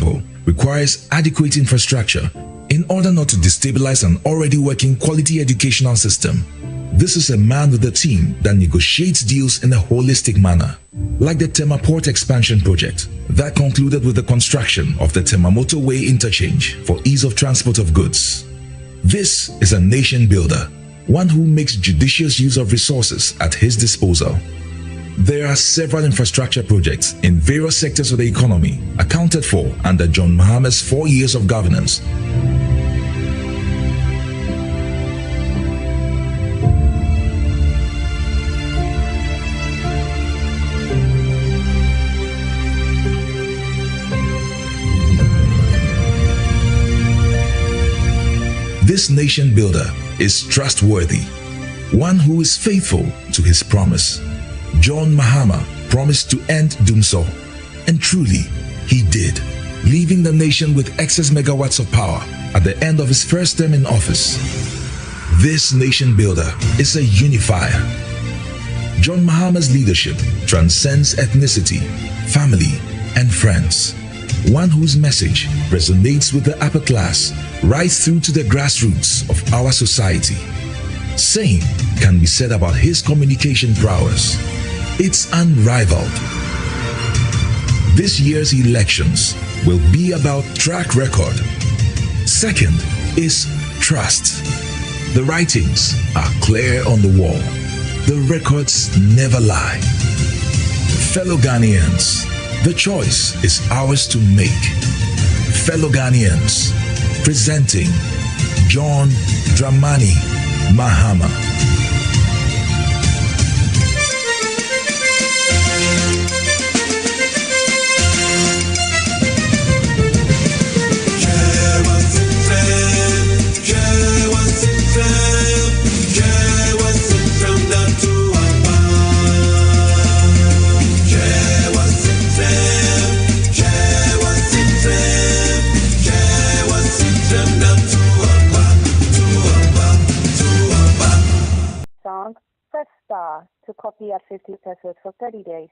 travel requires adequate infrastructure in order not to destabilize an already working quality educational system. This is a man with a team that negotiates deals in a holistic manner, like the Tema Port Expansion Project that concluded with the construction of the Tema Motorway Interchange for ease of transport of goods. This is a nation builder, one who makes judicious use of resources at his disposal. There are several infrastructure projects in various sectors of the economy accounted for under John Mahama's 4 years of governance. This nation builder is trustworthy, one who is faithful to his promise. John Mahama promised to end doomsday, and truly, he did, leaving the nation with excess megawatts of power at the end of his first term in office. This nation builder is a unifier. John Mahama's leadership transcends ethnicity, family, and friends. One whose message resonates with the upper class right through to the grassroots of our society. Same can be said about his communication prowess. It's unrivaled. This year's elections will be about track record. Second is trust. The writings are clear on the wall. The records never lie. Fellow Ghanaians, the choice is ours to make. Fellow Ghanaians, presenting John Dramani Mahama. Press star to copy at 50 pesos for 30 days.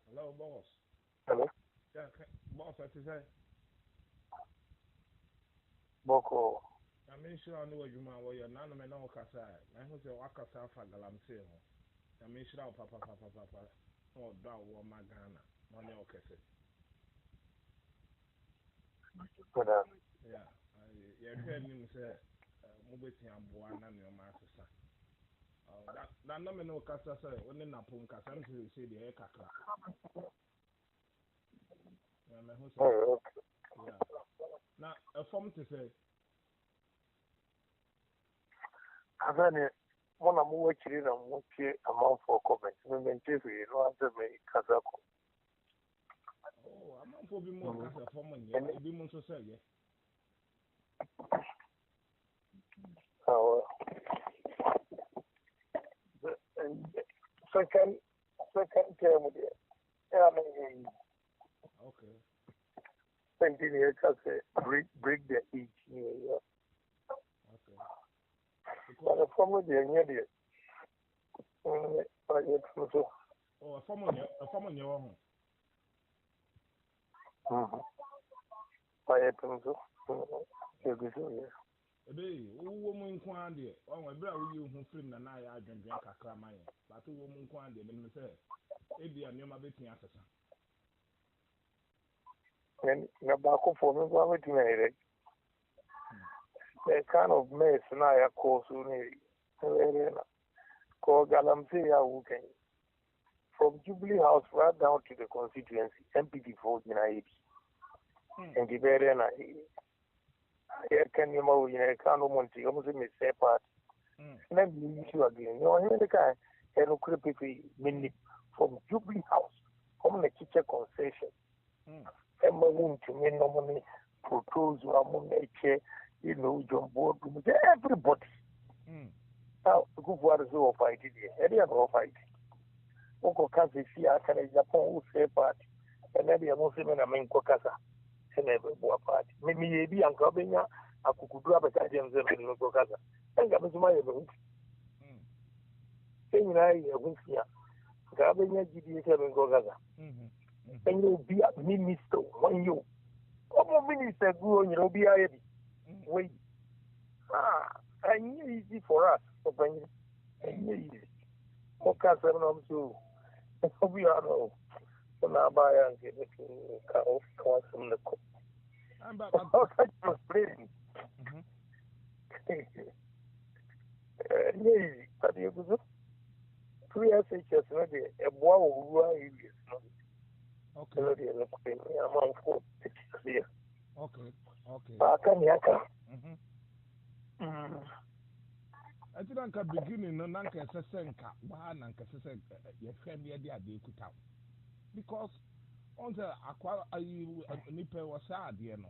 Hello, boss. Hello? Yeah, boss, what is that? Boko. I mean, sure I know what you mean. Well, you're none of me know Casa. I who's a Wakasa for Galamsey. I mean, sure, papa. Oh, that was my Ghana. Money, okay. Yeah, I heard him say, Mubiti and Buana, your master. That no man no Casa, only Napum Casa, to see the Ekaka. Yeah. Now, a form to say, I've done it. One of my children and one amount for comment. Women, you know, answer me, Kazako. Oh, I'm not for be more Casa for money. It'll be more so say, yeah. Second term, Okay. 20 years, break the each year. Okay. But a form of the immediate. Oh, a form on your own. By a pencil. Hey, woman quandy. Oh, my brother, you who film and I drink a cramay. But two woman quandy, then me say, Ebi and your mother assassin. And Nabako for me, one with me. The kind of mess and I are called soon. Call Galamsey, who can. From Jubilee House right down to the constituency, MPD 49 and the very can you know, I can't want to almost miss a part. And then you issue again. You know, the guy and could be many from Jubilee House, from the teacher concession. And my wound to me normally propose among nature, you know, John Board, everybody. Now, the good water is all fight it. Any other fight. Uncle Cassie, see, I can Japan who say part, and then the Muslim and I mean Kokasa. And every boy party. Maybe be Uncle Benya, akukudu abeka James and no gaza. And Gamma Yabu. Saying I won't see Gabanya GDS and go gaza. And you'll be a minister when you. Come minister go on your OBI. Wait. I knew easy for us. I knew easy. Okay, so we are no. So now buy and get it off from the cook. I'm back. I was playing. Easy, but you go. 3 SHS, maybe a boy who is okay. I'm on 4 pictures here. Okay. I didn't come beginning no nanka sesenka one nanka sesen ye frame ye dia de kuta because on the akwa ayi nipa was sad ye no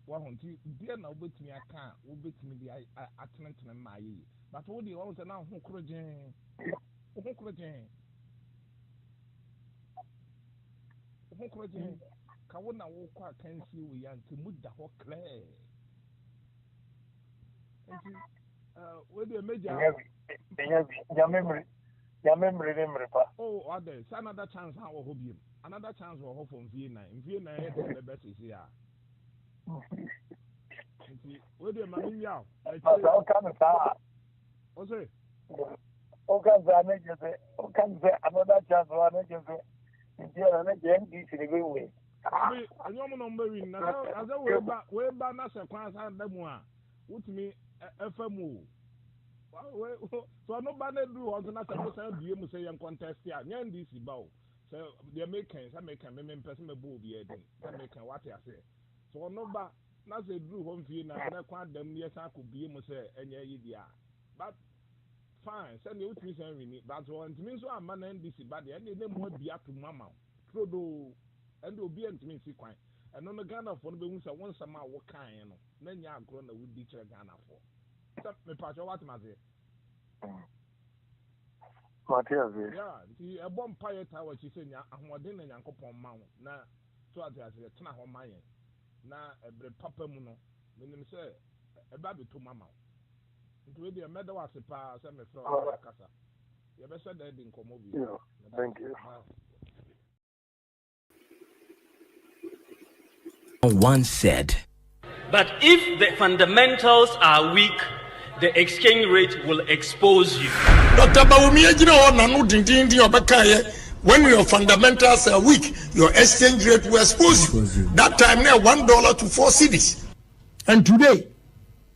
wa honti dia na obetimi aka obetimi dia atentene ma yi but wo di on say na ho krojen ka wo na wo kwa kansi wo ya nti muda ho clear nti with the major your memory pa. Oh, others another chance how hobby another chance for hope from V9 the best is here. With the money now I say another chance one again this in a good way. I number in as a way back as a class and them one with me FMO. So nobody do want to not be able to say and contest here. Yan this about so the Americans, American person a boo be American what I say. So nobody not say do home fee now, and I quite them yes I could be able to say any idea. But fine, send you to me, but one to me so I'm man and this but the end of them would be up to Mama. Prodo and will be to me sequine. And on the Ghana for the ones that once a mile what kind, then you are grown with each Ghana for. Me pacho what maze Matthias yeah the a bomb pirate tower she say ahoden na yankopon ma na so ati ase tena ho mayen na ebre papa mu no menim say e ba be to mama nti we dey meda wa sepa say me from kasa ye be say that din komo bi thank you once said, but if the fundamentals are weak, the exchange rate will expose you. Dr. When your fundamentals are weak, your exchange rate will expose you. That time now $1 to 4 cedis. And today,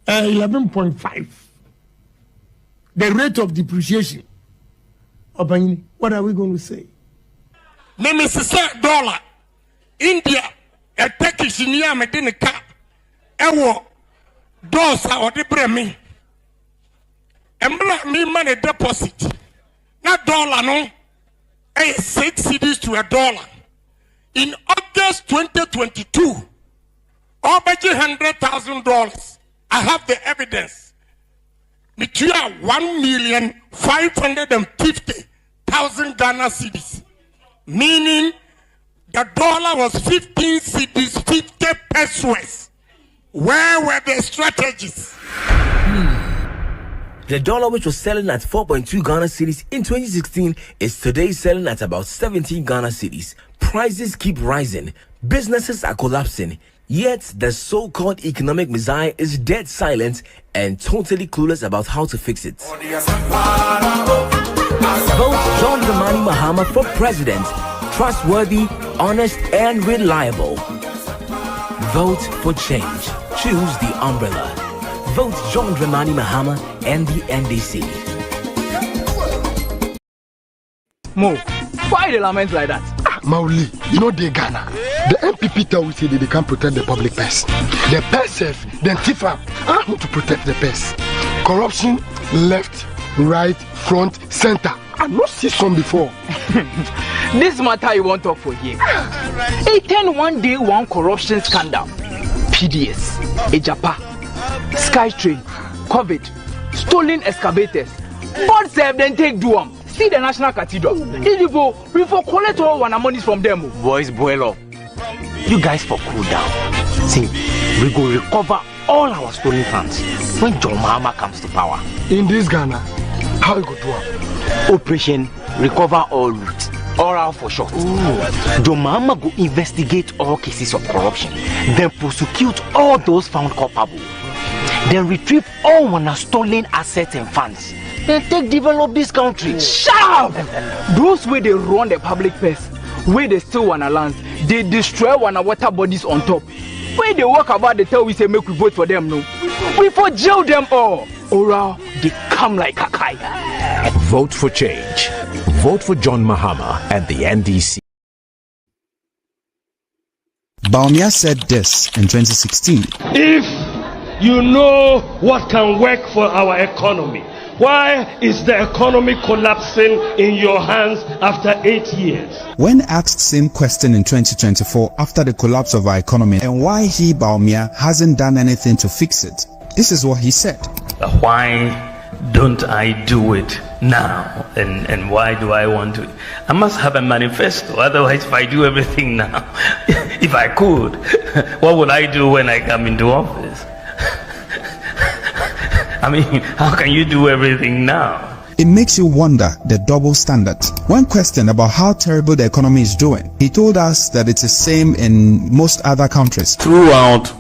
11.5. The rate of depreciation. What are we going to say? Name is $1. India, a Turkish in Medina cap. Ewo, dosa or the bremi. And me money deposit. Not dollar, no. 6 cedis to $1. In August 2022, over $100,000. I have the evidence. Between 1,550,000 Ghana cedis. Meaning the dollar was 15 cedis, 50 pesos. Where were the strategies? The dollar, which was selling at 4.2 Ghana cedis in 2016, is today selling at about 17 Ghana cedis. Prices keep rising. Businesses are collapsing. Yet the so-called economic messiah is dead silent and totally clueless about how to fix it. Vote John Dramani Mahama for president. Trustworthy, honest, and reliable. Vote for change. Choose the umbrella. Vote John Dramani Mahama and the NDC. Mo, why the lament like that? Mauli, you know the Ghana. The MPP tell we say that they can't protect the public purse. The purse, the TIFA, how to protect the purse. Corruption, left, right, front, center. I've not seen some before. This matter you want to talk for here. A 10-1 day one corruption scandal. PDS, Ejapa, Skytrain, COVID, stolen excavators. Board serve then take Duam. See the National Cathedral. These people, we for collect all one money from them. Boys, boil up. You guys for cool down. See, we go recover all our stolen funds when John Mahama comes to power. In this Ghana, how you go do it? Operation Recover All Routes, oral for short. John Mahama go investigate all cases of corruption, then prosecute all those found culpable, then retrieve all one stolen assets and funds, then take develop this country. Shut up! Those way they run the public purse, where they steal one land, they destroy one water bodies on top. Where they walk about, they tell we say make we vote for them, no. We for jail them all. Or they come like Kakai. Vote for change. Vote for John Mahama and the NDC. Bawumia said this in 2016. If you know what can work for our economy, why is the economy collapsing in your hands after 8 years? When asked same question in 2024 after the collapse of our economy and why he, Bawumia, hasn't done anything to fix it, this is what he said. Why don't I do it now? And why do I want to? I must have a manifesto. Otherwise, if I do everything now, if I could, what would I do when I come into office? I mean, how can you do everything now? It makes you wonder the double standards. When questioned about how terrible the economy is doing, he told us that it's the same in most other countries. Throughout,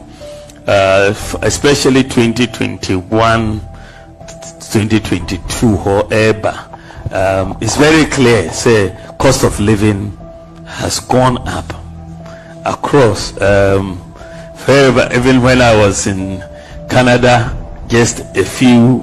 especially 2021, 2022, however, it's very clear, say, cost of living has gone up across. Even when I was in Canada, just a few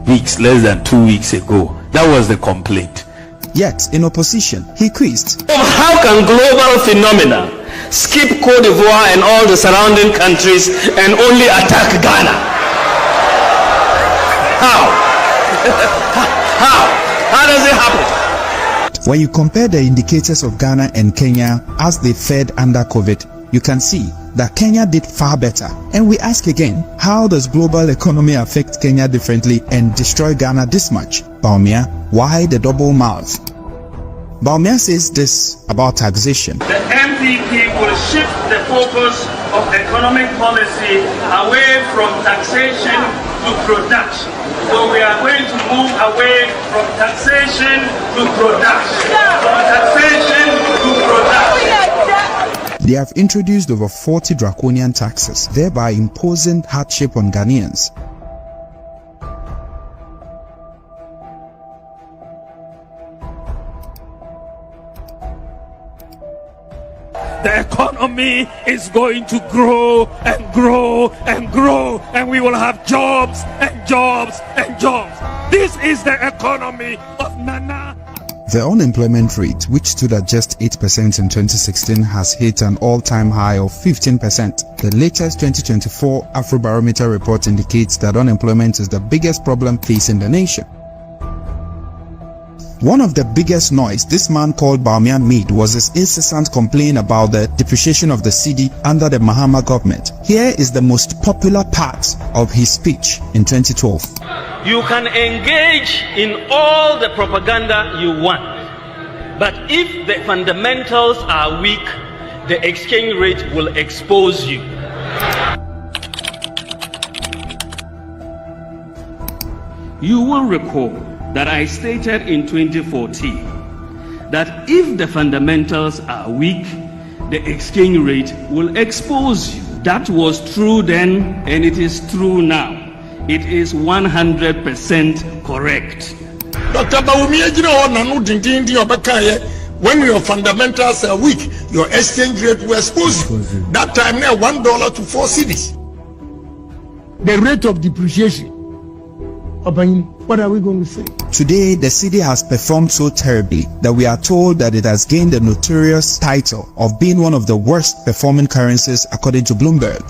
weeks, less than 2 weeks ago, that was the complaint. Yet, in opposition, he quizzed. How can global phenomena skip Cote d'Ivoire and all the surrounding countries and only attack Ghana? How? How does it happen? When you compare the indicators of Ghana and Kenya as they fared under COVID, you can see that Kenya did far better. And we ask again, how does global economy affect Kenya differently and destroy Ghana this much? Bawumia, why the double mouth? Bawumia says this about taxation. The MPP will shift the focus of economic policy away from taxation to production. So we are going to move away from taxation to production. From taxation to production. They have introduced over 40 draconian taxes, thereby imposing hardship on Ghanaians. The economy is going to grow and grow and grow, and we will have jobs and jobs and jobs. This is the economy of Nana. The unemployment rate, which stood at just 8% in 2016, has hit an all-time high of 15%. The latest 2024 Afrobarometer report indicates that unemployment is the biggest problem facing the nation. One of the biggest noise this man called Bawumia made was his incessant complaint about the depreciation of the cedi under the Mahama government. Here is the most popular part of his speech in 2012. You can engage in all the propaganda you want, but if the fundamentals are weak, the exchange rate will expose you. You will recall that I stated in 2014 that if the fundamentals are weak, the exchange rate will expose you. That was true then, and it is true now. It is 100% correct. Dr. Bawumia, when your fundamentals are weak, your exchange rate will expose you. That time now, $1 to 4 cedis. The rate of depreciation. What are we going to say? Today, the cedi has performed so terribly that we are told that it has gained the notorious title of being one of the worst performing currencies according to Bloomberg.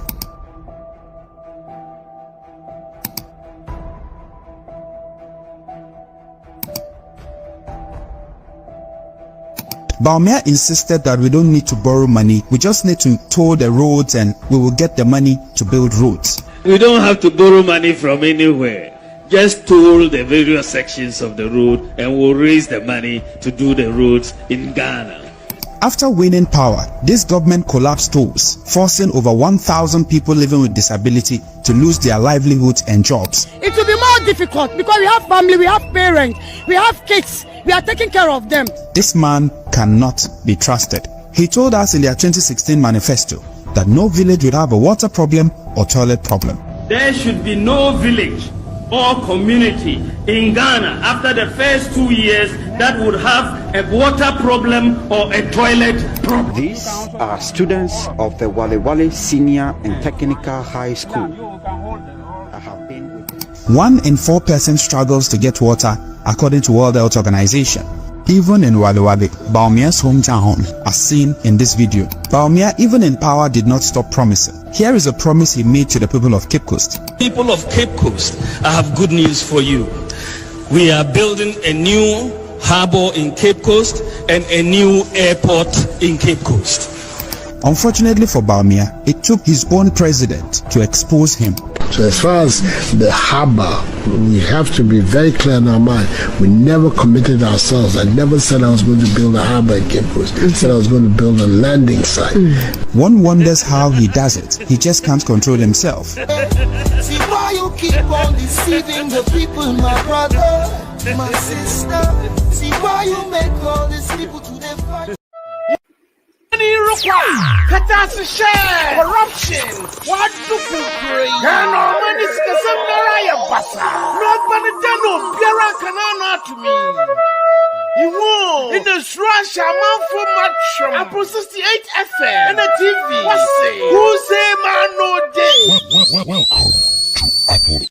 Bawumia insisted that we don't need to borrow money, we just need to toll the roads and we will get the money to build roads. We don't have to borrow money from anywhere. Just toll the various sections of the road and we'll raise the money to do the roads in Ghana. After winning power, this government collapsed tolls, forcing over 1,000 people living with disability to lose their livelihoods and jobs. It will be more difficult because we have family, we have parents, we have kids, we are taking care of them. This man cannot be trusted. He told us in their 2016 manifesto that no village would have a water problem or toilet problem. There should be no village or community in Ghana after the first 2 years that would have a water problem or a toilet problem. These are students of the Wale Wale Senior and Technical High School. I have been with 1 in 4 persons struggles to get water according to World Health Organization. Even in Wale Wale, Bawumia's hometown, as seen in this video, Bawumia, even in power, did not stop promising. Here is a promise he made to the people of Cape Coast. People of Cape Coast, I have good news for you. We are building a new harbor in Cape Coast and a new airport in Cape Coast. Unfortunately for Bawumia, it took his own president to expose him. So as far as the harbor, we have to be very clear in our mind. We never committed ourselves. I never said I was going to build a harbor in Cape Coast. I said I was going to build a landing site. One wonders how he does it. He just can't control himself. See why you keep on deceiving the people, my brother, my sister. See why you make all these people to their fight. Corruption, what do you pray? No man is the same Naraya Bassa. No Panatano, Biara Canana to me. He won in the Srash amount for much. Apple 68 FM and a TV. What's say? Who say man no day? Welcome to Apple.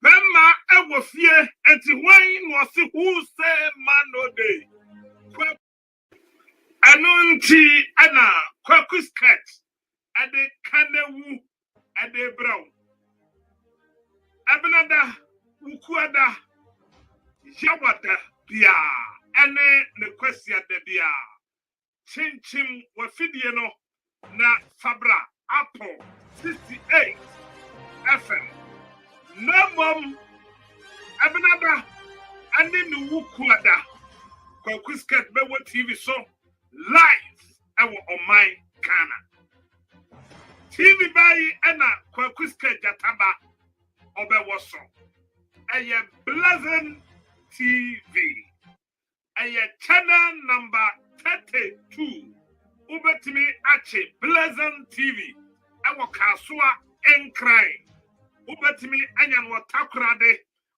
Remember, I was here and the wine was who say man no day. Anunti ana Kwaku skirt ade kanewu ade brown abnada ukuada yawada bia ene ne kwasia da bia chinchim wafidie no na fabra apple 68 FM namom abnada ane ne ukuada Kwaku skirt be what TV so live on my Ghana. TV by Anna Kwakuska Jataba Obewaso. A Blazing TV. A channel number 32. Ubetimi Ache Blazing TV. Our Kasua Encrying. Ubetimi Anyan Watakrade.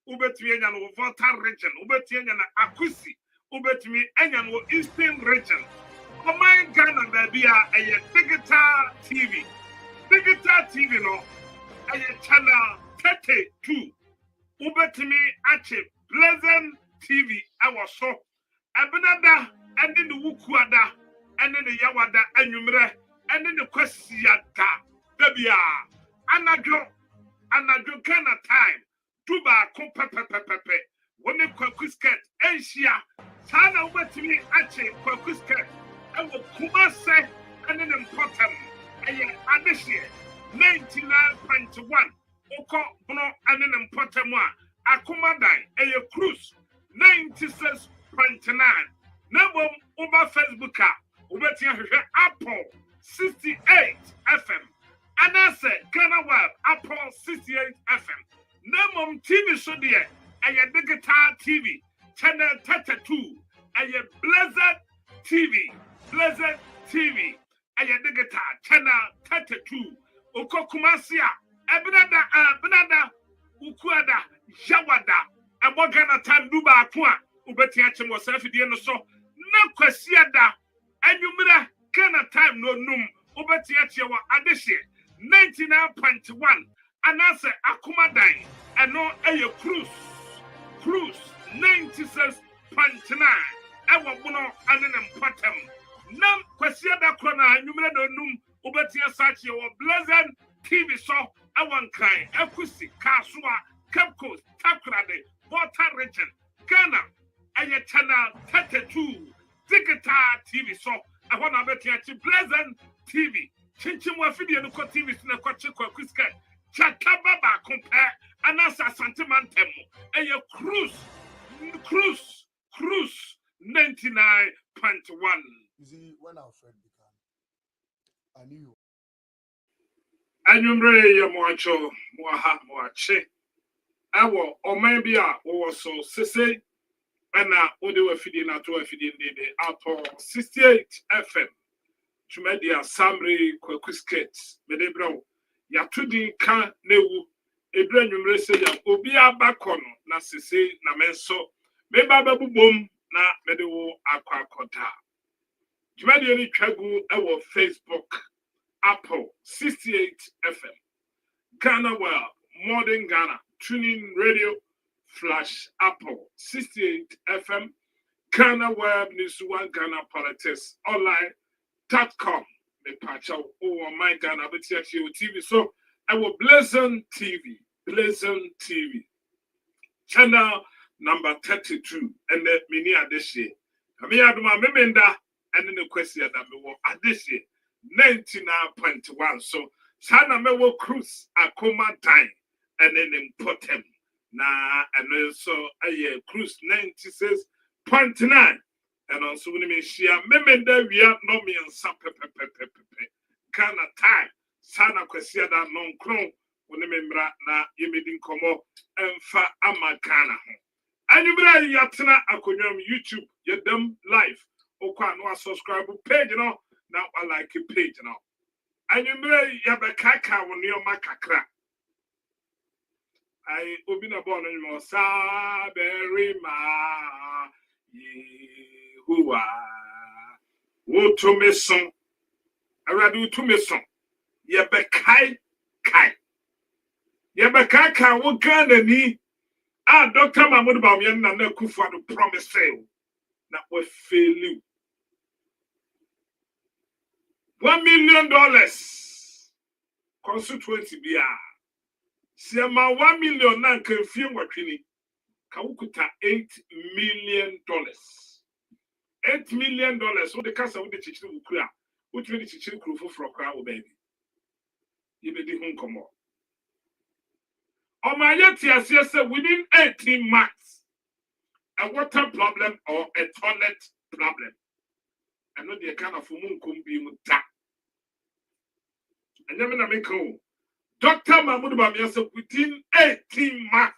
Ubetimi Anyan Water region. Ubetimi Anyan Akusi. Ubetimi Anyan Eastern region. For my Ghana, baby, a digital TV. Digital TV, no, a channel 32. Ubetimi Ache Pleasant TV, our so. Abinada, and then the Wukuada, and then the Yawada, and Yumre, and then the Kwesiata, Debia, Anagro Ghana time, Tuba, Pepe, when the Kwakusket, Asia, Sana Ubetimi Ache Kwakusket. I will Kumase and an important addition 99.1 Oko Bono and an important one Akumadai a cruise 96.9 Nebom over Facebooka Ubetia Apple 68 FM and I say Ghana Web Apple 68 FM Nemom TV so dear a digital TV channel 32 a Blizzard TV Pleasant TV, a digital channel 32, Okokumasia, Abnada, Ukuada, Jawada, a Bogana Tanduba Aqua, Ubetiachim was self so, no Kwesiada, and you mira Ghana time no num, Ubetiachia addition 99.1, and answer Akumadai, and no a cruise 96.9, I want Bono and an important. Nam Kwesiada Krona, Numero Num, Ubetia Sachi or Blazing TV so Awan Kai, Ekusi, Kasua, Cape Coast, Takrade, Water Region, Ghana, and your channel 32, Digital TV so I want to bet you Blazing TV, Chinchimwa Video TV, Snakochi Kwakuska, Chatababa compare, and as a sentimentemo, and your cruise 99.1. You see, when our friend began, I knew. Anyumre ya mwacho mwaha mwache. Awo omebia wo so sese na ode wa fidi na to wa fidi ndede ato 68 FM. Tumedia Samri Kwaku skate medebro ya tudi ka newu edra nwumre se ya obi abakono na sese na menso meba babubom na medewo akwakoda. Tumedia ni twagu ewo Facebook Apple 68 FM Ghana Well Modern Ghana Tuning Radio Flash Apple 68 FM Ghana Web News One Ghana Politics Online.com me patch out my Ghana TV so I will Blazon TV channel number 32 and the mini addition kami aduma memenda and then the question that me wo addition 99.1 so sana me wo cruise akoma time and then important na and also a cruise 96.9 and also when me share memenda we are no me and Ghana time sana kwesi da non kron when me mra na yemedin komo emfa amakana ho anyumra yatena akonyam YouTube yedam live okwa no subscribe page no now I like a page now. And you may have a kaka when you're my kakra. I open a born in your saberi ma Yehuwa. Would to me son. I rather to me son. Yabekai kai. Yabekaka would gun and he. Ah, Dr. Mahmoud Bamian and the Kufa to promise fail. That will fail you. $1 million constituency bia. Siama 1 million na can feel what we Kawukuta $8 million. $8 million. So the casa with the chicken will clear. Which way the chicken crew for a crowd, baby. You be the home come on. On my yet, yes, within 18 months, a water problem or a toilet problem. I know the kind of woman could be with that. And then I make home. Dr. Mahmoud Bamiya within 18 months.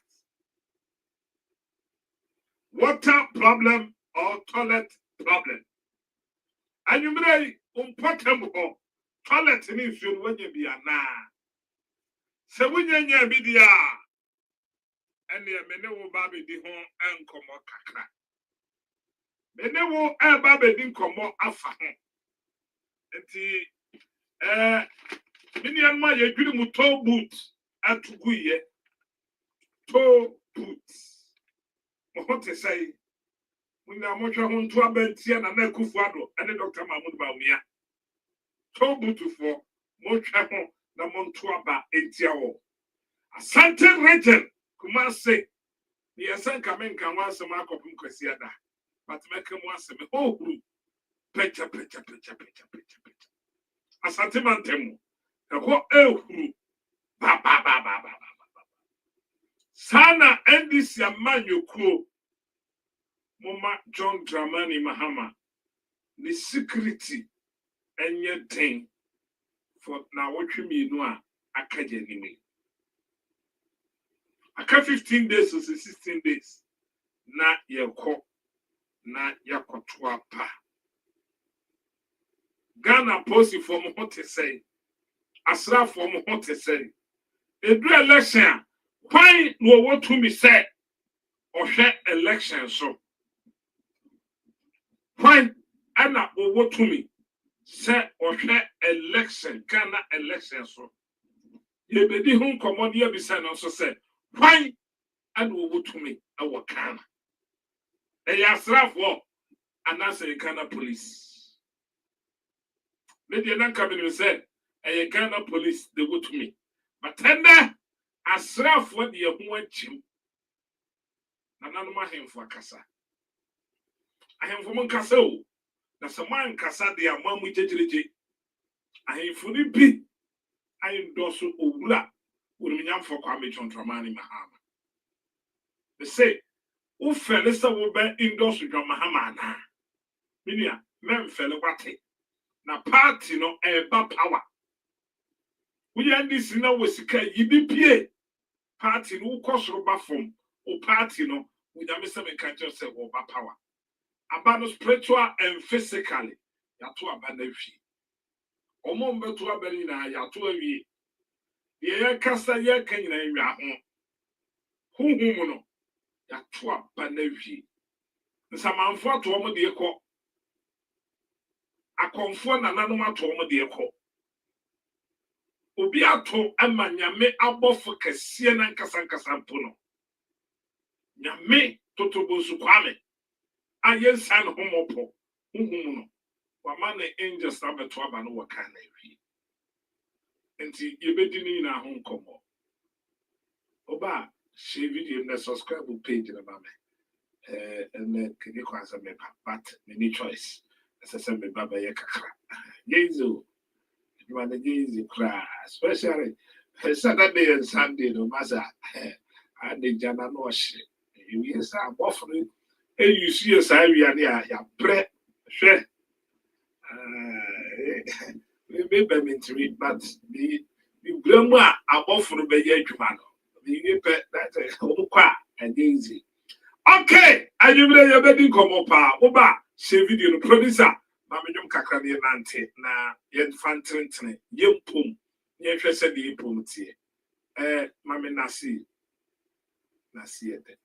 Water problem or toilet problem. And you may important toilet in issue when you be a na. So when you be the and the Menewo Baby di home and come kakra. Menewo Baby din come afa. Enti mini ma ye dwiri mu toe boot atugu ye toe boot mo hote say muna mo hwe ho nto abantia na na kufuado ene Dr. Mahmoud Bawumia toe boot for mo hwe ho na mo nto aba entia wo Asante region kuma say ye san kamenka wansem akopum kwasi ada but make mo asem ohuru pecha Asante mantemu Eko ehuru ba sana NDC amanyo kuo Mama John Dramani Mahama the security enye ten for na wotwe mienu a akaje nimi aka 15 days or 16 days na yeko na yakotoa pa Ghana posi for mo hote say Asra for mo hote say edu election why no what to me say or share election so why ana what to me say or share election Ghana election so ye be di hun commodity be say no so say why ana what to me our Ghana e Asra for and that's a Ghana police Maybe an coming said, a Ghana police, they go to me. But tender, as rough what you want him. And I know him for Casa. I am from Moncasso. That's a man Casa, the amount with JJ. I am fully be. I endorse Oula, with me for Kwame John Dramani Mahama. They say, who Felissa will be endorse John Mahama? Minia, memfele wate na party no eba power we and this na wosika yibi pie party no kosoro ba form o party no we da me say me kan just say over power about spiritual and physically yato abana hwi omo mbeto abani na yato awie ye kasa ye kan nyina nwa ho huhum no yato abana hwi nsamanfo ato omo de ekọ akonfo na nanom ato omo de ekọ obi ato amanyame abofo kase na nkasa mpo no nyame totobosu kwame ayensa no homopo huhum no wamane angels abeto aba no waka na wi enti yebedi ni na ho nkomo oba share video na subscribe page na mama and kidi kwanza me but many choice asese me baba ye kakra yezo you want the yezo kra especially Saturday and Sunday no matter and the jana no shit you say abofre you see a say we are ya bre hwe we be mentally but the blame a abofre be ye adwuma no the pe that okwa and easy okay ajibere ye be din komo pa oba share video no producer ma me dum kakra ne nante na ye fantrentene ye mpom ye hwe se de mpom tie ma me nasi ede.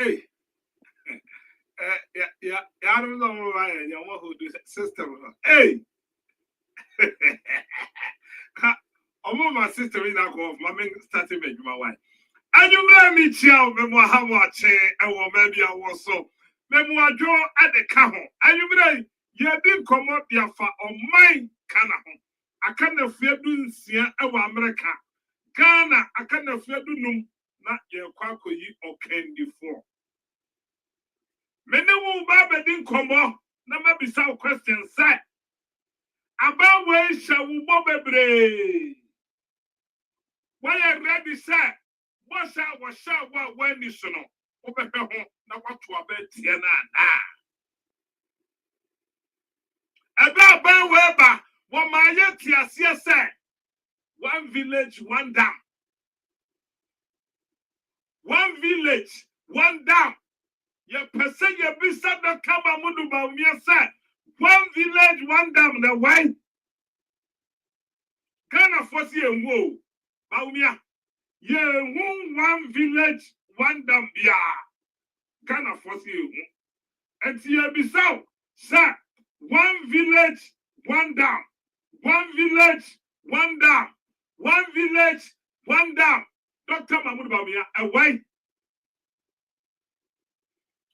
Hey. Yeah, I don't know why you want to do system. Hey, I'm my sister in that golf. My man started making my wife. And you let me chill, Memo have a chair, and maybe I was so. Memo draw at the cajon. And you may, you didn't come up there for my canahon. I can't fear doing see our America. Ghana, I can't fear doing not your Kwaku or candy for. Many will Baba didn't come up. Number be some questions, sir. About where shall we Bobby? Why I ready, sir? What shall when you know? Over here, now what to a bed, Tiana. About Weber, what my yet, sir. One village, one dam. One village, one dam. Your person, your business, the Kabamudu Baumia, sir. One village, one dam, the wine. Ghana foresee a woo. Baumia. Ye one village, one dam, bia. Ghana foresee a woo. And ye be so, sir. One village, one dam. One village, one dam. One village, one dam. Dr. Mahmoud Baumia, a wine.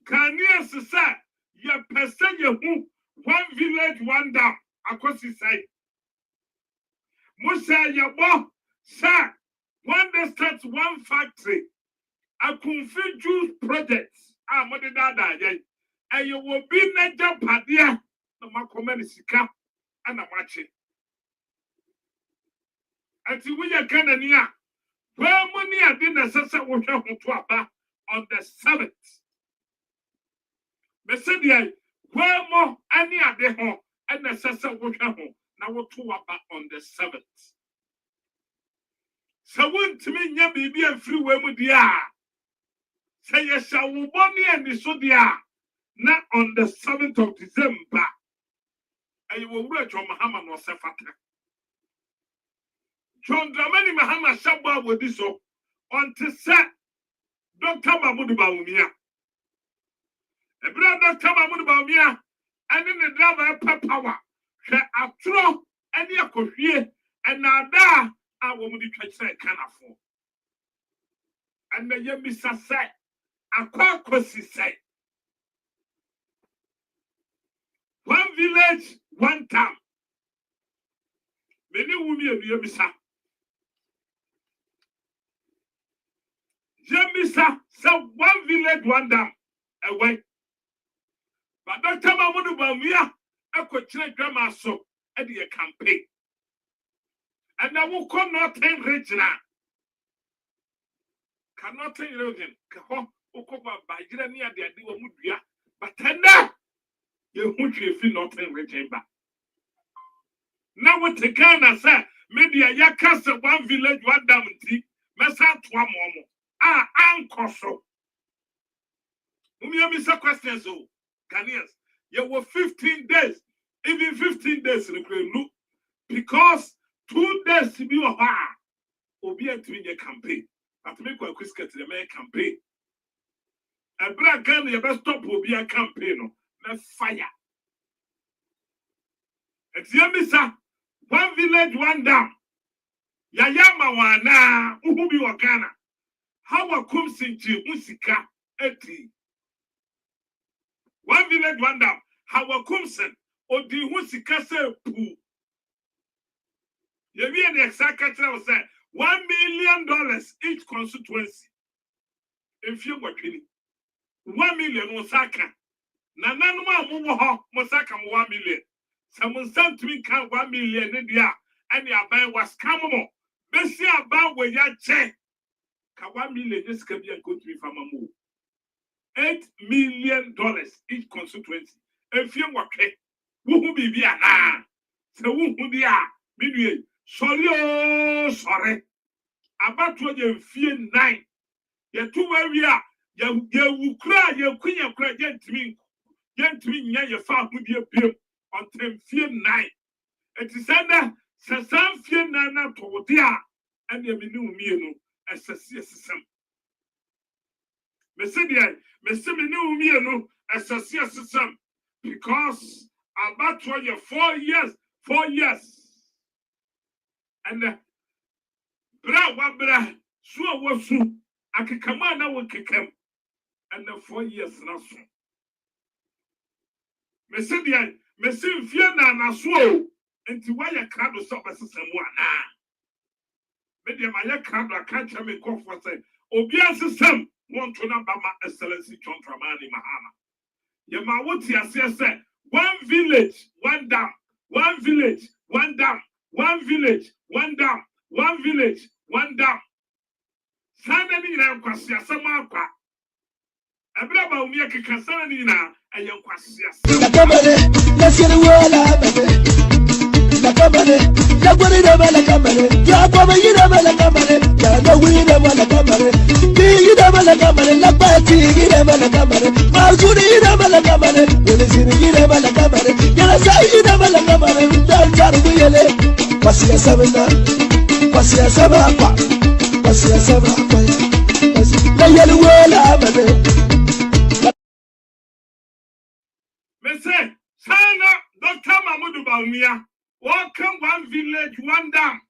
Ghanaian society, ye person ye who. One village, one dam. Across the side. Musa Yabo, sir, one day starts one factory, a confused juice project. Mother Dada, and you will be Naja Padia, the Macomanisika, and a match. Until we are Canania, where money I didn't necessarily on the 7th. Messadia, where more any other home and necessarily now we'll talk about on the 7th. So when to me, ya baby and free women, dear. Say, yes, shall we bonny and the so dear. Not on the 7th of December. And you will reach on Muhammad or Sefata. John Dramani Muhammad Shabba with this on to set Dr. Mahmoud Baumia. A brother Dr. Mahmoud Baumia, and then the driver power. She a throw any a coffee and now there. I will be trying to afford. And the Yemisa said, a Kwaku said, one village, one town. Many women Yemisa. Yemisa said, one village, one town. Away. But Dr. Mahmoud Baumia, I could check grandma so at the campaign. And I will call nothing rich now. Cannot tell you again. By near the idea of Mudia, but tender, you won't feel nothing rich. Now what the Ghana say, maybe a Yakasa one village, one dam tea, Massa to one more. Uncle so. You miss a question so. Ghanaians, you were 15 days, even 15 days in the look, because 2 days to be a bar will be a 3-year campaign. But make a quick get to the main campaign. A black gun, your best stop will be a campaign. Let's fire. It's Yamisa, one village, one dam. Yayama wana, Uhubi Wakana. How a kumsinchi, Musika, eti. One village, one dam. How a kumsen, or the Musika se poo. You mean the exact catcher said $1 million each constituency. If you were kidding, 1 million Osaka. Nananuma Muho, Mosaka 1 million. Someone sent to me 1 million in the and your buy was camamo. Bessie about where ya check. 1 million, this can be a good to me from a move. $8 million each constituency. If you were kidding, who be via now? So who be a sorry. About what you fear 9. You're 2 area. You will cry, you queen, you cry, gentlemen, your father will be a bill until fear 9. It is under Sassan fear 9 to dear, and you new me as a system. Me say me new me no SSC system because about 4 years. And bra so was akekama na wo kekem and 4 years na so. Me say me say fear na so enti why ya crowd so system ana. Me dey my crowd can't tell me go for say obi system want to number my excellency John Dramani Mahama. Yema what you say 1 village, 1 dam, 1 village, 1 dam, 1 village, 1 dam, 1 village, 1 dam. Sana ni na kwasi asema akwa. Ebra ba umi akeka sana ni na eye kwasi asema. Nakamane, nasiye wala baby. Nakamane, nagwani na bala kamane. Ya kwa yi na bala kamane. Ya nagwani na bala kamane. Yi na bala kamane, nabati yi na bala kamane. Mazuri na bala kamane. Yelezini yi na bala kamane. Yeleza yi na bala kamane. Danjaru yele. Kwasi asema kwasi asema akwa. Kwasi asema akwa. Na yele wala baby. Me say, Sana, Dr. Mahmoud Baumia, welcome 1 village, 1 dam.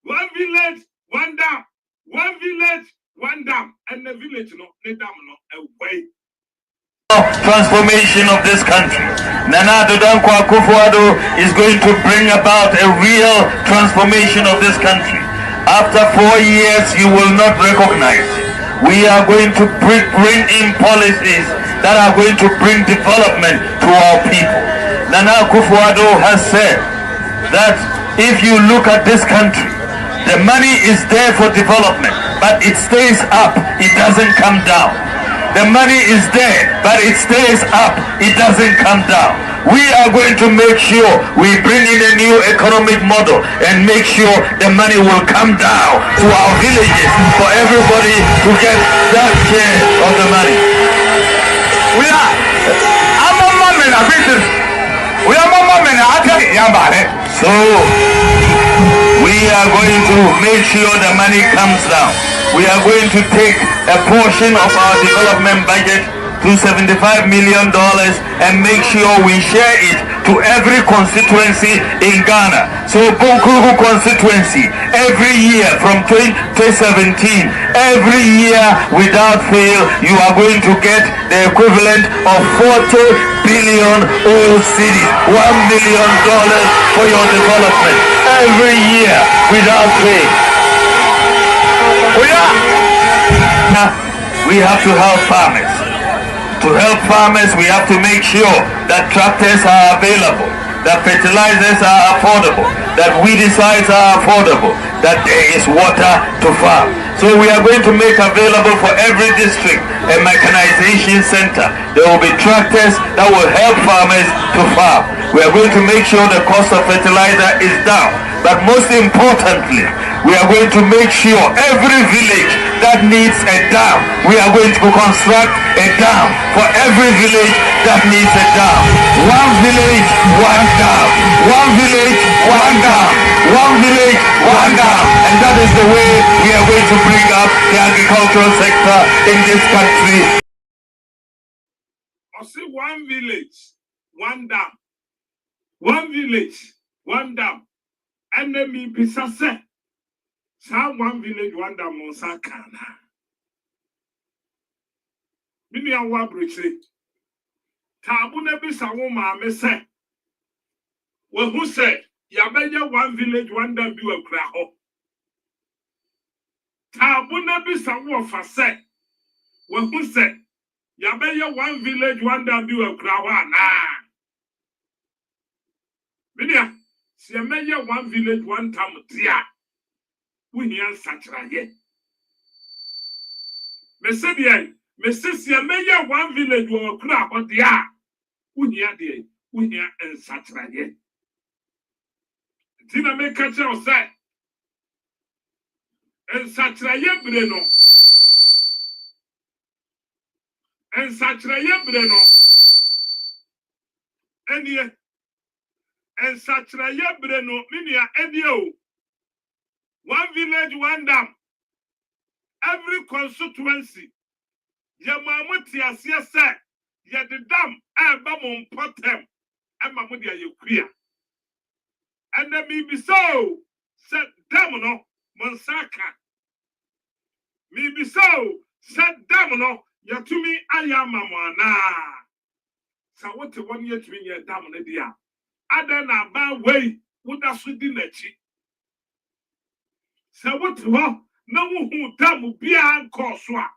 1 village, 1 dam. 1 village, 1 dam. And the village, no, the dam, no, away. Transformation of this country. Nana Kwaku is going to bring about a real transformation of this country. After 4 years, you will not recognize. We are going to bring in policies that are going to bring development to our people. Nana Akufo-Addo has said that if you look at this country, the money is there for development, but it stays up, it doesn't come down. The money is there, but it stays up, it doesn't come down. We are going to make sure we bring in a new economic model and make sure the money will come down to our villages for everybody to get that share of the money. We are so we are going to make sure the money comes down. We are going to take a portion of our development budget $275 million and make sure we share it to every constituency in Ghana. So Kwaku constituency, every year from 2017, every year without fail, you are going to get the equivalent of 40 billion old cities, $1 million for your development every year without fail. We have to help farmers. To help farmers, we have to make sure that tractors are available, that fertilizers are affordable, that weedicides are affordable, that there is water to farm. So we are going to make available for every district a mechanization center. There will be tractors that will help farmers to farm. We are going to make sure the cost of fertilizer is down. But most importantly, we are going to make sure every village that needs a dam, we are going to construct a dam for every village that needs a dam. 1 village, 1 dam. 1 village, 1 dam. 1 village, 1 dam. And that is the way we are going to bring up the agricultural sector in this country. I see 1 village, 1 dam. 1 village, 1 dam. Enemy Pisase. Some 1 village, 1 dam on Sakana. Mini and Wabriche. Tabuna Bisawo Mame say. Well, who said, Yabeya 1 village, 1 dam do a craho. Tabuna Bisawo for say. Well, who said, Yabeya 1 village, 1 dam do a crawa. Nah. Minia. Si a meya 1 village, 1 time, dear. We hear such a ye. Messiah, Messia meya 1 village, or crap, or dear. We hear dear. We hear and such a ye. Tina make catch our say. And such a ye, Breno. And such a ye, Breno. And ye. And Satraya Breno, Minia, Edio. 1 village, 1 dam. Every constituency Ye mamu ti asie se ye the dam eba mo mpotem ema mo dia ye kua. And then me be so said dam no monsaka. Me be so said dam no yatumi ayama mo ana. Sa what 1 year 3 year dam no dia. Ada na ba way woda so di nachi. Sa what ho na wo hu dam bia anko so a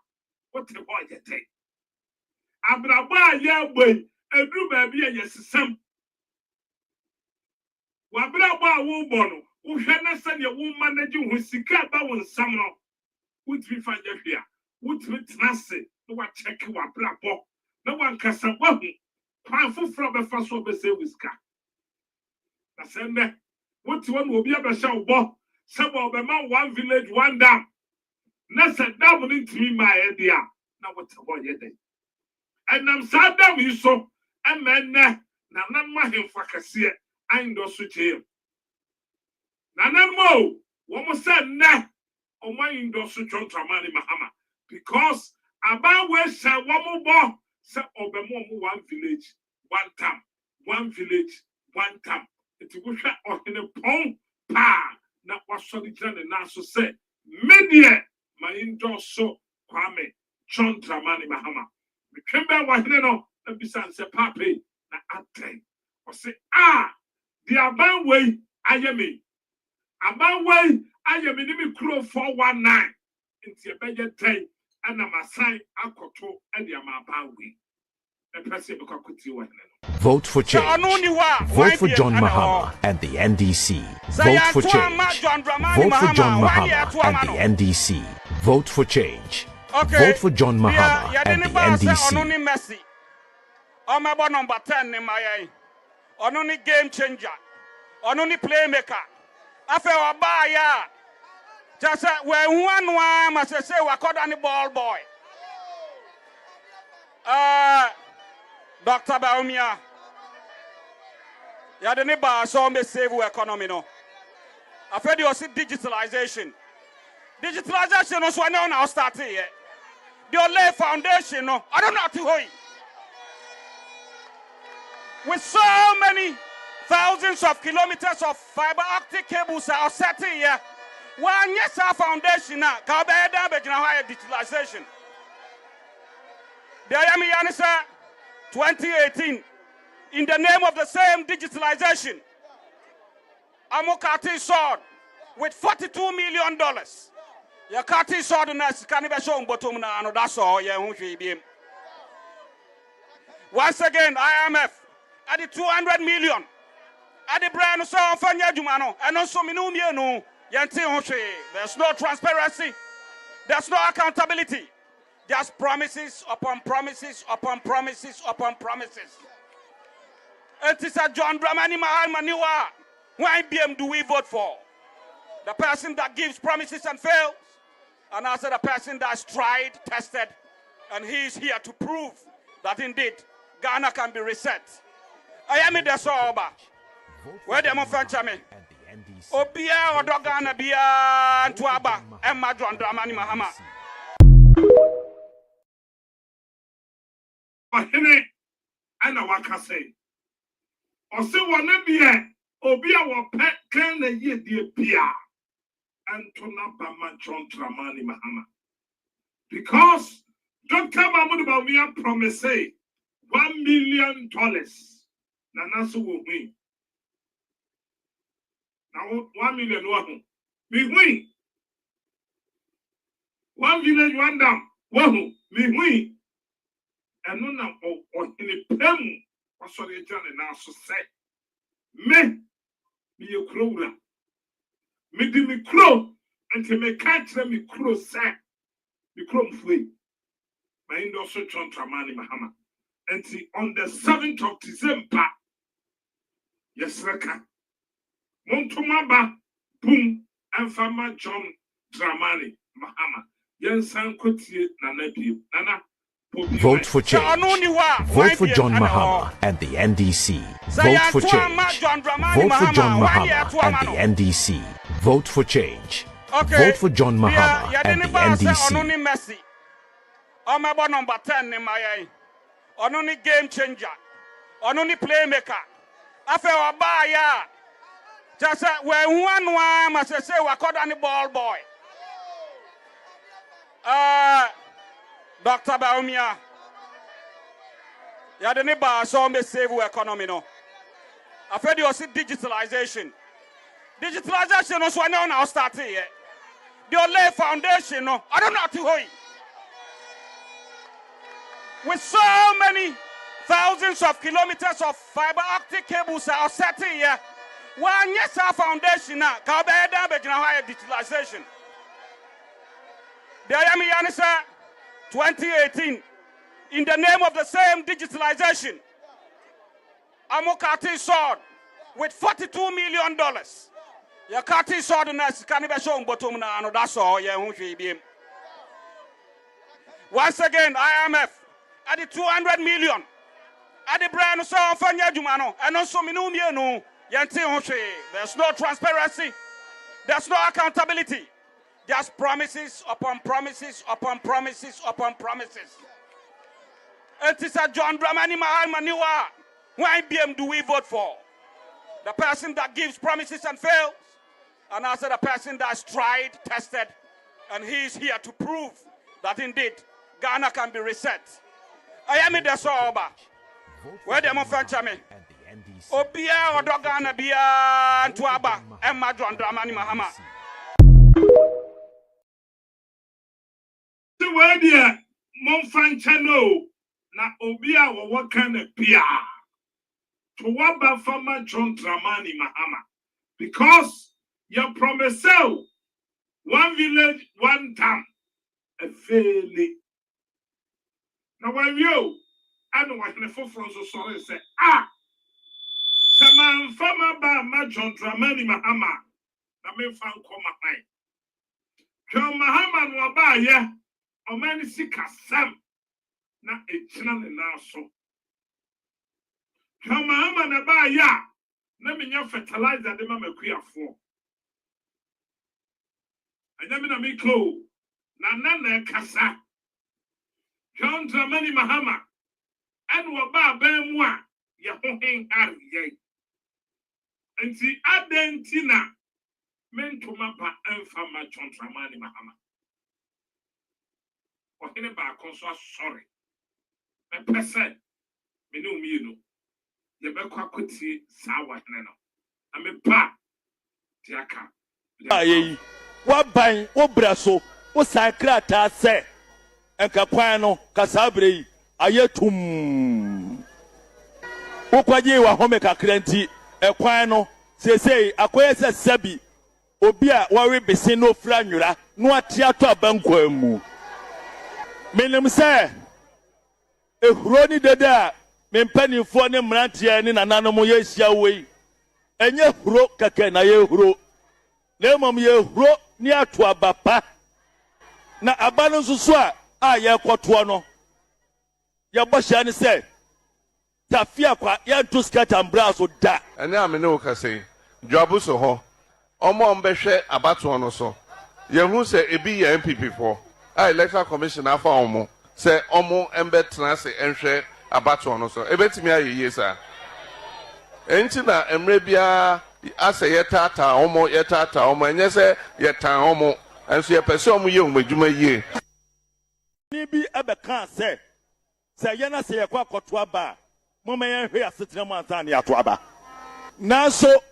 what ho yete. Abraba ya boy edru ba bia yesesam. Wabraba wo bono wo hwe na se ne wo manage ho sika ba wo nsam no. Wotri fa jehia wotri trase no wa check wabrabo na wan kasa wahu kwan foforo be fa so be se wiska. Na sende woti won obi abehya wo se bo be man one village one dam na se dam no ntimi ma e dia na wote bo ye den enam sa dam yi so emenne na nan ma hemfa kase aindo so che na nan mo wo mo se ne o ma indo so chontramani mahama because about where se wo mo bo se obemo mo one village one dam one village one dam. It will shut on in a pong pa na wasoli jane na so say media my indoor so kwame John Dramani Mahama. We came back wa hene no na bisa say pape na atay. O say the aban way ayemi. Aban way ayemi ni me kro 419 inti e beje tay ana masan akoto e dia ma aban way. The person be kwakuti wa hene no. Vote for change. Vote for John Mahama and the NDC. Vote for change. Vote for John Mahama and the NDC. Vote for change. Vote for John Mahama and the NDC. Omebo number 10 ni maye. Onuni game changer. Onuni playmaker. Afe oba ya. Just we huanwa masese wakoda ni ball boy. Dr. Baumia, you had a so me save the economy no. I've heard you see digitalization. Digitalization also now starting here. The lay foundation no. I don't know how to hold. With so many thousands of kilometers of fiber optic cables are setting here. One yes our foundation now. Can be damage now higher digitalization. There I am here, 2018, in the name of the same digitalization, Amokati sword with $42 million. Your Kati sword in us can't even show bottom now, that's all. Once again, IMF at the 200 million. At the brand so Fanya Jumano, and also Minumia, there's no transparency, there's no accountability. Just promises upon promises upon promises upon promises. It is a John Dramani Mahal Why BM do we vote for? The person that gives promises and fails, and also the person that's tried, tested, and he is here to prove that indeed Ghana can be reset. I am in the sober. Where the Mofanchame? Obia or Dogana Bia and Tuaba and Madron Dramani Mahama. And I want to say, or say one be Obia will pet can the year dear Pia and Tonabama John Dramani Mahama. Because Dr. Mahmoud Bawumia promised $1 million. Nanasu will win. Now 1 million wahoo. We win. 1 village, 1 dam. Wahoo. We win. And no now or in a pen was sorry now so say me be a crow. Me di me crow until me catch them me crow say me crow free. My industry John Dramani Mahama. And on the 7th of December, yes, Raka Montumaba boom and Farmer John Dramani Mahama. Yensan Kuti Nana Nana. Vote for change. Vote for John Mahama and the NDC. Vote for change. Vote for John Mahama and the NDC. Vote for change. Vote for John Mahama and the NDC. Omebo number 10 in my only game changer. Only playmaker. Afe obaya. Just when one must say we called on the ball boy. Dr. Baumia. Ya the neighbor so me save our economy no. I feel you see digitalization. Digitalization also now start here. The lay foundation no. I don't know how to hold. With so many thousands of kilometers of fiber optic cables are set here. One yes our foundation now. Can be higher digitalization. The Ayami Yanisa 2018. In the name of the same digitalization, Amokati sword with $42 million. Yakati sword na sikanibe show bottom na ano that's all yeah once again IMF at the 200 million at the brand so fanya jumano and also minumie there's no transparency, there's no accountability, just promises upon promises upon promises upon promises. It is a John Dramani Mahal. Why BM do we vote for? The person that gives promises and fails, and also the person that's tried, tested, and he is here to prove that indeed Ghana can be reset. I am in the Soba. Where the Mofanchame? Obia or Dogana Bia and Tuaba and Madron Dramani Mahama. The word here, Monfanchano. Na obia wa wakane pia to waba farmer John Dramani Mahama because you promise one village one town a fairly now when you I know what the from so sorry say Saman farmer ba John Dramani Mahama na me fan koma hai John Mahama no ba ye o mani sika sam na echina ne na so Mahama na ba ya na menya fertilizer de mama kuafo anya me na me ko na kasa John Dramani Mahama and ba mu a ye ho hen are ye enti adentina mentoma ba emfa ma John Dramani Mahama o hene ba konso sorry a person, me no me no. You be Kwaku sawa no. I'm a pa. Tiaka. Aye. What bang? What brasso? What sacrata say? And Capano, Casabre, Ayetum. Okwaje wa homeka krenti, Equano, say, Aquesa Sabi, Obia, worry be say no franura, no atiato banquemu. Menem say. Ehuroni deda me mpanimfo ne mrantie ne nananom ye hia wei enye huro keke na ye huro na emom ye huro ni ato abapa na abano nsusu a ye kwoto no ye bohia ne se tafia kwa ye nto skata mbraso da ene amene wo kase dwabu so ho omo mbehwe abato no so ye hu se ebi ye MPP for electoral commission afa omo se omo embe transe enhwe abato no so ebetimi ayeye sa enti na emre bia ase yetata omo enye se yetan omo enso ye pese omo ye umedwuma yie ni bi ebeka se ye na se ye kwa koto aba mo me ye hwe asetre mo ansa ne ato aba nanso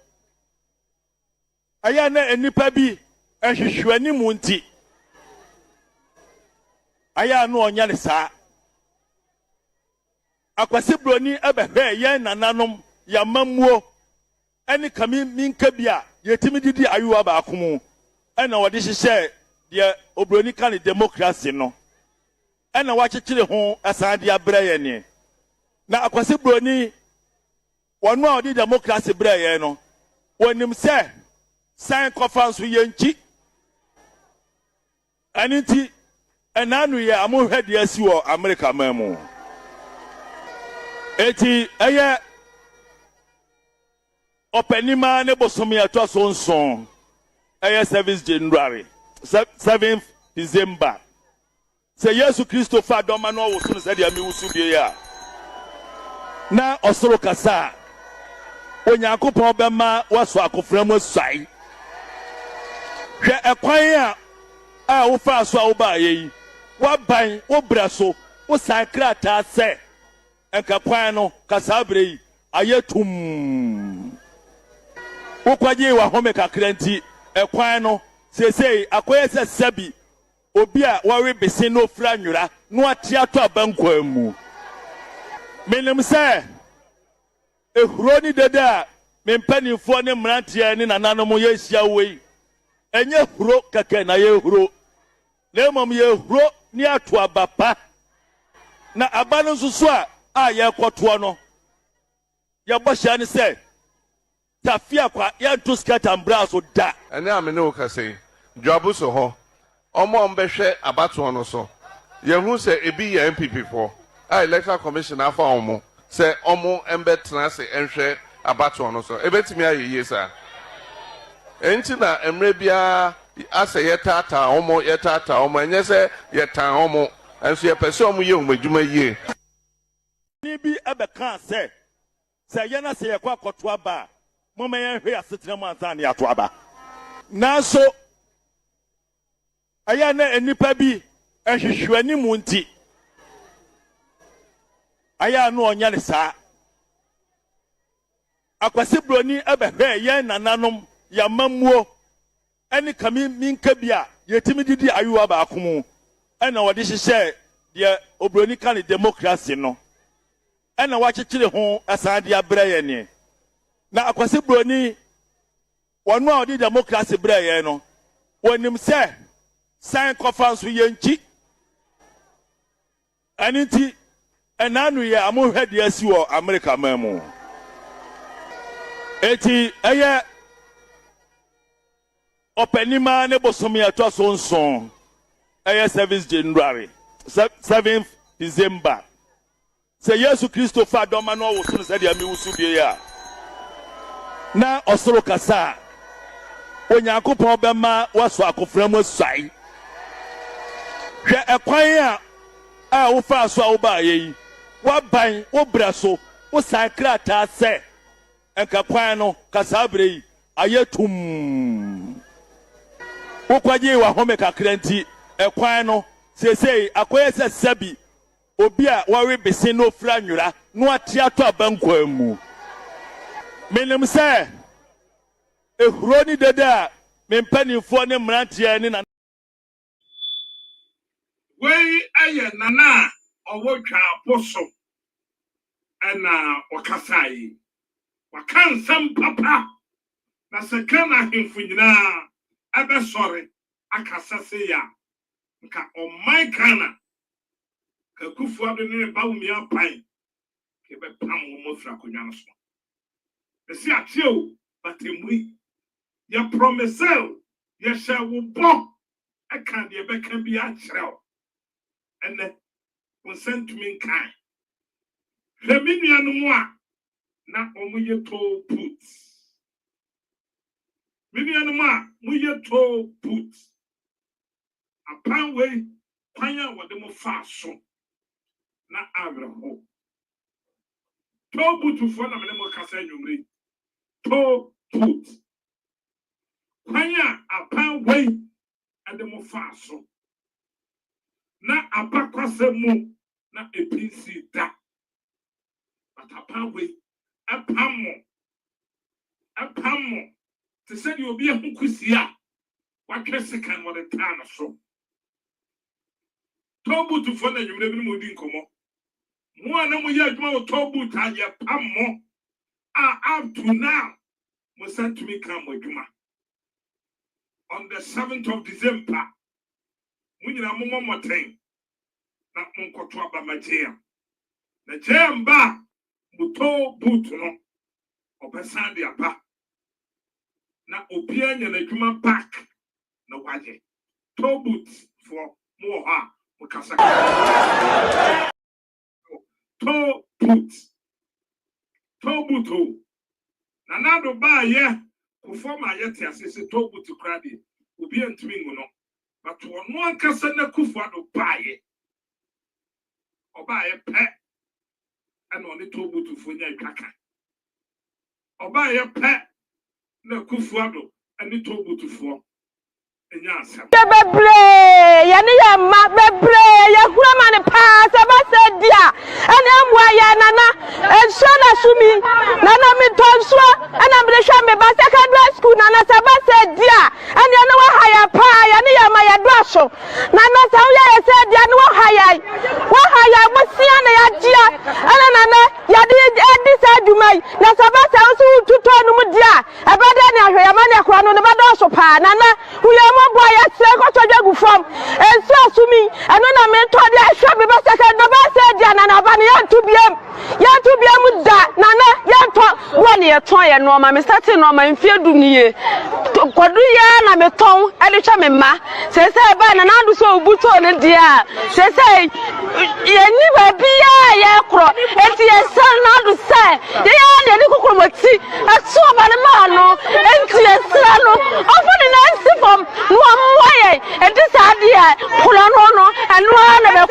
aya na enipa bi ehwehwani mu nti aya no onya ne saa akwase broni ebehwe ye nananom ya mamuo eni kami minka bia yetimi didi ayuwa ba akumu ena wode hyehyɛ de obroni kan democracy no ena wakyekire ho asande abrɛ ne na akwase broni wonu a wode democracy brɛ ye no wonim sɛ san conference yenchi aniti enanu ye amohwe de asi wo America mamu eti eye openima ne bosomi ato so nson eye 7th January 7th December Say Yesu Kristo fa doma no wo so say dia mi wusu bie ya. Na osoro kasa. Onyankopon bema waso akofra mu asai. Hwe ekwan a wo fa so a wo ba yi. Wa ban wo bra so wo san krata se. Enka kwan no kasa bre yi ayetum. Wo kwaje wa home kakra nti ekwan no sesei akoye se sabi obi a wari bese no fra nwura no atiato abankwa mu. Menim se ehuro ni dada mempanifo ne mrantie ne nananom ye hia wei. Enye huro keke na ye huro. Na emom ye huro ni ato abapa. Na abano nsusu a ye kwoto no. Ye bohia ne se tafia kwa ye to skirt and bra so da. Ene amene o kase. Dwabu so ho. Omo mbehwe abato no so. Ye hu se ebi ye MPP for. Electoral Commission afa omo. Se omo embetra se enhwe abato no so. Ebetimi ayeye sa. Enti na emre bia ase yetata omo enye se yetan omo. Enso ye pese omo ye omadwuma yie. Ni bi abeka se ye na se ye kwa koto aba. Mama ye hwe asetena mu ansa na yato aba. Nanso aya na enipa bi ehwehwani mu nti aya no onya ne saa akwase broni ebehwe ye nananom ya mamuo eni kami minka bia yetimi didi ayuwa ba akomu ena wode hyehye de obroni ka ne democracy no ena wakyekire ho asan de abra ye ne na akwase broni wonu a odi democracy bra ye no wonim se san conference yenchi aniti enanu ye amuhwede asi wo America mamu eti eye openima ne bosomi ato so nson eye 7th January 7th December se Yesu Kristo fa doma no wo so se dia mi wusu bie ya na osoro kasa onyankopon bema waso akofra mu asai. Hwe ekwan a wo fa so a wo ba yi wa ban wo bra so wo san krata se enka kwan no kasa bre yi ayetum. Wo kwaje wa home kakra nti ekwan no sesei akoye se sabi obi a wari bese no fra nwura no atiato abankwa mu. Menim se ehuro ni dada mempanifo ne mrantie ne na wei aye nana owo twa aposo ana wakasai wakansam papa na sekana hemfu nyina abesore akasase ya nka omai kana ka kufu ado ne bawumi apan ke be pam wo mofra konwa no so esi atio batemui ya promesel ya shawo bo aka de be kan bi a kyerɛw ene consent me kan reminianu a na omuye to put minianu a muye to put apan we kwanya wode mo fa so na abrho to butu fo na me mo kasa nwumre to put kwanya apan we ade mo fa so na abakwase mu na episi da apan we apamo te se di obi ehunkusia watwese kan wo de tan so tobu fo na nwumre bi mo di nkomo mo ana mo ye adwuma wo tobu ta ye pamo up to now mo sent to me kan mo adwuma on the 7th of December munyina mo moten na onkoto abamagye na jemba muto boot no obesan de aba na obia nya na adwuma back na waje to boot for mo ha mo kasa to boot na nado ba ye ku form ayete asese to boot krade obia ntimi nguno but ono akasa na kufu ado baye Oba ye pe and on it tobu to Funya Kaka. Oba ye pe na Kufuado and it tobu to four. Bebre, yani ya ma bebre, ya kura mani pass, eba se dia, ene amwa ya nana, ensona sumi, nana mi tonswa, ene amresha me ba secondary school nana seba se dia, ene ene wa haya pa, yani ya ma ya dwasho, nana sa uya ya se dia, ene wa haya, musia na ya dia, ene nana ya di sa jumai, na seba se usu tuto numu dia, eba de ni ahwe ya mani ya kura no ne ba dwasho pa, nana uya boy at Seco from and so assuming and when I meant to the shop about second the best said Nana yan to be with that Nana yan talk 1 year toy and no my starting on my field near Quadria and a tongue and a chamema says I buy an andu so buton and dear says I never be a cro and your son now to say they are the little see a so bad man and your son often in answer from why and this idea pull on and one of the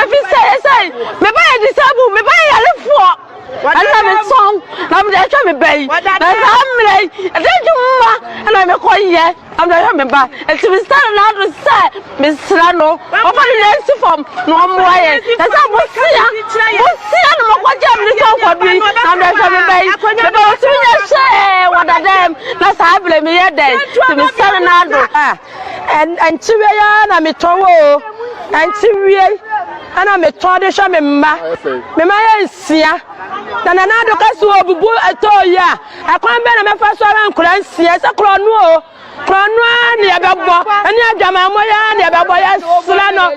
if you say me buy a disabled me buy a live for I love it song I'm there to me bay I'm like and I'm a quiet I'm the remember and to be standing out to say Miss Lano open the next form no more that's how we see what jam this song for me I'm there to me bay about 2 years say what are them that's how I blame me then to be standing out and Chiweya na metowo and Chiweya ana metode sha memma ya nsia na nana do kaso obubu etoya akwan be na mefa so ran kura nsia se kro no o ni ababo ani adwama moya ni ababo ya slano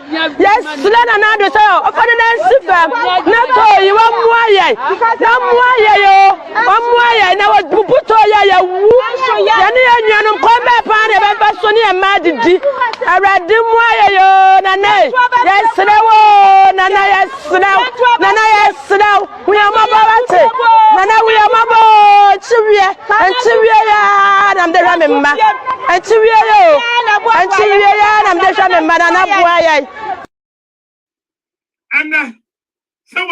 na do so ofade na nsifa na to yi wa muaye na wa bubu to ya wu ya ni anwanu ko be pa na be fa so ni e ma didi arade muaye yo na ne yesrewo nana yesrewo we are mabawate nana we are mabo chiwie ya na mde remember chiwie yo na mde remember na bua ya and so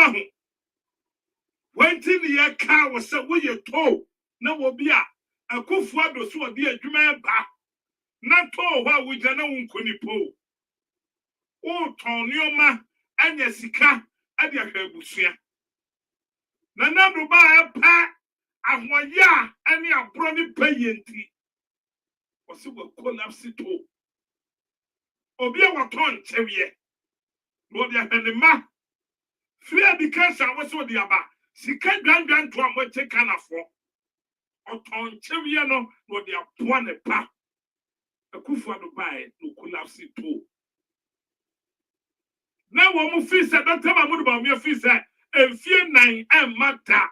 when tin ye car was so we you to na wo bia Akufuado so odi adwuma ba na to wa wo jana unkonipo o tonioma anya sika ade ahwabusua na nado ba pa ahoya ani abro ni payenti wose wo collapse to obi a waton chewie no dia henema fear because I was so the aba sika grand to am che kanafo oton chewie no dia poa ne pa Akufuado bae no collapse to na wo mu fi se Dr. Mahmoud ba mu fi se enfie 9 emata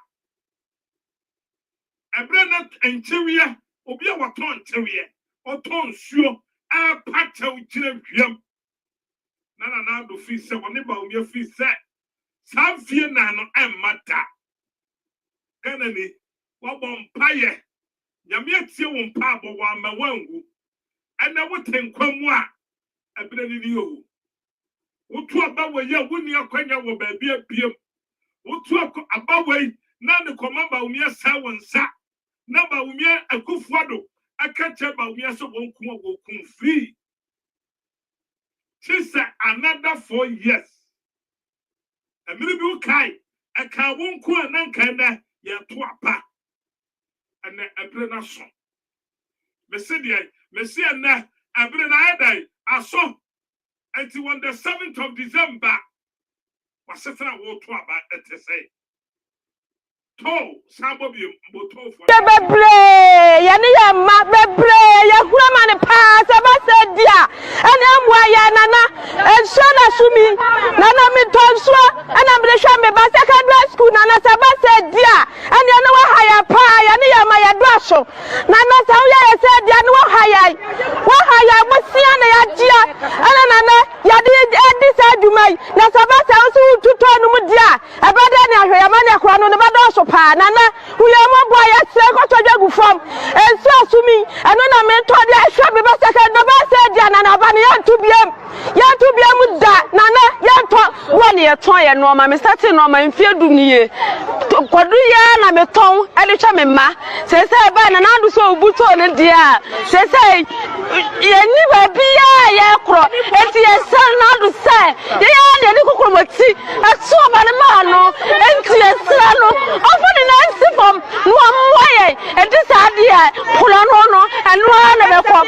ebre na enchewie obi a waton chewie oton suo a patew gire hwem na do fi se woni ba mu fi se sa fie na no emata kana ni wo bom paye nyame atie wo mpa abo wa ma wangu ana wo tenkwamu a ebre ni yo Utu abawe ya wuni akwanya wo baabi abiem. Utu abawe na ne komamba umia sa wonsa. Na ba umia Akufuado akache ba umia so wonku free. She said another 4 years. Emiri bi ukai aka wonku ananka na ya to apa. Ene ebre na so. Mesi na ebre na adai aso. Until on the 7th of December, was set a war to about it to say. To somebody motor for bebre yani ya ma bebre ya kura mani pass aba se dia ene amwa ya nana ensona sumi nana mi tonswa ena mresha me ba secondary school nana saba se dia ene ene wa haya pa yani ya ma ya dwasho nana sa uya ya se dia ne wa haya musia na ya dia ene nana ya di sa dwumai na saba sa usu tuto no mu dia ebade ne ahwe ya ma ne kura no ne ba do pa nana we are more boy at Seco from and so assuming and when I meant to the shop because I said Nana Bani to be with that Nana yan to 1 year ye ton ye no ma me start no ma mfie du nie kodu ya na me ton e de twa me ma se ba na na do so obuto ne dia se ye ni ba bia ye kro enti ye san na do se ye ya de kokromoti aso ba ne ma no enti ye sra no ofo ni na nsi fom no amwa ye e de sa dia pulo no enu na be ko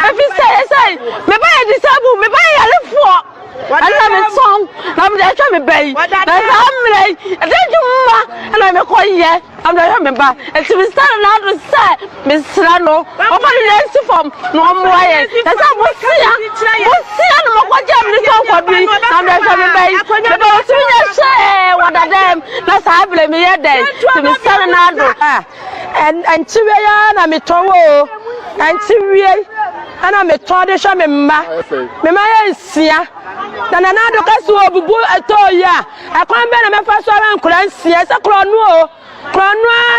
efi say me ba ye disabu me ba ye alefo ana me song na me twa me bai na amre e de juma ana me ko ye amre me ba enti me star na do se me sra no ofo ni na nsi fom no amwa ye na sa mo sia no mo ko jam ni so ko bi na me twa me bai me ba o tumi nya she wada dem na sa able me ye den ti me star na do en chiwe ya na me towo en chiwe ana me to de sha me ma ye nsia na do kasu obubu etoya akwan be na me fa so ran kura nsia se kro nu o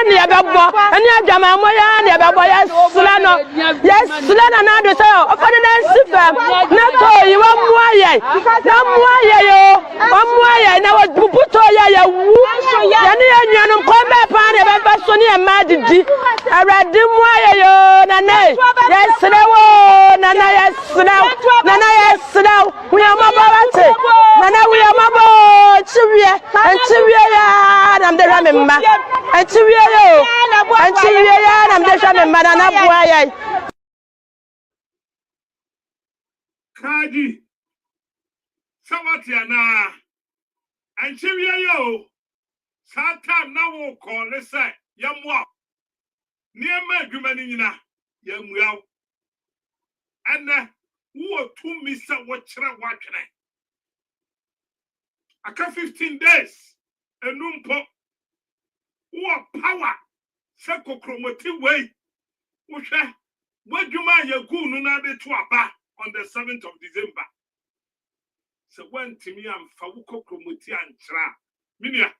ni abebo ani adama mo ya ni abebo ya sula no yes sula na do so ofo na nsifam na to yi wa muaye na wa bubu to ya wu ya ni anwanu ko be pa na be so ni e ma didi awrade muaye yo na ne yes lewo na yes now we are mabawate na we are mabo chiwie ya na mde ramemma chiwie yo ya na mde ramemma na bua ya kaji sawati ana chiwie yo satam na wo call say yamwa niema adwuma ni nyina yamuaw ana wo tumi sa wo kire watwene aka 15 days enumpo wo power se kokromoti way wo hwe wadwuma yagu nu na de to aba on the 7th of December se wantimi amfa wo kokromoti ankyra minia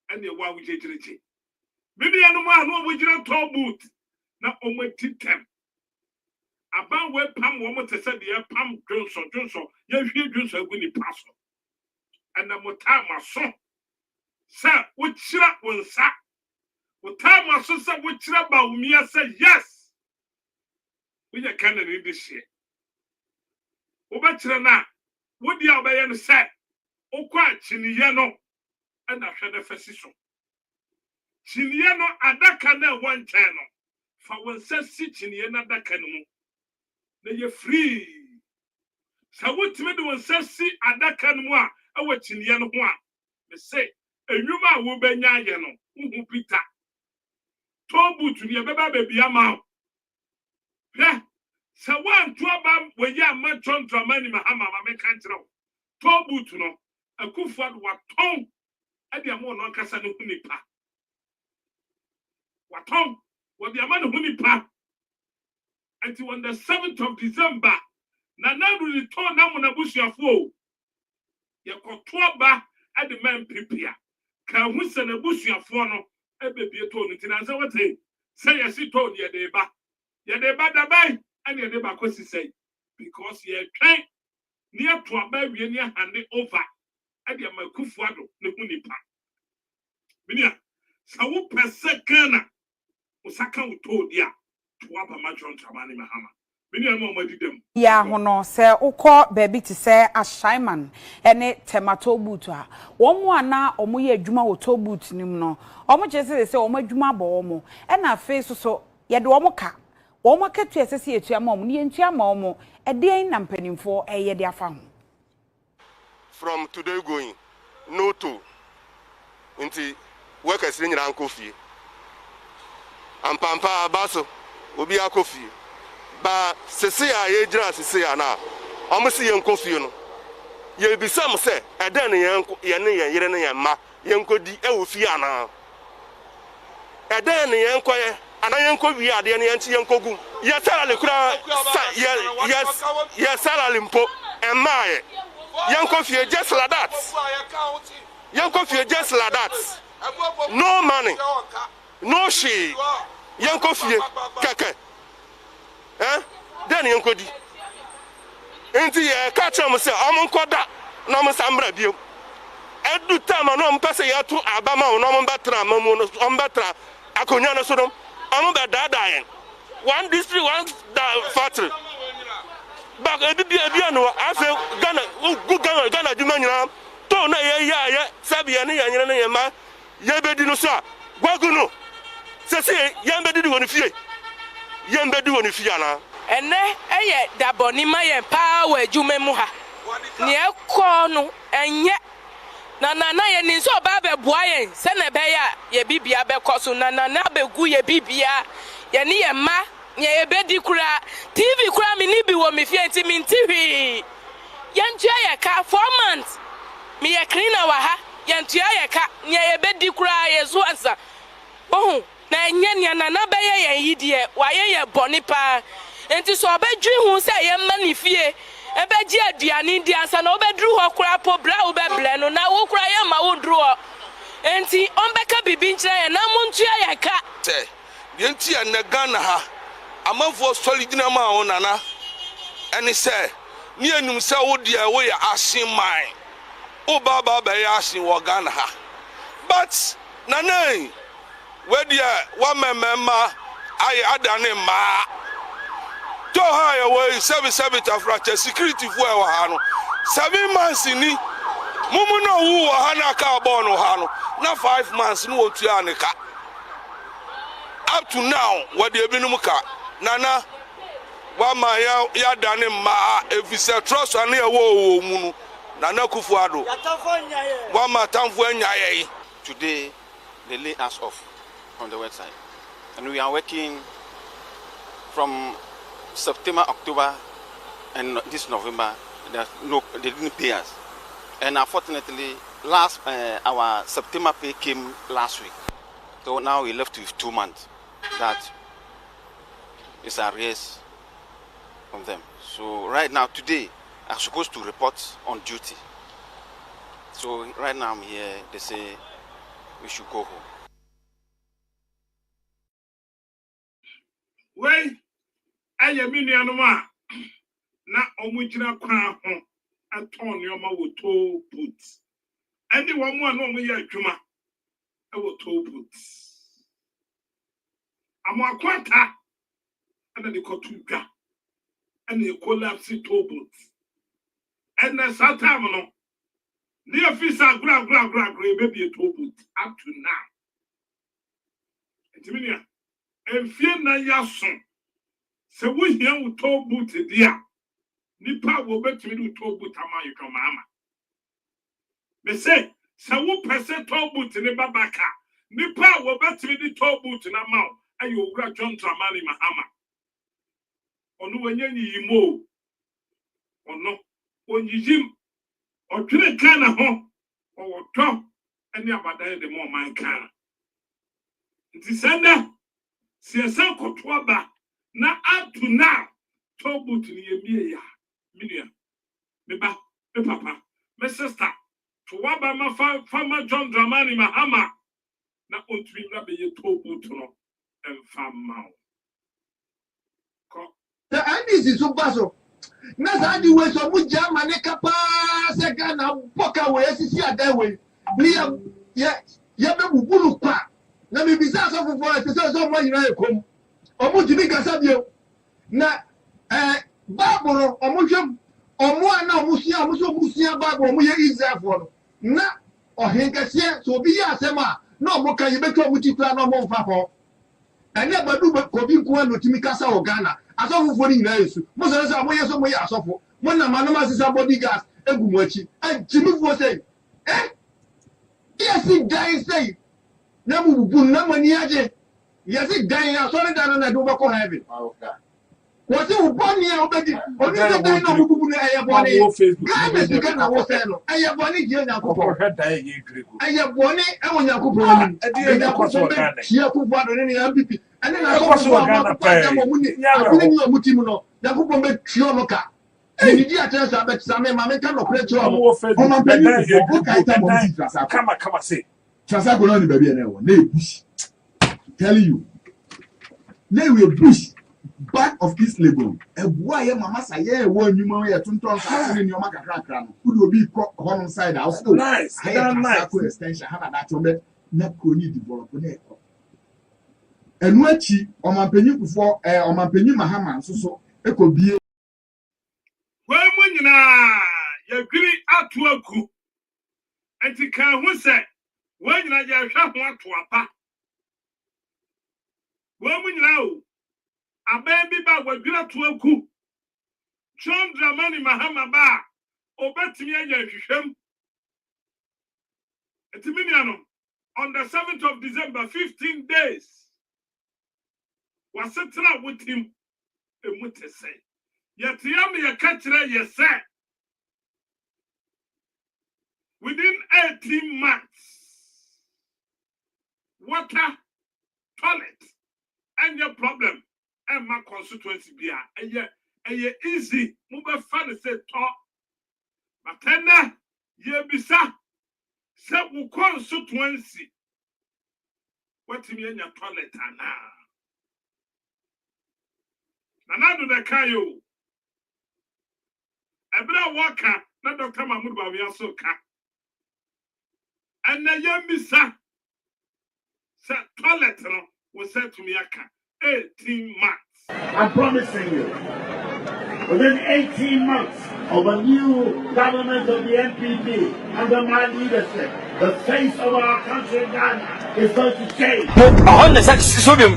ene wa wo jejereje minia no ma no wo gira to boot na omatitem aban we pam wo mo tese de pam dwonso ye hwie dwonso agu ni paso ana motama so sa wo kira wonsa motama so sa wo kira ba umia say yes we ya kana ni this year wo ba kira na wo dia obaye no say okwa chiniye no ana hwe na fasi so chiniye no adaka na won chen no fa wonsa si chiniye na adaka no mu na ye free sa wotime de wonsa si adaka no mu a awachiniye no ho a me say enwuma wo benya ye no hu Peter tobutu ni beba bebi ama hwe sa wantu aba we ya ma tonto mani mahama ma me kan kire tobutu no akufu adu waton ade amo no nkasa ne hu nipa waton wodi ama ne hu nipa until on the 7th of December na nadu ni ton na mo na busuafo ye koto ba ade man prepare ka hu se na busuafo no ebebie to no tina se wote say yes to ne de ba dabai and ye de ba kosi say because ye twen ne ato aba wie ne hande over ade makufu ado ne hu nipa minia sa wo pese kana usaka uto dia to aba majon tramani mahama minia no madidem ya hono se ukọ baby ti se ashaiman ene temato boot a womo ana omo ye adwuma wo to boot nim no omo chese se omo adwuma bo omo ena fe so ye de omo ka omo katu esese etu ama omo ne entu ama omo eden na mpanimfo eye de afa ho from today going no to nti workers ni nyira nkofie ampampa baso obi akofie ba sese ya ye gira sese ya na omusi ye nkofie no ye bisam se eden ne ye ne ye yire ne ye ma ye nkodi ewo fie ana eden ne ye nkoye ana ye nkowi ade ne ye nti ye nkogu ye salary kura ye salary mpo emaye ye nkofie just like that ye nkofie just like that no money no she ye nkofie keke then yankodi enti ye ka chem se omonkoda na mo sambra bio edu time no mpese ya to abama no mbetra mamu no mbetra akonya no so no omo be dada one district one factory back ebi no afi Ghana juma nyina to na ye sabi ya ne ya nyina ne ye ma ye bedi no so a Kwaku no se ye bedi woni fie ye bedi woni fie ana ene eye daboni ma ye power juma mu ha ne ekọ no enye na ye ni so ba be boa ye se na be ya ye bibia be koso na begu ye bibia ye ni ye ma ye bedi kura TV kura mi ni bi wo mi fie nti mi ntiwi ye ntua ye ka 4 months mi ye cleaner wa ha ye ntua ye ka ye bedi kura ye so ansa oh na enye na be ye yidie wa ye boni pa enti so obedwi hu se ye ma ni fie ebeji aduani di ansa na obedru ho kura po bra obeble no na wo kura ye ma wo dru ho enti ombeka bibi nkyere ye na muntua ye ka se ye nti ya na Ghana ha amanfo solid na ma wo nana eni se ni enum se wo dia wo ya asin man o baba ba ya asin wo Ghana ha but nana we dia wa memema ayi adane ma to ha we 77 afracha security for wa ha no 7 months ni mumu no wu wa ha na ka bo no ha no na 5 months ni otu anika up to now what the ebinum ka nana wa ma ya dane ma efise trust an ya wo mu no nana kufu ado wa ma tamfu anyaye. Today they lay us off on the website and we are working from September, October, and this November. They didn't pay us, and unfortunately, our September pay came last week. So now we left with 2 months. That is a race from them. So right now, today, I'm supposed to report on duty. So right now I'm here. They say we should go home. Wait. Aye mini anoma na omujira kwa ho aton yoma wo toe boot eni wo mu anu omuye adwuma e wo toe boot amo akwanta ana de kotu dwa ana e collapse toe boot ena satam no ni officer gra e be toe boot up to now etiminia enfie na yaso se wo hia wo toe boot dia nipa wo betimi wo toe boot ama you come mama me say se wo pese toe boot ne babaka nipa wo betimi di toe boot na ma ayo owura John Dramani Mahama onu wanyanyi yimo ono onyijim otwene kana ho owoto ene abadan de mo man kana nti senda siasa kotoa ba na up to now toboot ni yemie ya minia me ba me papa me sister to waba ma farmer John Dramani Mahama na ontwi na be ye toboot no emfama ko the NDC so baso na za di we so mu jama ne kapa se Ghana boka we asisi adan we ni ya be bubulu kwa na me bisa so fofo se so mo yina ekom omo tibi kasa bio na baburo omo hwem omo ana omo sia baburo omo ye Israel fo no na ohenkase so bi ya asema na omo kan ye betwa omo tikura na omo mfa ho ene badu ko bi nko no timi kasa o Ghana asofo fo ni nyina yesu mo so se omo ye so mo ye asofo mo na manoma asisa bodyguards egu mo achi timi fo say yes guys say na bubu na mani aje yes guys ya sorry dan na do bako heaven what you born here obedi oni se dan na bubu na eye boni Ghana si Ghana wo say no eye boni je nyakopo eye boni e wo nyakopo ni e nyakopo be chia kubo ado ni MPP ene na so Ghana pa mo ni abini ni omutimu no nyakopo be trio no ka ni di atesa be tsame ma me ka no pre trio mo mo pe ni o ka ita mo si trasa kama say trasa go no ni baby na e wo na e bush telling you na we bush back of East Legon. A boy, Mama say, one you may have 2 tons in your macacran. Who will be on side house? Nice. I have a extension, have that on the Nakoni development. And what she on my penny before on my penny Mahama, so it could be. When you agree at Kwaku, and you can who say, when you have one to a pa. When we know a baby bag will be at Kwaku, John Dramani Mahama Ba, or Betimia Yakim. It's on the 7th of December, 15 days. Was sitting up with him, and what to say. Yet, Yami, a catcher, yes, sir. Within 18 months, water, toilet, and your problem, and my constituency be a easy, move a fan say talk. But then, ye be sa, say we constituency. What you mean in your toilet, Anna? Another the kayo. Every worker, not Dr. Mahmoud Babiasoka. And the young Missa said, toilet was said to me, 18 months. I'm promising you, within 18 months of a new government of the NPP under my leadership, the face of our country, Ghana, is going to change.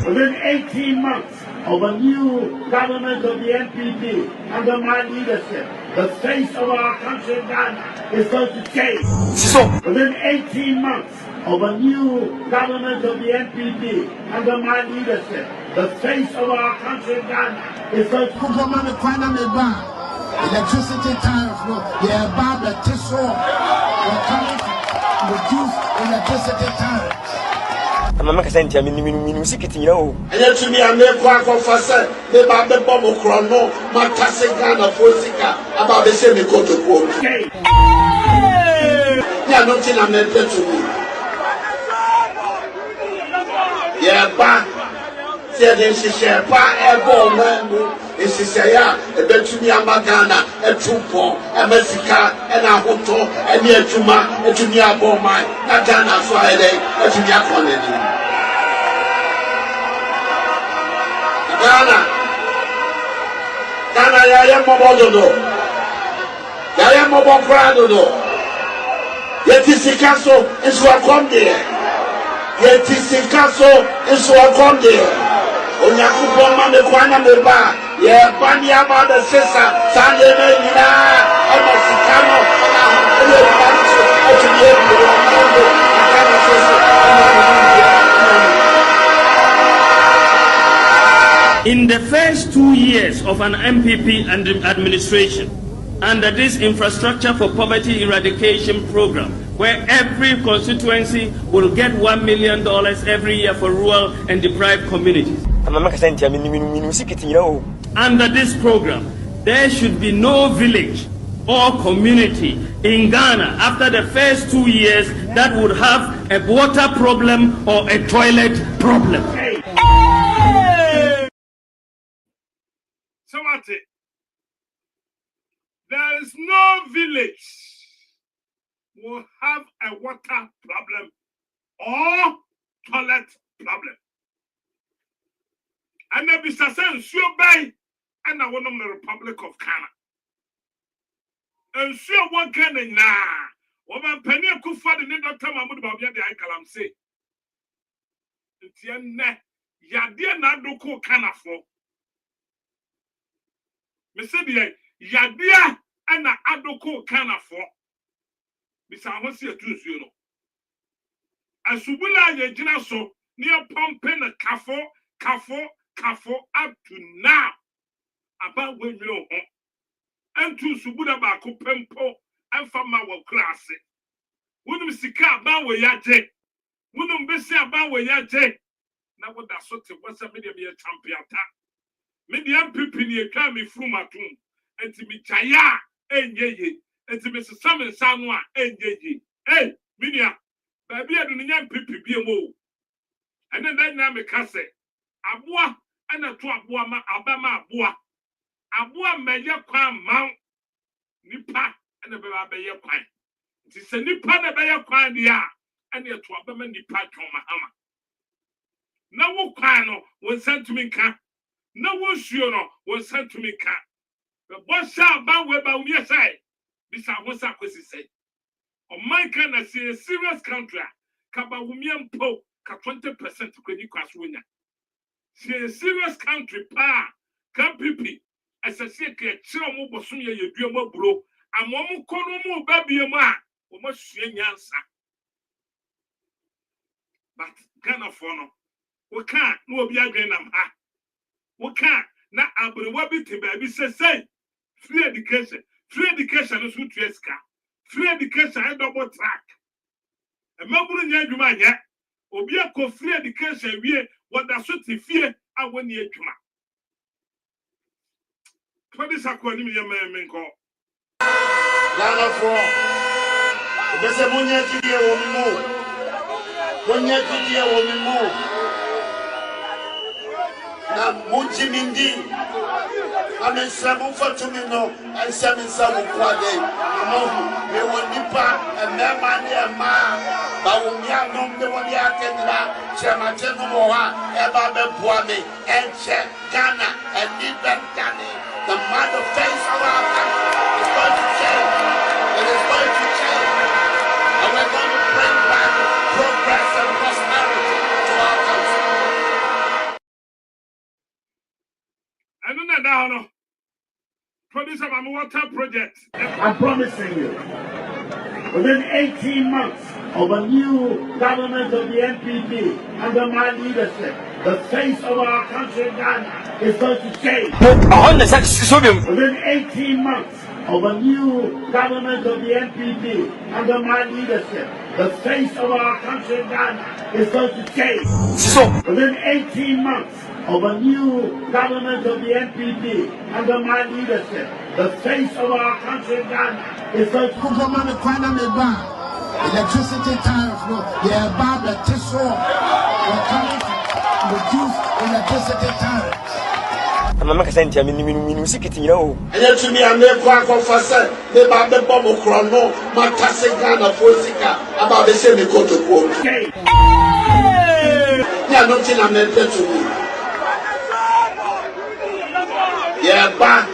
Within 18 months of a new government of the NPP under my leadership, the face of our country, Ghana, is going to change. Within 18 months of a new government of the NPP under my leadership, the face of our country, Ghana, is going to electricity tariff, no, yeah, about the tissue, we're coming to reduce electricity tariffs. I'm not saying to you, and yet to me, I make Kwaku for say, the Babe Bobo Chrono, Matasegana Fosika, about the same go to quote. Yeah, nothing I'm not to me. Yeah, back. Then she said, "Pa, ebo man, she said, yeah, a bit to me, a magana, a trupo, a messica, and a hoto, and near Juma, and to me, a bomai, not Ghana Friday, and to me, a colony. Ghana, I am Mobodo, I am Mobodo, yet is the castle, is what come there, yet is the castle, is what come there. Onyakubo mame kwana meba ye bani aba the sesa sande na nyina ama sikano na ele bantu otuye biro mando akana sesa. In the first 2 years of an MPP administration, under this Infrastructure for Poverty Eradication Program, where every constituency will get $1 million every year for rural and deprived communities. Under this program, there should be no village or community in Ghana after the first 2 years that would have a water problem or a toilet problem. So what? There is no village will have a water problem or toilet problem. And there be certain sure by and I want the Republic of Ghana. And sure one can na woman penny could for the Dr. Mahmoud Babia the Ikalam say. Tienne Yadia Nadoko Kana for. Messiah Yadia and Adoko Kana for. Mr. Hosia Tools, you know. As Subula Yajina so near pumping a Kafo up to now. About when you know. And to Subuda Bako Pempo and Fama will class it. Wouldn't Sika about where Yaje? Wouldn't be say about where Yaje? Now what that sort of what's a media champion? Medium people near Kami Frumatum and to me Chaya and Ye. And to Mr. Samuel Sanwa, NJG. Hey, Minia, baby, I don't know people be a move. And then that name, Casse. Abwa, ana to aboa ma abama aboa meye kwan ma nipa ana beye kwan ti se nipa na beye kwan dia ana to abama nipa twon mahama na wo kwan no won santumi nka na wo suo no won santumi nka bo sha ba we ba umi sai bisa ho sa kwesi sai o man kan na serious country kaba umi mpo ka 20% kwani kwaso wonya serious country pa kan pipi asase ke kire mo bosom ye yedua mo buro amom kono mo babie mo a o mo sue nyansa but Ghana for no we can't no obi adwen nam ha we can't na abrewa bi te ba bi say free education is who to eska free education is double track e maburu nya adwuma nya obi akọ free education wie wada so te fie awoni adwuma padi sakọ ni me me nko Ghana for obese munya tidie wo mi mo munya tidie wo mi mo na mujimindi ameshamu fatumino aishamisa mukwade amohu me wonipa emema ne ema ba wumia nom de woni akendra chemate no mo ha eba be boa me enche Ghana and even Ghana the mother face of our country is going to change. It is going to change, and we're going to bring back progress and prosperity to our country. I don't know now. Producer of water project. I'm promising you, within 18 months of a new government of the NPP under my leadership, the face of our country, Ghana, is going to change. Within 18 months of a new government of the NPP under my leadership, the face of our country, Ghana, is going to change. Within 18 months of a new government of the NPP under my leadership, the face of our country, Ghana, is going to electricity tariff, no, yeah, about the tissue, we're coming to reduce electricity tariffs. I'm not saying to me, secret, you know. And yet to me, I'm never Kwaku for say, the Bible Bobo Chrono, Matase Ghana for Sika, about the same go to quote. Yeah, nothing I'm not to me. Yeah, but,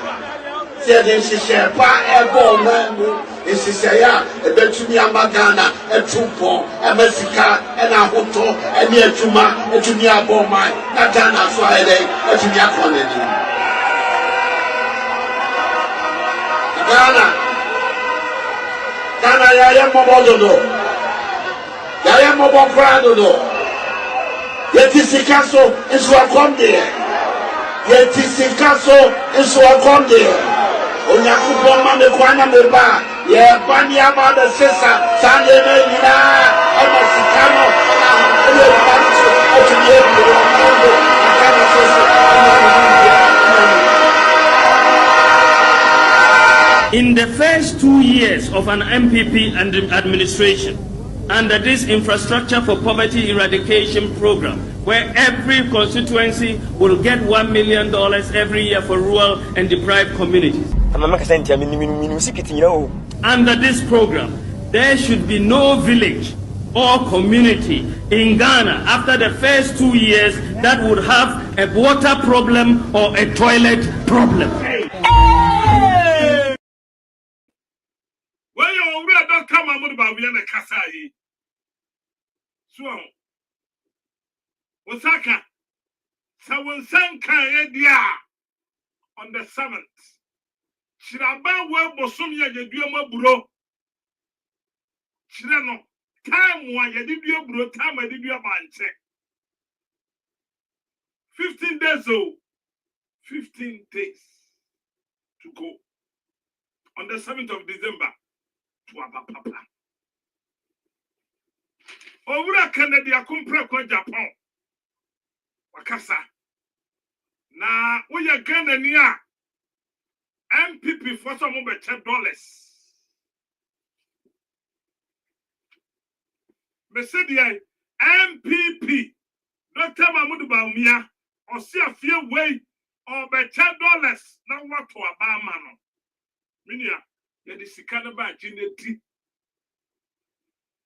yeah, then she said, pa, man. Esi ya ebetumi amagana etupo emesika ena hoto eni etuma etumi aboma na Ghana so ayede etumi akoneni Ghana ya mobododo ya mobokrado yetisika so isu akonde yetisika so isu akonde onyakupo ma me kwana me ba yeah, Bani about the sister, Sunday, In the first 2 years of an MPP administration, under this Infrastructure for Poverty Eradication program, where every constituency will get $1 million every year for rural and deprived communities. Under this program, there should be no village or community in Ghana after the first 2 years that would have a water problem or a toilet problem. When you already don't come and about we are Kasai. So, Osaka, Sawan Sanka on the 7th. Shiraba we bosomia yeduama buro. Shirano time wa yedua buro time yedua banche. 15 days old. 15 days to go. On the 7th of December to Abapapa. Ovura Canada kumpre kwa Japan. Wakasa. Na uya Ghana niya. MPP for some of $10. Mercedes MPP Dr. Mahmoud Baumia Osia fie way or better dollars na what to abama no. Minia ye di sika na ba jineti.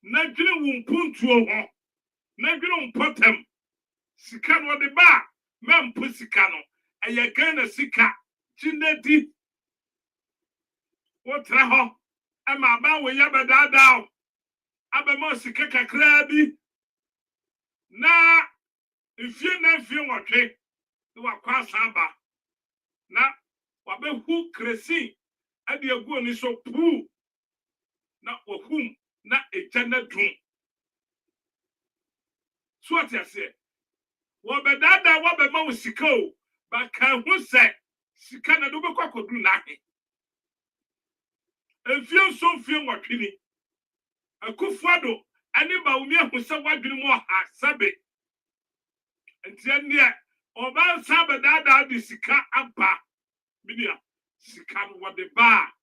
Na dwene wo mpuntuo ho. Na dwene mpotem. Sika no de ba mempo sika no. Eye Ghana sika jineti. Wotra ho. Ama ba we ya bedada. Abemo sika kakra bi. Na ifie na fie nwotwe. Wa kwa samba. Na wabehu kresi ade agu oni so pu na wahum na ejana dum so atiase wabedada wabema usika o ba kan hu se sika na do be kwakodu na he enfie so fie nwatwini akufuado ani ba umi ahu se wadwini mu ha sabe entia ne oba sabe dada di sika aba bidia sika no wode ba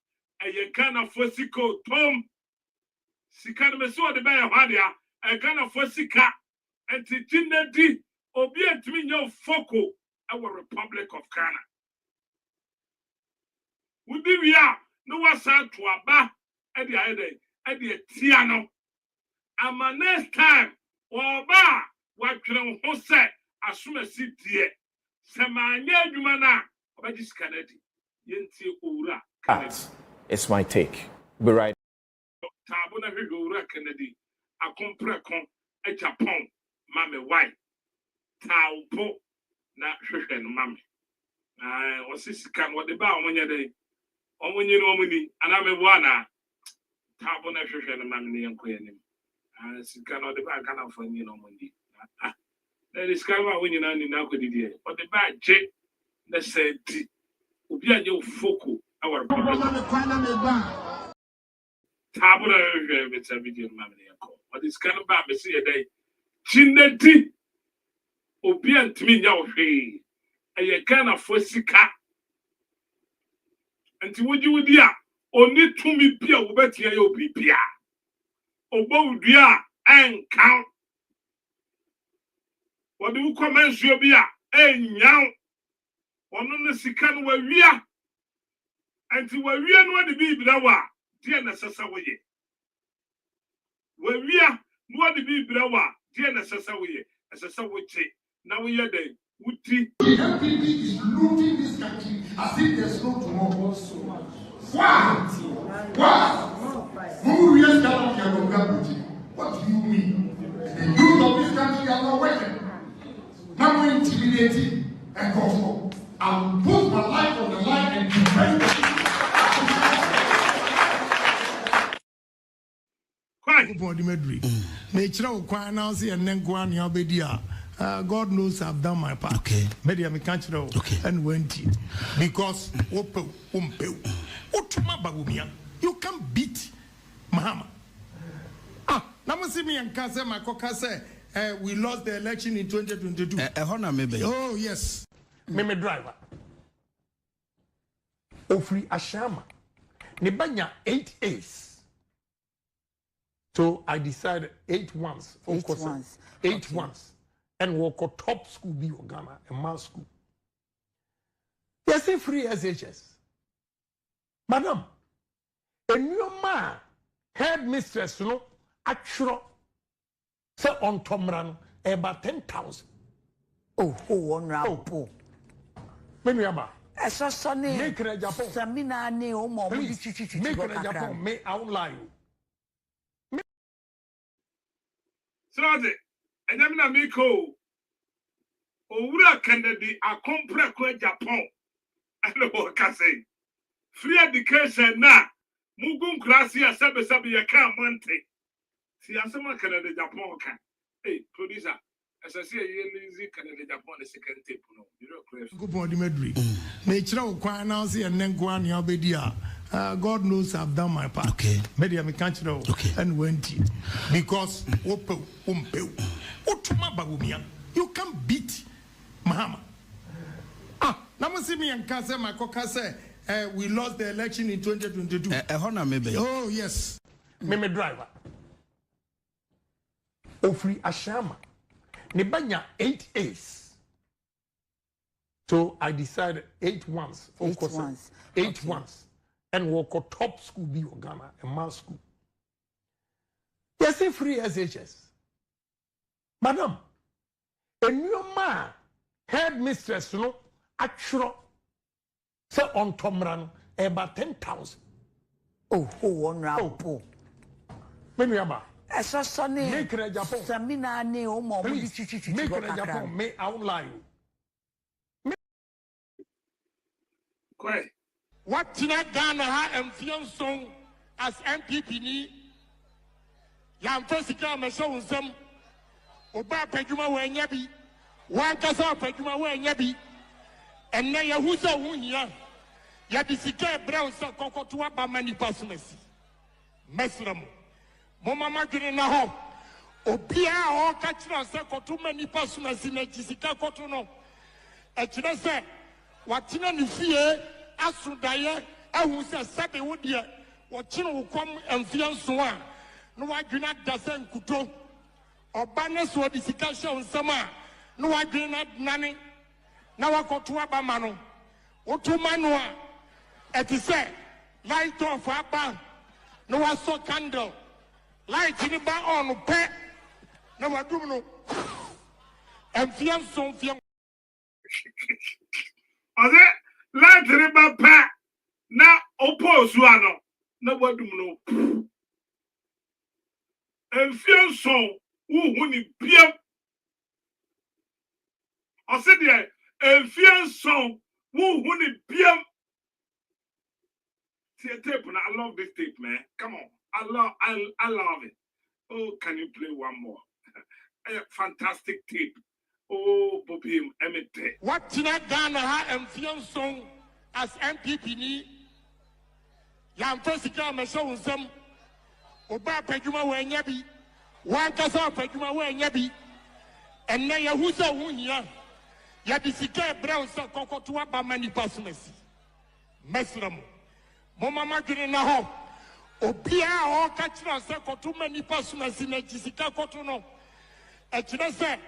eye kana fosiko tom sika no meso de ba ye hwadea e kana fosika enti tinedi obi antimi nya foko our Republic of Ghana wudi wia no wasa to aba e de ayede e de tia no ama next time oba watwere ho se asomasi die se manya adwuma na obaji sika na di yenti owura. It's my take. Be right. Tabuna Higura Kennedy, a comprecon, a Japan, Mammy White, Taupo, not Shishan Mammy. I was this can what the bow when you're day. Or when you know me, and I'm a wana. Tabuna Shishan Mammy and Queen. I cannot the back kind of when you know Monday. That is kind of when you know now could it, but the bad J, let's say, Ubia yo foco, our Tabula with a video mammy. But it's kind of bad to see a day. Chineti Obian to me now, hey, and you can't afford Sika. And to what you would ya, only to me, Pia, will bet you be Pia. Obo, dear, and count. What do you commence your beer? And now, on the Sikan where we are, and to where we are not the baby that dear necessary. Where we are, what the baby that dear necessary, as a saway. Now we are there. The MPP is looting this country as if there's no tomorrow. Why? Who really got what do you mean? The youth of this country are not working. Now we're intimidating and control. I will put my life on the line and defend it. God knows I've done my part. Okay. Maybe I'm a okay. And went in. Because you can't beat Mahama. Now see me and Kase, my Kokase, we lost the election in 2022. Oh, yes. Meme driver. Ofri Ashama. Nibanya 8 A's. So I decided 8 ones. 8 ones. 8 ones. And walk a top school be Ghana, a mass school. Yes, free SHS. Madam, a new man, headmistress, you know, actually, so on Tomran, about 10,000. Oh, one round. Oh, maybe about. As a sonny, make a Japan. Samina, ne, or more. Make a Japan, may outline. Sorry. And I'm not Miko. Owura Kennedy, a compre Japan. I know what I say. Free education na. Mugun krasi a sabe ya kan monte. Si asema Kennedy Japan kan. Hey, producer. As I say, you lazy Kennedy Japan the second tape no. You know clear. Go for the medley. Nature of kwa now see and then go on your bedia. God knows I've done my part. Okay. Maybe I'm a country and went in. Because you can't beat Mahama. Now see me and Kase, my Kokase, we lost the election in 2022. Oh, yes. Meme driver. Ofri Ashama. Nibanya 8 A's. So I decided 8 months. 8 months. 8 months. And walk a top school be Ghana, a mass school. Yes, free SHS. Madam, a new man, headmistress, you know, actually, so on Tomran, about 10,000. Oh, one round. Oh, when about. As a sonny, make a Japan. Samina, no more. Make a Japan, may outline. What Tina Ghana and Fianson as MPP ni Yam Tosika Mason some Oba Pejuma Wanyabi, one Casa Pejuma Wanyabi, and Naya Husa Wunya Yabisika Brown Sakoko to Abba many personas. Mesram Mama Margaret Naho Obia or Kachina Sako too many personas in a Jessica Cotono. Echina said, what Tina Nufie. Asudaya, I will say, Sabi would ye, what Chino will come and Fiansoa. No, I do not Dasen Kuto or Banas or Discussion on Sama. No, I do not Nanny. Now I go to Abamano or to Manua. At the say, light off Abba. No, I saw candle. Light in the bar on pet. No, I do know. And Fianson Fian. Let riba pa na oppose ano na wadum no enfianson wo ni biem o se de enfianson wo ni biem tape na I love this tape, man. Come on, I love it. Oh, can you play one more? Fantastic tape. Oh, Bobby, Emete. What Tina Ghana and Fianson as MPP ni Yam Tosika Mason some Oba Pejuma Wanyabi, one Casa Pejuma Wanyabi, and Naya Husa Wunya Yabisika Brown Sakoko to Abba many personas. Mesram Mama Margaret Naho Obia or Kachina Sako too many personas in a Jessica Cotono. Echina said,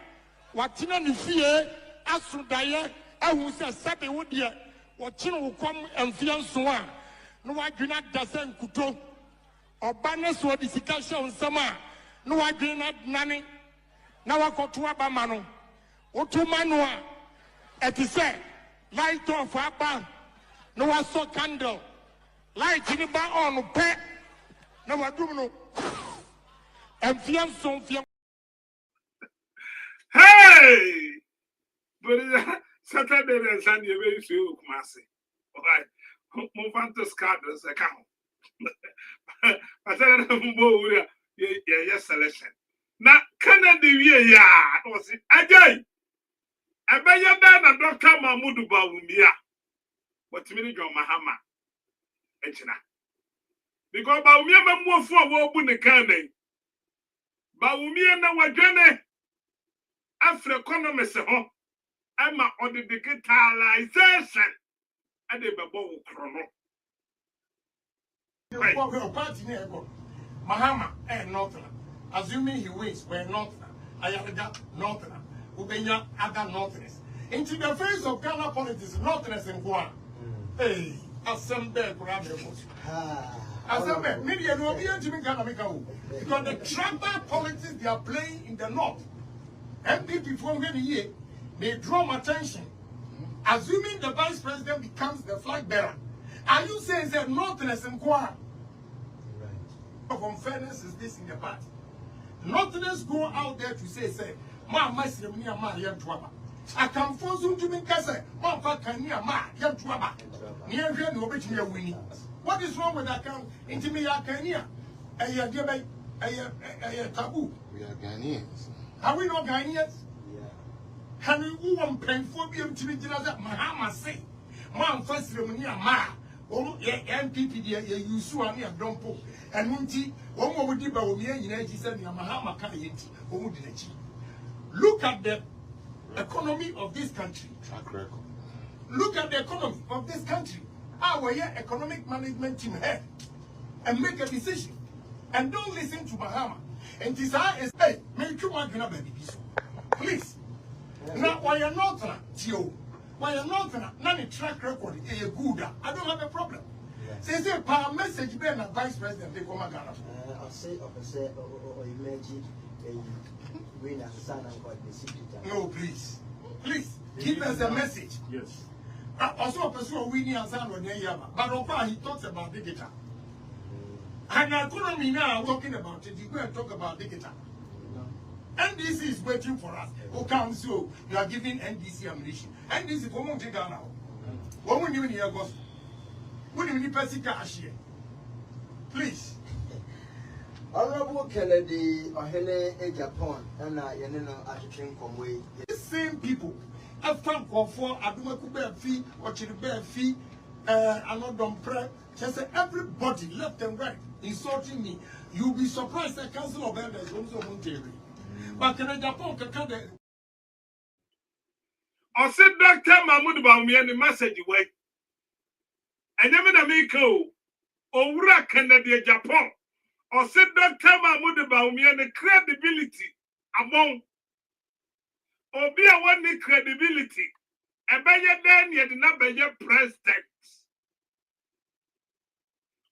what Tina Nufie, Asudaya, I will say, Sabi would ye, what Chino will come and Fiansoa. No, I do not Dasen Kuto or Banas or Discussion on Sama. No, I do not Nanny. Now I go to Abamano or to Manua. At the say, light off Abba. No, I saw candle. Light in the bar on pet. No, I do know. And Fianson Fian. Hey! But Saturday and Sunday, very few, Massey. All right. Movanto Scarders account. I said, yes, selection. Now, Canada, yeah, was it again? I bet you done a Dr. Mahmoud Bawumia. What's meaning John Mahama? Echina. Because Bawumia more for what would the canning. Bawumia na wajane. After economists, I'm on the digitalization. And they be born chrono. Mahama and Northern. Assuming he wins, we're Northern. Ayaraga, Northern. Ubenya, other Northerners. Into the face of Ghana politics, Northerners and Guam. Hey, Assembly, Assembly, media will be entering Ghana because the tribal politics they are playing in the North. MPP for many years, they draw my attention. Assuming the vice president becomes the flag bearer, are you saying that Northerners and Guam? Of unfairness is this in the party. Northerners go out there to say, Ma Masrim near Ma Yam Twaba. I can force you to make us say, Ma Paka near Ma Yam Twaba. Near Jan Obit winning. What is wrong with that count? Intimia Kenya. A taboo. We are Ghanaians. Are we not Ghanaians? Can we want painphobia to be that Mahama say? Ma Fasrim near Ma. Oh, MPP, you saw me a dumpo. And Munti, one more would be about me, and you said, Mahama Kayeti, look at the economy of this country. Track record. Look at the economy of this country. Our economic management team head and make a decision. And don't listen to Mahama. And desire is, hey, make you want to baby. Please. Now, why you're not Tio? Why you're not a track record is good. I don't have a problem. Say power message being a vice president, they come again. I'll say or imagine when a son and God the secret. No, please. Please give us a message. Yes. Also, a person winning and son on Yama. But Opa, he talks about digital. And economy now talking about it, you go and talk about digital. NDC is waiting for us. Who comes so you are giving NDC ammunition. NDC for Monte Ghana. What would you hear gospel? What do you need cash here? Please. Honorable Kennedy or Hele Japan and I attitude from way. The same people. After call for Aduma Kube fee or Chiribe fee, another prayer. Just everybody left and right insulting me. You'll be surprised that Council of Elders also Monterey. But can I Japan can I said Dr. Mahmoud Baumi and the message away. I never make Owura Canada Japan. I said Dr. Mahmoud Baumi and the credibility among Obia one the credibility. And by your then you did not be your president.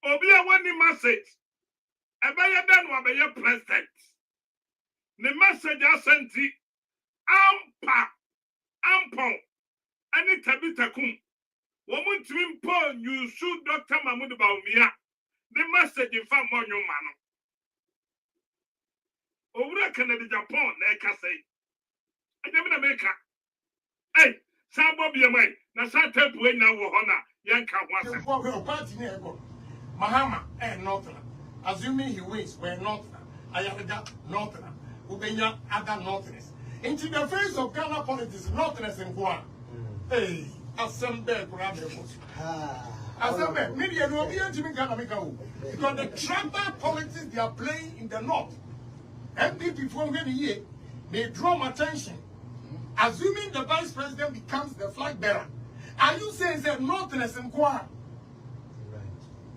Obia one the message. And by your then will be your president. The message I sent you. Ampon, any tabitakum. Woman to impose you shoot Dr. Mahmoud Baumia. The message in fact more young man. Over Canada, Japan, like I say. I never make her. Hey, Sabo be a way. Now, some temple when now honor Yanka was Mahama and Northern. Assuming he wins, we're Northern. Ayaga, Northern. Ubenya, other Northerners. Into the face of Ghana politics, Northerners and Guam. Hey, Assembly, Assembly, media no be Jimmy Ghana because the tribal politics they are playing in the north. MPP for many years, they draw my attention. Assuming the vice president becomes the flag bearer, are you saying that Northerners and Guam?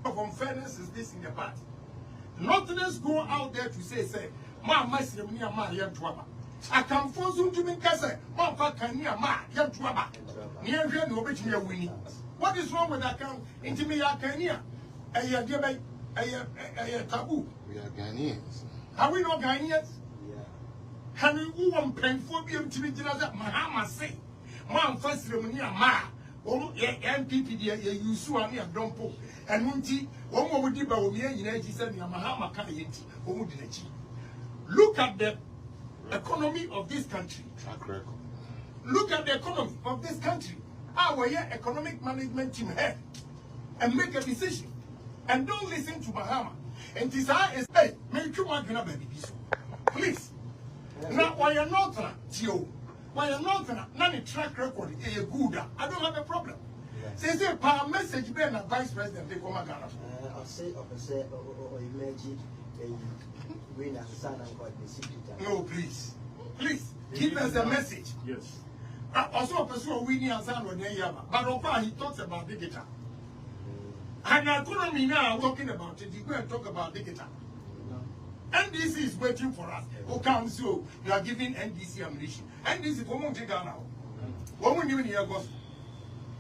Of unfairness is this in the party. Northerners go out there to say, Ma, my ceremony, ma, young Twaba. I can force you to make a Ma, Fakania, ma, young Twaba. Near here, no bitch, near winning. What is wrong with that count? Into me, Akania. A taboo. We are Ghanaians. Are we not Ghanaians? Can we go and pay for me to be Mahama say? Ma, first ceremony, ma. Oh, MPP, you saw me a dumpo. And Munti, one more would be by me, and he said, Mahama can't eat. Look at the economy of this country. Track record. Look at the economy of this country. Our economic management team head and make a decision. And don't listen to Mahama. And this is, hey, make you want to baby. Please. Now, why you're not Tio? Why you're not none track record is good. I don't have a problem. Say power message being a vice president, they come again. I'll say or imagine when a son and God the secret. No, please. Please give us a message. Yes. Also, a person winning and son on Yama. But Opa, he talks about digital. And economy now talking about it, you go and talk about digital. NDC is waiting for us. Who comes so you are giving NDC ammunition. NDC for Monte Ghana. What would you hear gospel?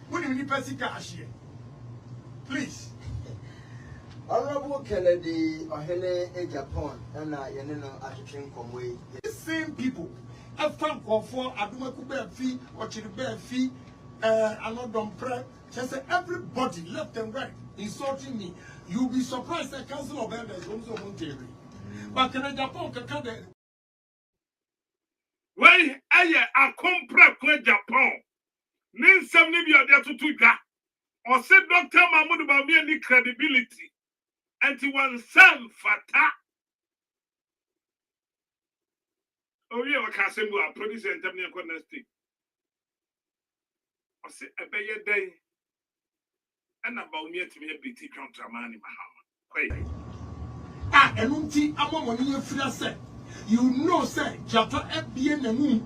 What do you need cash here? Please. Honorable Kennedy or Hele Japan and I attitude from way. The same people. After call for Aduma Kube fee or Chiribe fee, another prayer. Just everybody left and right insulting me. You'll be surprised that Council of Elders also Monterey. But can I Japan can When I compare Japan, Nin Samni be there to Tuga, or said Dr. Mahmoud Baumi any credibility, and to oneself fata. Oh, yeah, I can't say more. Producer and Tammy and Conesty. I say, I bet your day. And about me to me a BT Contramani Mahama. And I'm on your friend. You know, sir, Jato FBN and me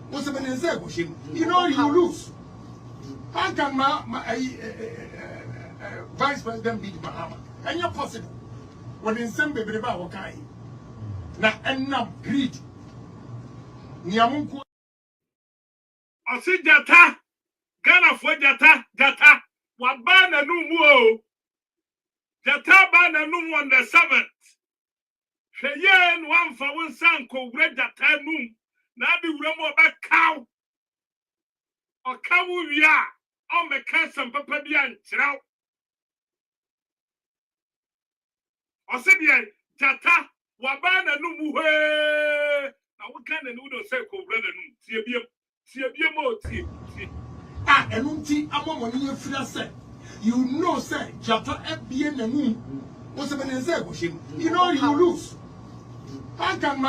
was a Venezuela. You know, you lose. How can my vice president beat Mahama? And you're possible. When in some baby about Wakai. Now, and now, greed. Niamunku. I said, Jata, Ghana for jata wabana numu jata bana numu on the 7th sheyen one for one sanko red jata num na bi wuremo ba cow o kawu wia o me kan papa bi ankyraw o se de jata wabana numu he na wo kan na nu do say ko wura na num tie biem o tie ah enunti amomoni yefira se you know say jata ebie nanum what's the name say you know you lose how can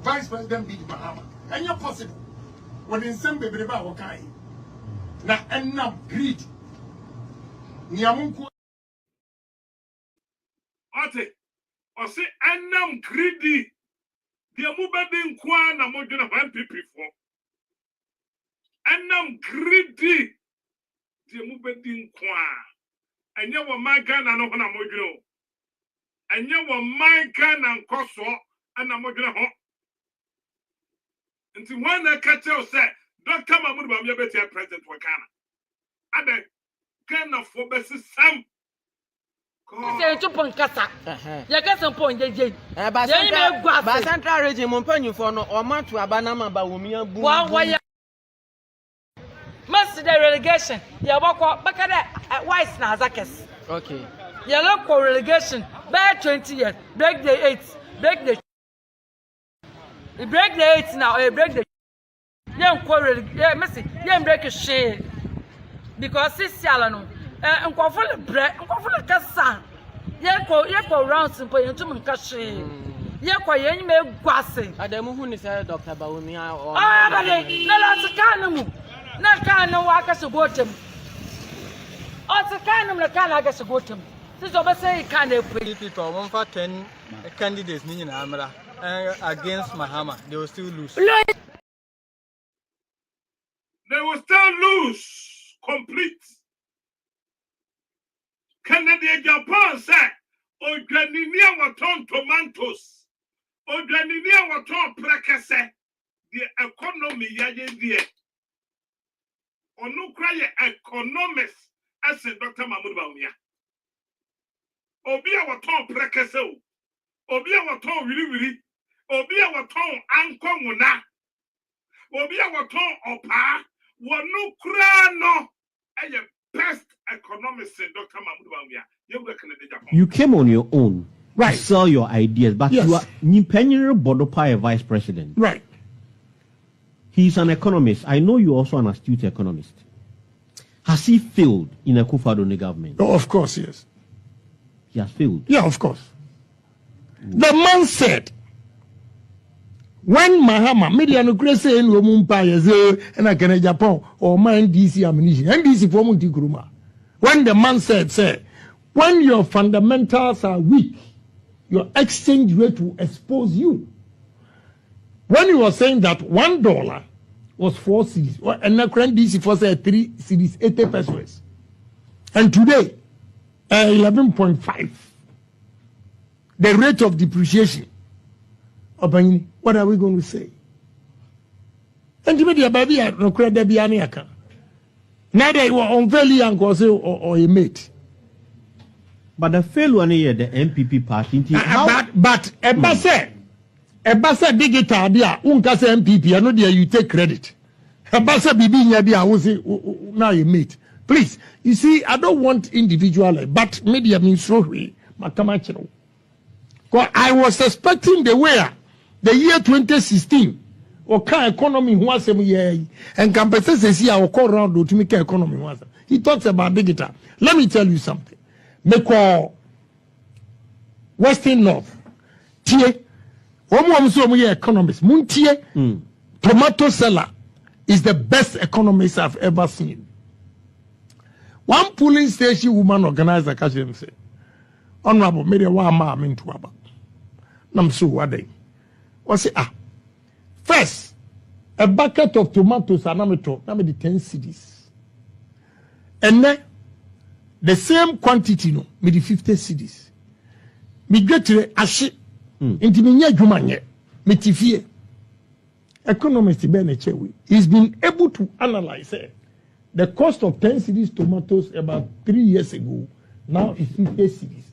vice president be Bahama and you possible when in some baby ba wakai na enam greed niamunku ate o se enam greedy dia mu bedi nkwa na modwena MPP for enam greedy dia mu bedi nkwa enye wo maga na no na modwena enye wo maga na nkoso na modwena ho nti wana kache say Dr. Mahmoud Bawumia beti president wa Ghana ade Ghana for besi sam say to pon kasa ya kasa pon jeje ba central region mo panyu for no o ma to abanama Bawumia bu wa ya must the relegation ya bako bakada wise na zakes okay ya local relegation by 20 years break the 8 break the 8 now break the Messi break a shade because this salon and quaffle bread and quaffle cassa yako rounds and put into Munkashi. Yako yen may guassy. Adamu is Dr. Bawumia or no, not can no work as a bottom. Also, can the can I guess a bottom. This over say can they put people 1 for 10 candidates in Amara against Mahama, they will still lose. They will still lose complete. Canada Japan said, Oganinia waton tomatoes, Oganinia waton prekese, the economy yaye die. Onu cry economists as Dr. Mahmoud Bawumia. Obi waton prekese, Obi waton wiri, Obi waton ankomuna, Obi waton opa. Wanu krano aye best economist Dr. Mahmoud Bawumia. You came on your own, right? To sell your ideas, but yes. You are Nipenyere Bodopa, vice president, right? He's an economist. I know you're also an astute economist. Has he failed in a Akufo-Addo government? Oh, of course, yes. He has failed. Yeah, of course. The man said, when Mahama media no crazy in Romumpa and I can Japan or my NDC ammunition, NDC for Muntikuruma. When the man said, say, when your fundamentals are weak, your exchange rate will expose you. When he was saying that $1 was 4 cedis, and now NDC for say 3 cedis, 80 pesos, and today 11.5, the rate of depreciation. What are we going to say? And to me, the baby had no credit be any account. Now they were unfairly or a mate. But the failure near the MPP party. But Ebasa digital dia unka say MPP I know there you take credit. Ebasa bibi nya dia wo say now you mate. Please, you see, I don't want individual, but media means so we makama. I was expecting the year 2016 okay economy was and competence see our call round to make economy was. He talks about digital. Let me tell you something. Me call Western North. Tie economist. Muntie tomato seller is the best economist I've ever seen. One polling station woman organizer catch him say, Honorable, maybe one ma into about. Nam so what day? Was it first a bucket of tomatoes and I'm 10 cedis. And then the same quantity no me the 50 cedis. Me get to ashi into me nya dwuma nye me tifie. economist Ben Echewi, he's been able to analyze the cost of 10 cedis tomatoes about 3 years ago. Now it's 50 cedis.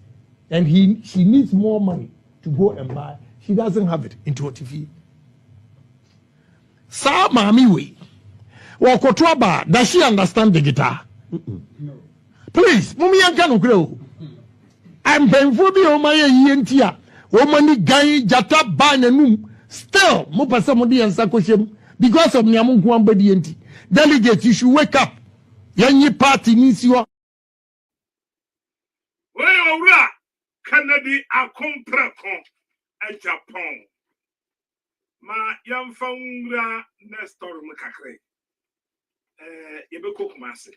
And she needs more money to go and buy. She doesn't have it into TV. Sa mami we. Wakotwaba, does she understand the guitar? No. Please, mumi yanka no grow. I'm benfobi o my yentia. Womani guy jata bananum. Still, mo pasa mo di yansa koshem because of niamu kwamba di yenti. Delegate, you should wake up. Yanyi party needs you. Well, Kennedy a comprepon a Japan. Ma yam faungra Nestor Macacre. Yebeko Kumasi.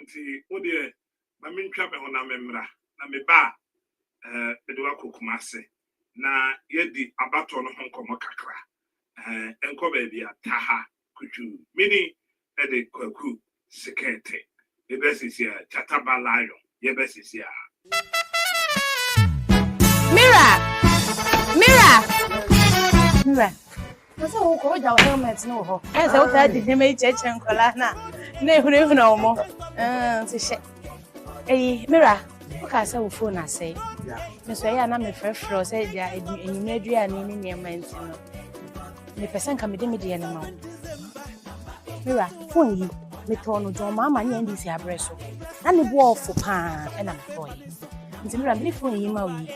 Nti, Odie, my min trap on a memra, na me ba, Bedua Kumasi. Na yedi abaton Hong Kong Macacra. Enko baby a taha kuju. Mini ede Kwaku sekete. The best is here, Chataba Lion. Your best is here. Mira. What's a whole call your helmets? No, as I had the image and colana. Never no more. Hey, Mira, what can I say? Phone I say, Miss Ryan, I'm a fresh floor, said, yeah, and you made you an Indian man. The person come with the animal. Mira, phone you. Me tono John Mama and this abreso. And the wall for pan and I'm boy. It's a very funny maui.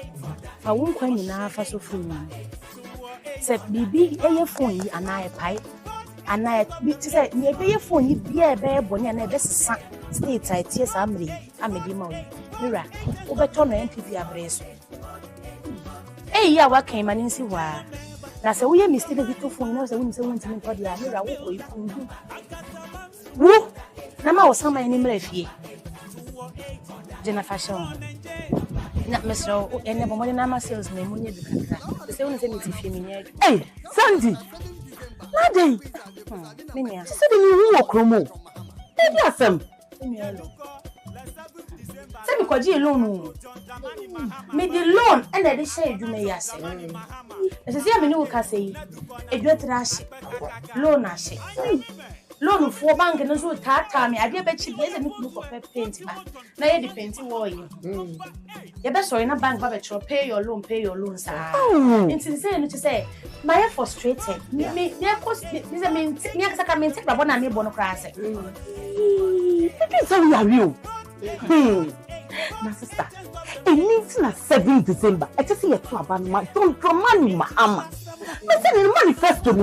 I won't quite enough for so funny. Said BB a phone and I pipe. And I said, maybe a phone you be a bear bonny and a best son. States I tears I'm a demo. Mira, over tono and TV abreso. Hey, yeah, what came and in see why. Now, so we are mistaken with 2 phones. I wouldn't say one to me for the Amira. Woo! Nama was some any refugee. Jennifer Shaw. Not Miss Rowe, and never more than Nama salesman when you do that. The same thing if you mean. Hey, Sandy! Nadie! Minia, she said you walk Romo. Maybe I some. Send me Kwaji alone. Me the loan and I say you may say. As I say, I mean, you can say a great rash. Loan, I say. Loan for bank and also tata me. I did bet you get a new for paint. Now you depend on you. You best so in a bank, but pay your loan, sir. It's insane to say. My frustrated. Me, cost. This I mean, next I can maintain but one I need bonocracy. That's how we are you. My sister, it needs na 7 December. I just see a club and my don't money, Mahama. I said in manifesto,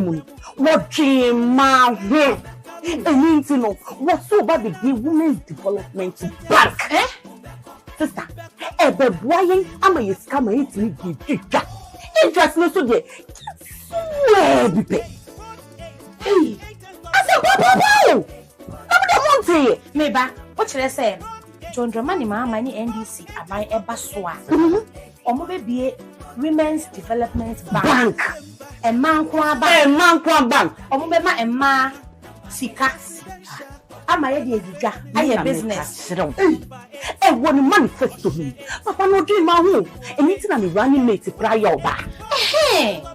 what dream, my head. And need to know what's so about the Women's Development Bank. Sister, the boy, I'm a scammer. It's me, interest no so there. Swear, be hey, I said, Papa, I'm the one to maybe. What should I say? John Dramani, my NDC, I buy a baswa. Or maybe Women's Development Bank. A man bank. Or maybe a ma sikas. I'm a business. And one manifesto me. Papa no dream my home. And it's not running mate to cry over.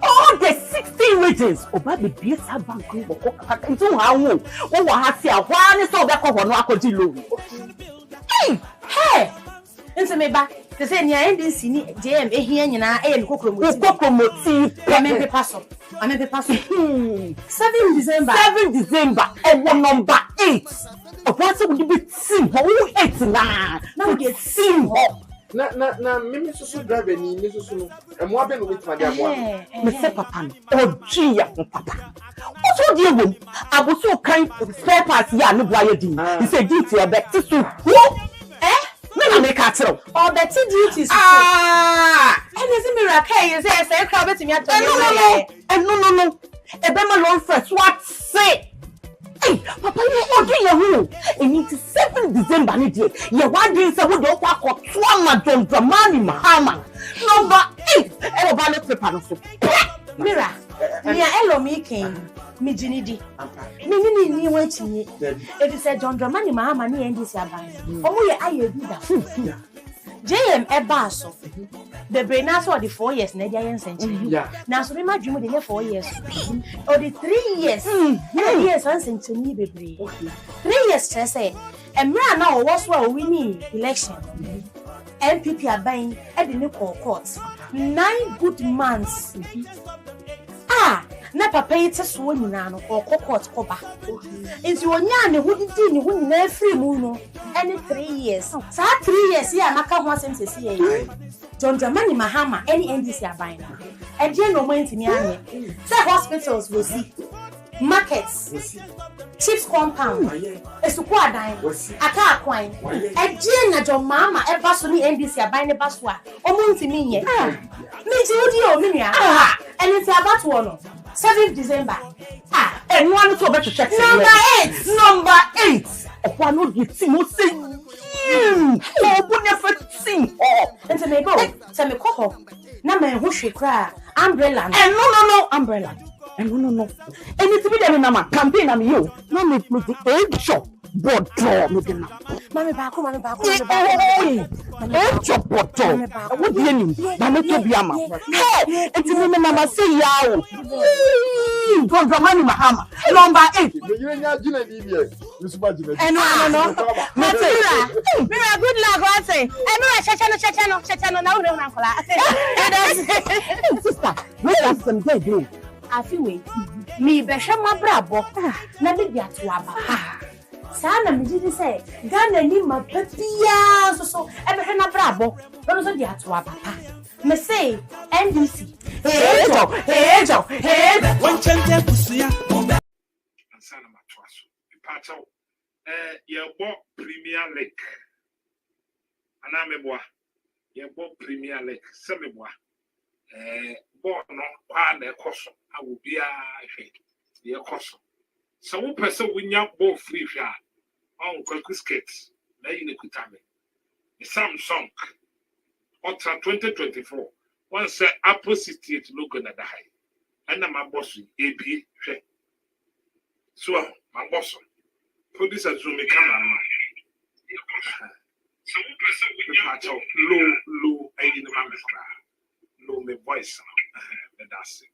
All the 16 regions. Oba the BSA bank into how oh has here one so back of one. Hey! Into me back. The same year NDC JM here and Kokomoti. I mean the pass. 7 December and one number 8. Of what would you be seen? Who 8 now? Now we get seen. Na mimi susu drive ni mimi susu e mo abe no with my dear boy me say papa o ya papa o so die wo aboso kan spare parts ya no boye din he say duty e be tisu me make atro o be ti duties and is me raka you say crowd betimi atọ no e be ma long first what say. Hey, Papa, you are doing your room. And it's 7 December, you want to say, we don't walk or Twama John Dramani Mahama. Number 8, Elobano Prepanoso. Mira, Mia Elo making me Jinidi. Mini ni waiting. If you said John Dramani Mahama, ni NDC Aban. Oh, yeah, I agree that. JM eba so the brain na so the 4 years na dia yen senche na so me ma dwumu de 4 years or the 3 years years an senche ni bebre 3 years say emra na owo so a wini election MPP aban e de ne court 9 good months na papa yi tso nyina no court ko ba nti onya ne hudidi ne hu nyina free mu no any 3 years sa 3 years ya maka ho asem sesi ye John Dramani Mahama any NDC aban na e de no mo ntimi anye say hospitals will see markets chiefs compound esuku adan aka akwan e de na John Mahama e ba so ni NDC aban ne ba so a o mo ntimi nye mi ti odi o mi nua eni ti abatu no 7th December. And one to better check. Number 8. Why not you see more say you? Oh, but never sing. Oh, and to me go. Say me call. Na me who she cry. Umbrella. And no umbrella. And no. And it's be there na campaign am you. No me the shop. Board draw me dem. Mami baako. Chop bottle. What do you mean? Mami to be ama. Hey, it's me mama say yawo. John Dramani Mahama. Number 8. You nya gina di bi. No. Matira. Me na good luck I say. I know chachano na ure na kola. Sister, where are some day do? Afi we. Me be hwe mabrabo. Na me bi ato aba. Sana mjidi say Ghana ni mapapia so ebe na brabo no so dia to papa me say NDC hey one chance kusia ansana matwaso ipacha ye bo Premier League ana meboa ye bo Premier League se meboa bo no kwa na ekoso awo bia hwe ye ekoso so wo pese wonya bo free hwa on Kwaku skate na yine kutame the Samsung Ultra 2024 one say Apple City logo na dai ana my boss AB hwe so my boss producer zoom camera man so wo pese wonya low ayine ma mekra low me voice na that's it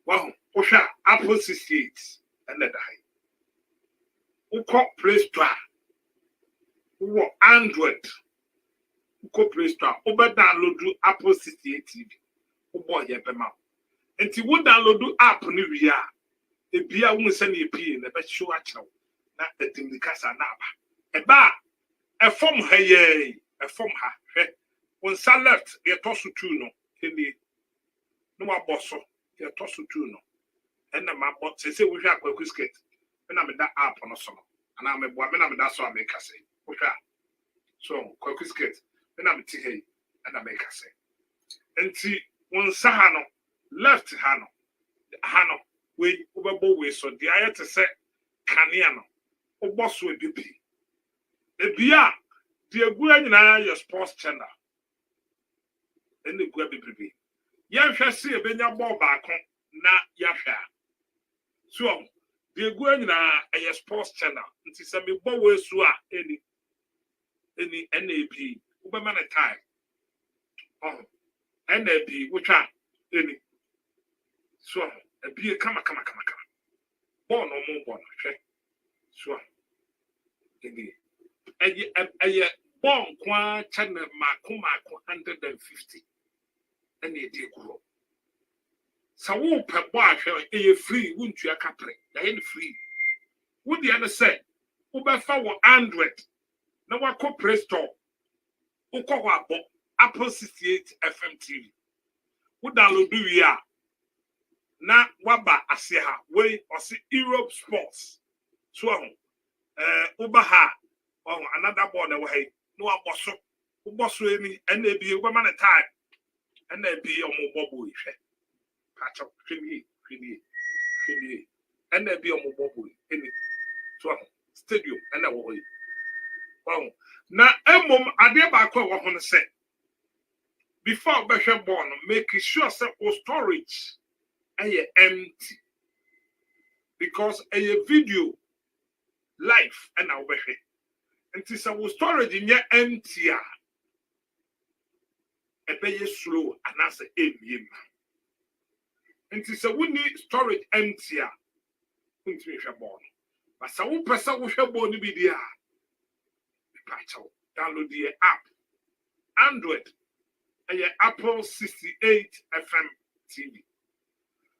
wow osha Apple 68 ana dai uko Play Store uwo Android uko Play Store ube download Apple 68 TV ubo yebema enti wo download app ni wia ebia wo nse na epi na be show akyerɛw na etimikasa na aba eba efom ha ye efom ha hwɛ won left ye tosu 2 no eni no wa boso ye tosu 2 no ena ma bot se wo hwɛ Kwaku skate na me da app no so ana me boa me na me da so ameka say ohwa so Kwaku skate me na me ti hey ana me ka say enti won sa ha no left ha no we obebo we so the ayet say kanea no obo so ebibi ebia the egu anyina your sports channel ene egu ebibi ye hwe se ebenya ball baako na ya hwa so the egu anyina a sports channel nti se me ball we so a eni NAB ubema na time NAB whicha eni so ebie kama ball no mo ball hwe so eni eye ball kwa channel mako 150 eni edi kuro sa wo pe ball hwe eye free wuntu akapre ya eni free wudi ana say ubefa wo Android na wako Play Store uko wabo Apple 68 FM TV wo download wi na waba ase ha we osi Europe Sports so uba ha another ball na we no aboso eni NAB we man time NAB omobobo ihwe pacho hwini NAB omobobo eni so stadium na wo wow na emom ade ba kwa wo hono se before be hwe ball no make sure say o storage ay empty because a video live and now be hwe nti say o storage nya empty a ɛbɛyɛ slow anaasɛ ɛmmie ma nti sɛ wonni storage empty a wontumi hwɛ bɔɔl no but sɛ wopɛ sɛ wohwɛ bɔɔl no bi di a mepakyɛw download the app Android Apple 68 FM TV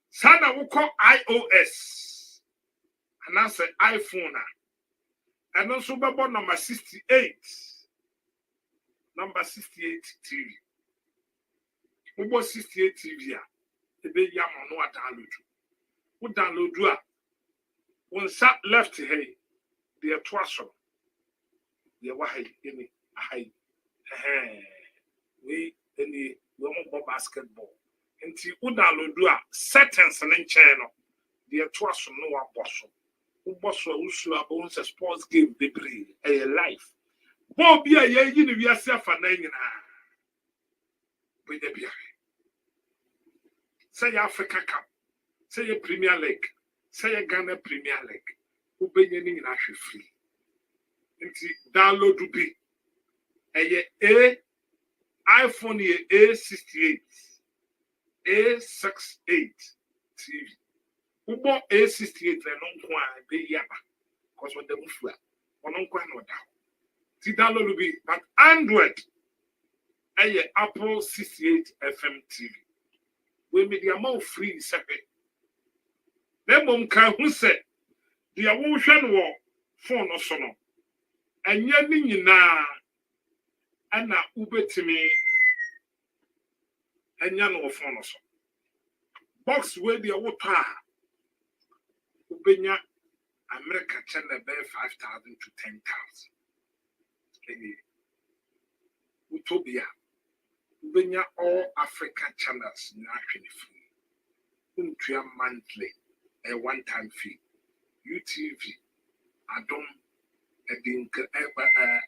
sana wokɔ iOS anaasɛ iPhone a ɛno nso bɛbɔ number 68 TV wobɔ 68 TV a ɛbɛyi ama no download wo download a wo nsa left hey deɛ to aso deɛ wɔ ha yi ɛni aha yi we any woman basketball nti wo download a settings ne nkyɛn no deɛ to aso no wabɔ so wobɔ so a wosu abɔ sɛ sports game bebree ɛyɛ live bɔɔl bi a yɛyi ne wiase afa na nyinaa bɛda bia sɛ yɛ Africa Cup sɛ yɛ Premier League sɛ yɛ Ghana Premier League wobɛnya ne nyinaa hwɛ free nti download bi ɛyɛ iPhone yɛ A68 TV wobɔ A68 na no nko a ɛbɛyi aba because wɔda mu fu a ɔno nko a na ɔda hɔ ti download bi but Android ɛyɛ Apple 68 FM TV we media more free sepe na mmom ka hu sɛ deɛ wohwɛ no wɔ phone no so no ɛnyɛ ne nyinaa ana ubetimi enya no phone no so box we deɛ wotɔ a ubenya America channel be 5,000 to 10,000 any utopia ubenya all Africa channels na hwene free untua monthly a one-time fee UTV adom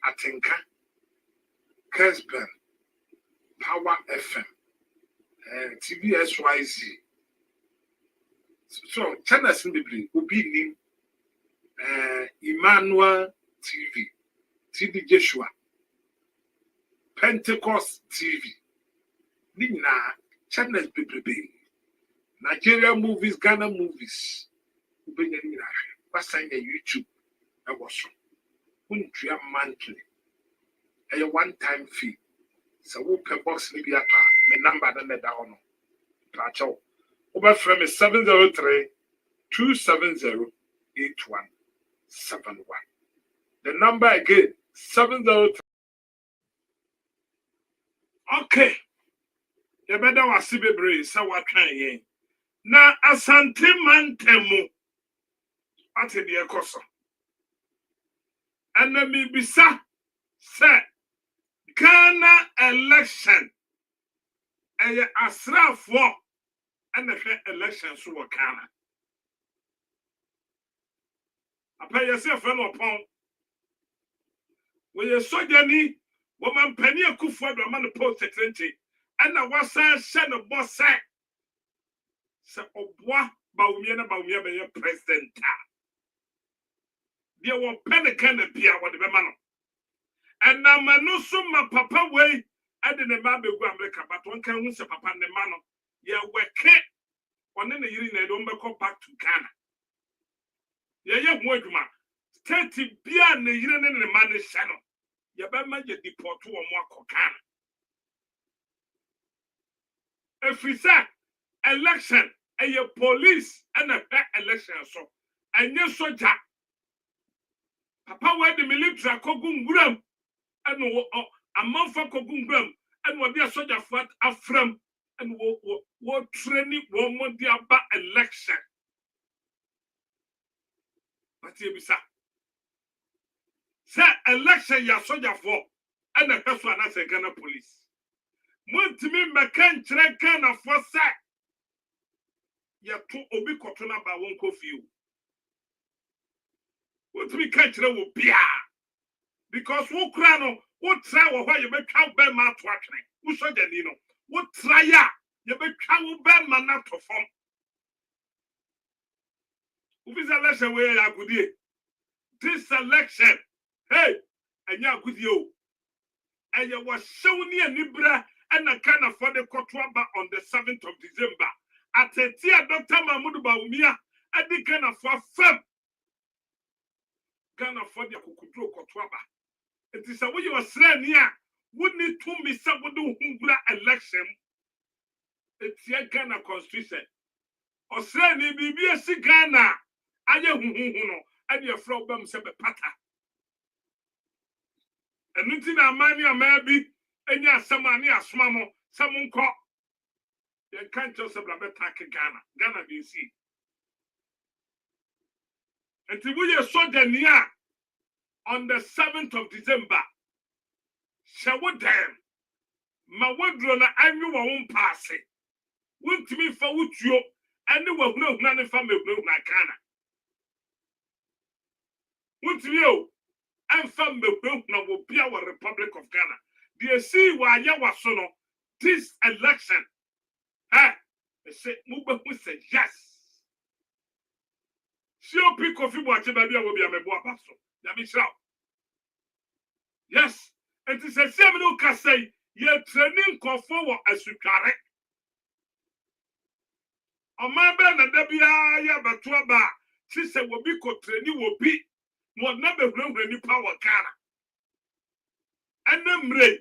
atenka Kesben Power FM TVSYZ so channels be obi Emmanuel TV TD Joshua Pentecost TV Nina channels be Nigeria movies, Ghana movies ubenya ni na hwe YouTube ewoso untua monthly a one-time fee so we per box ni bi ata me number na me da ho no tracho over from 703 270 8171 the number again 703 okay you better wasi bebre say watwan yen na asante mantemu ate de ekoso enemy bisa say Ghana election eye asrafo and the election so Ghana apa yesi fellow upon we sojani woman penny akufu do man post 20 and na wasa she no boss se obwa baumia na baumia be president they were pelican bia what the man and na manusu ma papa way and the man be go America but one can who se papa ne man ye weke one na yiri na do mbeko back to Ghana ye ho adwuma state bia na yiri ne ne man hye no ye be ma ye deport wo mo akọ Ghana efisa election a police and a election so and yes soja papa where the military kogungram and a month for kogungram and what their soldier fought afram and what training one month about election but you bisa say election ya soldier for and the person as a Ghana police Montimi mekan chere Ghana for say ya to obi kotona ba won kofiu what we catch wo bia because wo kra no wo try wo hwa ye betwa be ma to atwene wo sojani no wo try ya ye betwa wo be ma na to fom ufisa election we ya gudie this election hey anya gudie o anya wo hyew ne anibra and a kind of for the Kotuaba on the 7th of December. At a tia Dr. Mahmoud Baumia, and the kind of for firm. Ghana for the Kukudro Kotuaba. It is a way you are saying here. Wouldn't it to me somebody who election? It's your Ghana constitution. Or saying it be a Ghana. I am and your problem said pata. And nothing a man ya maybe and ya somebody a smamo, someone caught. You can't just have a Ghana. Ghana BC. And to we saw the near on the 7th of December. Shall we damn? My word, I knew I won't pass it. Won't me for which you and you will know none from me, no, Ghana. Won't you? And from the Brooklyn will be our Republic of Ghana. Do you see why you was so this election? Eh? They say, Muba who said yes. She will pick coffee watch baby will be a mebo apostle. That means so. Yes. And it is a seminal casse, you're training conform as you correct. On my brand and Debia, but to a bar, she said, will be co training will be. What never bring any power Ghana. And then Ray.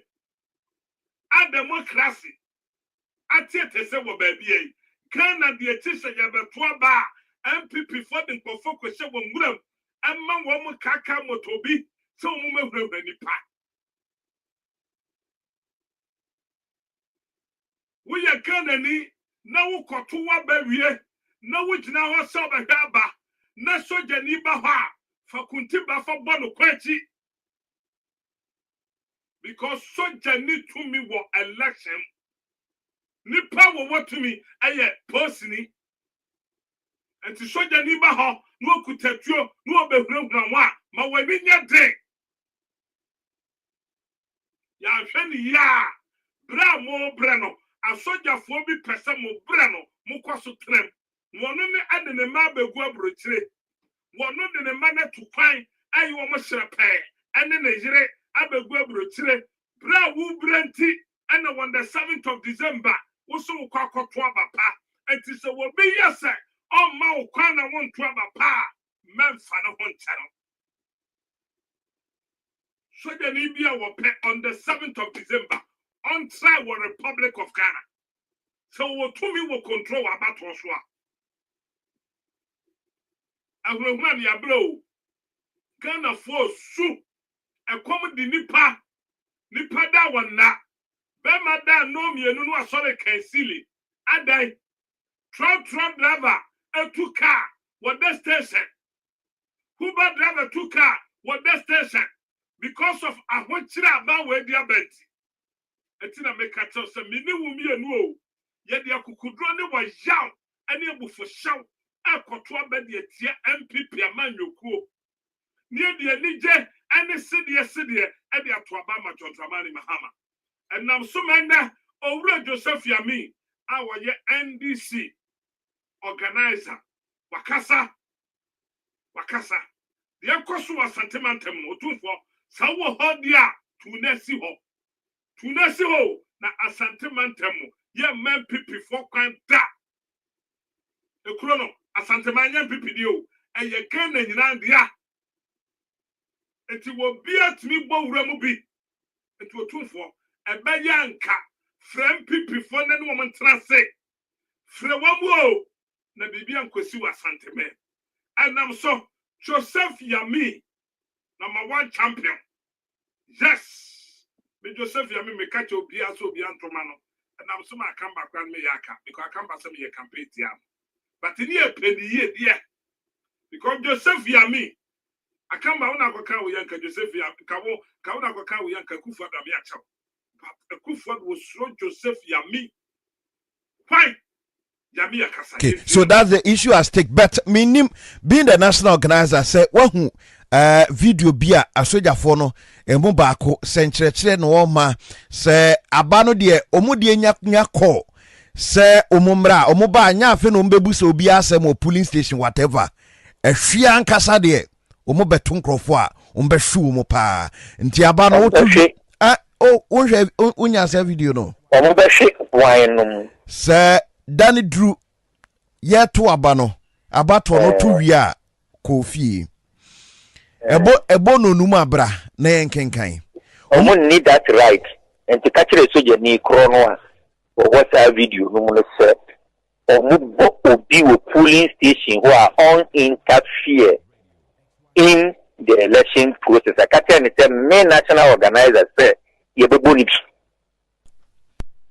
And democracy. At yet say what baby. Ghana the teacher Yabatua bar MPP for the focus on Muram and man woman kaka motobi so woman bring any part. We are Ghana ni now kotua baby. Now which now was so bagaba. Na soja ni baha. Fakuntiba for Bono Quechi because soja need to me what election. Ni power what to me, I personally. And to soja ni baha, no kutetio, no be wa, ma we nya day. Ya sheni ya, bra mo breno, a soja for be person mo breno, mo kwaso trem. One ne ade ne ma be go abrochire. One not in a manner to find I you almost repair and then a jere abegwe brochire bra wu brenti and on the 7th of December also kwako twaba pa and it is a will be yes sir oh ma kwana won twaba pa men fa no hon channel so the Libya will pay on the 7th of December on trial Republic of Ghana so what to me will control about Oswa. And when you blow, Ghana for soup, a comedy nipa da one na, Bema da no me and no sorry can silly. And I truck driver, a 2 car, what the station. Uber driver 2 car, what the station. Because of a hunchira about where they are bent. A tina make a toss a minimum me and no. Yet the Kukudroni was young and able for shout. A Kotua Bedia MPP Amanyoku. Near the Nije and the city, and the Atuabama John Dramani Mahama. And now so many over Joseph Yami, our NDC organizer, Wakasa. The Akosu was sentimental, Motufo, Sawo Hodia, Tunesi na a sentimental, ye men pipi for da. The chrono. Asantemanyan pipidio and ye can and yandia. It will be at me bo remubi. It will too for a bayanka. Frem pipi for the woman transe. Frewamu na bibian kwesiwa santeme. And I'm so Joseph Yami, #1 champion. Yes, me Joseph Yami me catch obia so be antomano. And I'm so I come back and me yaka because I come back some ye campaign. But in here, yeah, because Joseph Yami, I come out now. Can we yanka Joseph Yami? Can we yanka Kufad Amiacha? But Kufad was slow Joseph Yami. Why? Yami Akasa. Okay, so that's the issue at stake. But meaning being the national organizer, say, who video bia asoja fono emu baako senkyerɛkyerɛ no ma sɛ abano de omudie nya call sɛ omumra omuba anya afi no mbebu sɛ obi asɛm o polling station whatever ehwia nkasa de omubeto nkrofo a ombehwu mu pa nti abano wotu Oh, unya se video no. Omo be hwe wan no. Se Danny Drew ye to aba no. Abato no to wi a kofi. Ebo no numa abra na yenkenkan. Omo need that right. And to catch the soldier ni krono or what a video no mo say. Omo bo obi wo polling station who are uninterfere in the election process. I can't tell the main national organizers say you be boni.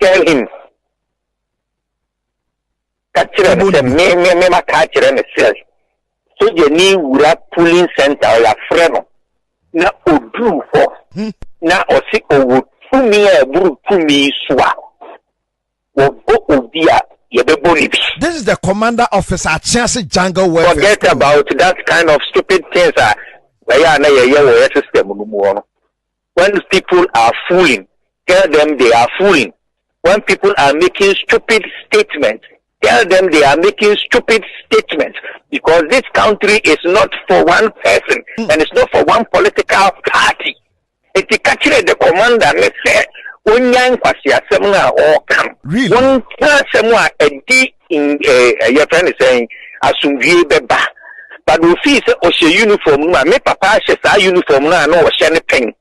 Tell him. Catch me ma catch me say. So you need wura polling center or your friend na odu for na osi owo tumi e buru tumi swa wo bo obia ye be boni bi. This is the commander officer at Chance Jungle Welfare. Forget about that kind of stupid things system. When people are fooling, tell them they are fooling. When people are making stupid statements, tell them they are making stupid statements, because this country is not for one person and it's not for one political party. It's the commander, let's say, Unyan Kwasiasemna or come. Really? One person in your friend is saying, Asumbi Beba. But we see Osha uniform, me papa Shesa uniform, no Oshani Peng.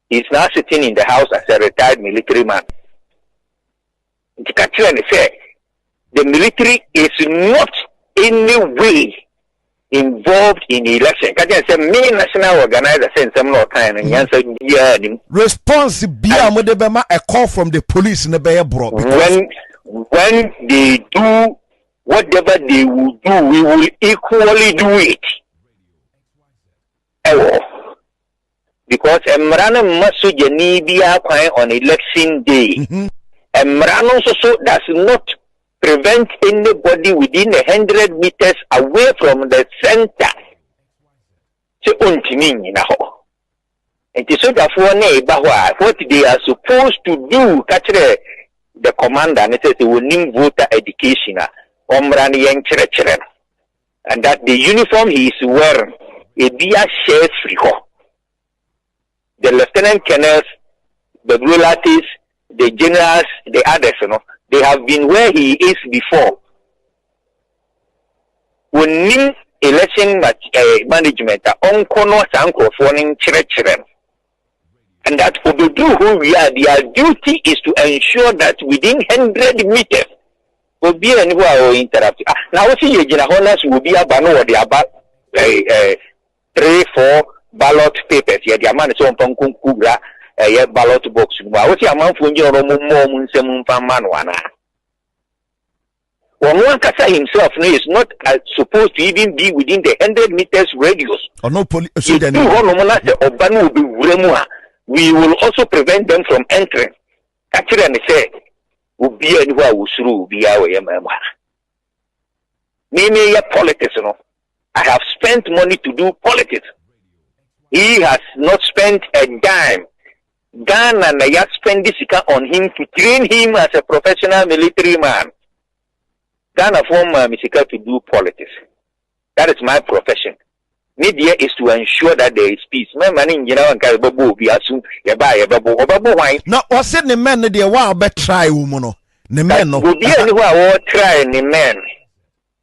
He's now sitting in the house as a retired military man. The military is not in any way involved in the election. Say main national organizer saying some more time and answer response be a call from the police in the Bay bro. When they do whatever they will do, we will equally do it. Because Emrana Masuja Nibia on election day. Emrano so does not prevent anybody within 100 meters away from the center. So it is so that what they are supposed to do, catch the commander, and it says they will need voter education. And that the uniform he is wearing, a beer shares free. The lieutenant colonels, the relatives, the generals, the others, they have been where he is before. We need election management, and that for the do who we are, their duty is to ensure that within 100 meters will be anywhere or interrupt. Now, what you will be a banner or the about 3-4 ballot papers. Yeah, the man is on Kugra, a ballot box. What's your man for your Munsemun? Wamuankasa himself is not supposed to even be within the 100 meters radius. Or no police. We will also prevent them from entering. Actually, I say, be anywhere through be our Maybe politics, I have spent money to do politics. He has not spent a dime. Ghana and I spent this on him to train him as a professional military man. Ghana form Misika to do politics. That is my profession. Media is to ensure that there is peace. My money in General and Karababu be assumed you buy a babu wine. No, what's said the men they are bet try woman. The men no will be anywhere try the men.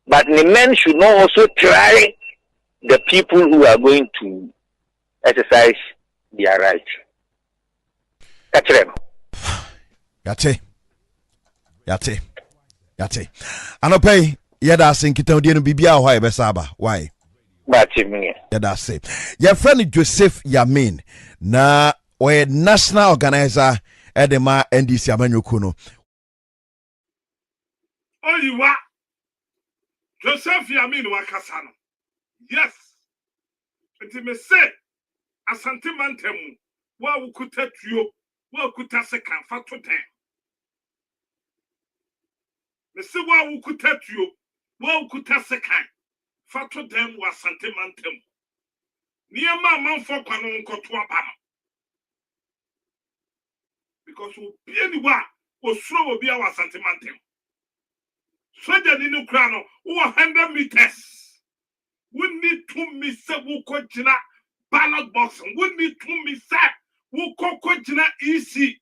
But the men should not also try the people who are going to exercise their right. Catch them. Yate. Anopay, yada sinkita odi no bibia ho e besaba. Why? Yada say. Your friend Joseph Yamin na we national organizer edema NDC amanyokuno. Oyiwa Joseph Yamin wakasano. Yes. Enti me say asante mantemu wa ukuta tuyo wa ukuta sekan fato ten. Me say wa ukuta tuyo wa ukuta sekan fato dem wa asante mantemu. Niyama manfo kwano nkoto abama. Because obi aniwa osuro obi a wa asante mantemu. Soja ni no krano 100 meters. We need to miss a wukojina ballot box. We need to miss wo kokko gyina EC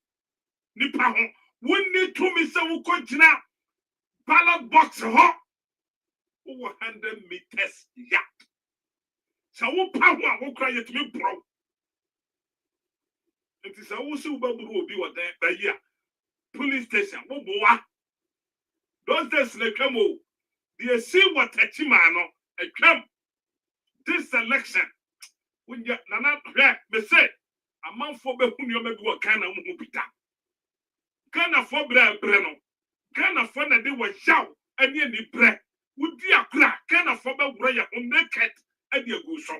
nipa ho wonni tumi sɛ wo ko gyina ballot box ho wo 100 meters yard sɛ wo pa ho a wo kra yɛtumi bro nti sɛ wo si wo baburu obi wɔ dan bayi a police station wo boa those days na twam o the see what achima no atwam this election when ya nana hwɛ me say amanfo be hu nneɛma bi wɔ Ghana mu hu pita Ghana fo bre no Ghana fo na de wɔ yaw ani ani bre wudi akura Ghana fo be wura ya ho naked adi agu so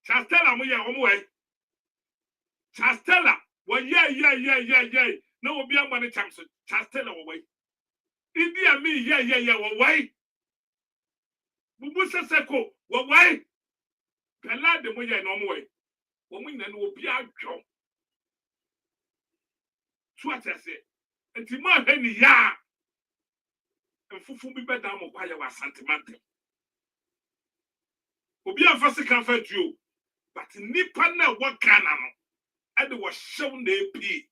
Chastela mo ya wo mo wai Chastela wo yeah na obi amane chamso Chastela wo wai Idi ami yeah wo wai Bubu seseko wo wai Pela de mo ya no mo wai wo mo nyina no obi adwo so atese enti mo ahwe ni ya mfufu bi beda mo kwa ya wa sentimental obi afase kan fa duo but nipa na wo Ghana no ade wo hyew na epi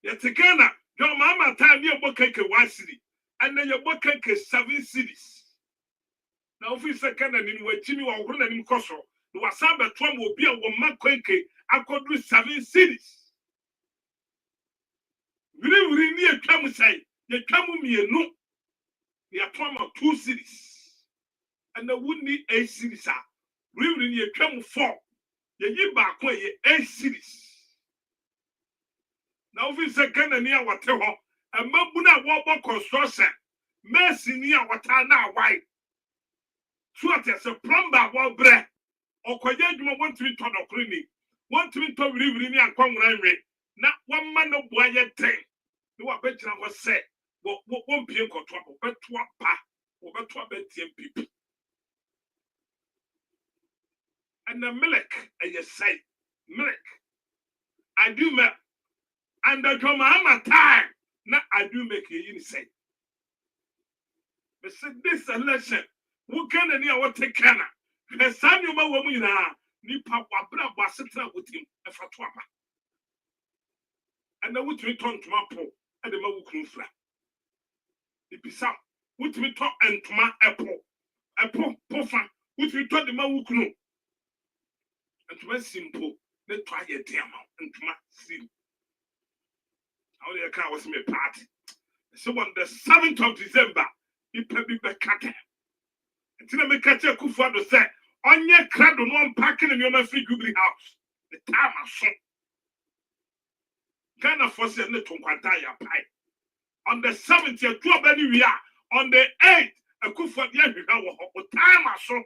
yete Ghana yo mama time ye bokeke 1 city and then ye bokeke 7 cities na office Ghana ni wo chimi wo horo na ni koso no wasamba to am obi a wo makweke akodru 7 cities wiri ni atwam sai ye twam mienu ye atwam 2 cities and the wouldn't 8 cities are really near 4. You give back way 8 cities. Now, if it's a Ghana near whatever, a Mabuna Wabba construction, Mercy near what are now white. So, as a plumber, what bread, or Koyajuma want to be taught of cleaning, want to be taught really near Congress. Not one man of boy yet ten. You are better was said, what won't be a trouble, but to a pa, or but to a bed people. And the milk, and you say, milk. I do make, and the drama time. Now I do make you say. But said this election, who can any what take Ghana? The son you my woman, ni papa was sitting with him, a fatwapa. And I would return to my poor, and the Mawu flat. The Pisa, would return and to my apple, pofan, would return the Mawu. And to be simple, they try a damn and to my sin. How the car was my party. So on the 7th of December, you probably be cut. Until I make a check for the say, on your crowd on one packing in your free Googly house. The time I saw Ghana for sale to Quantaya pie. On the 7th, you drop anywhere. On the 8th, a coup for the time I saw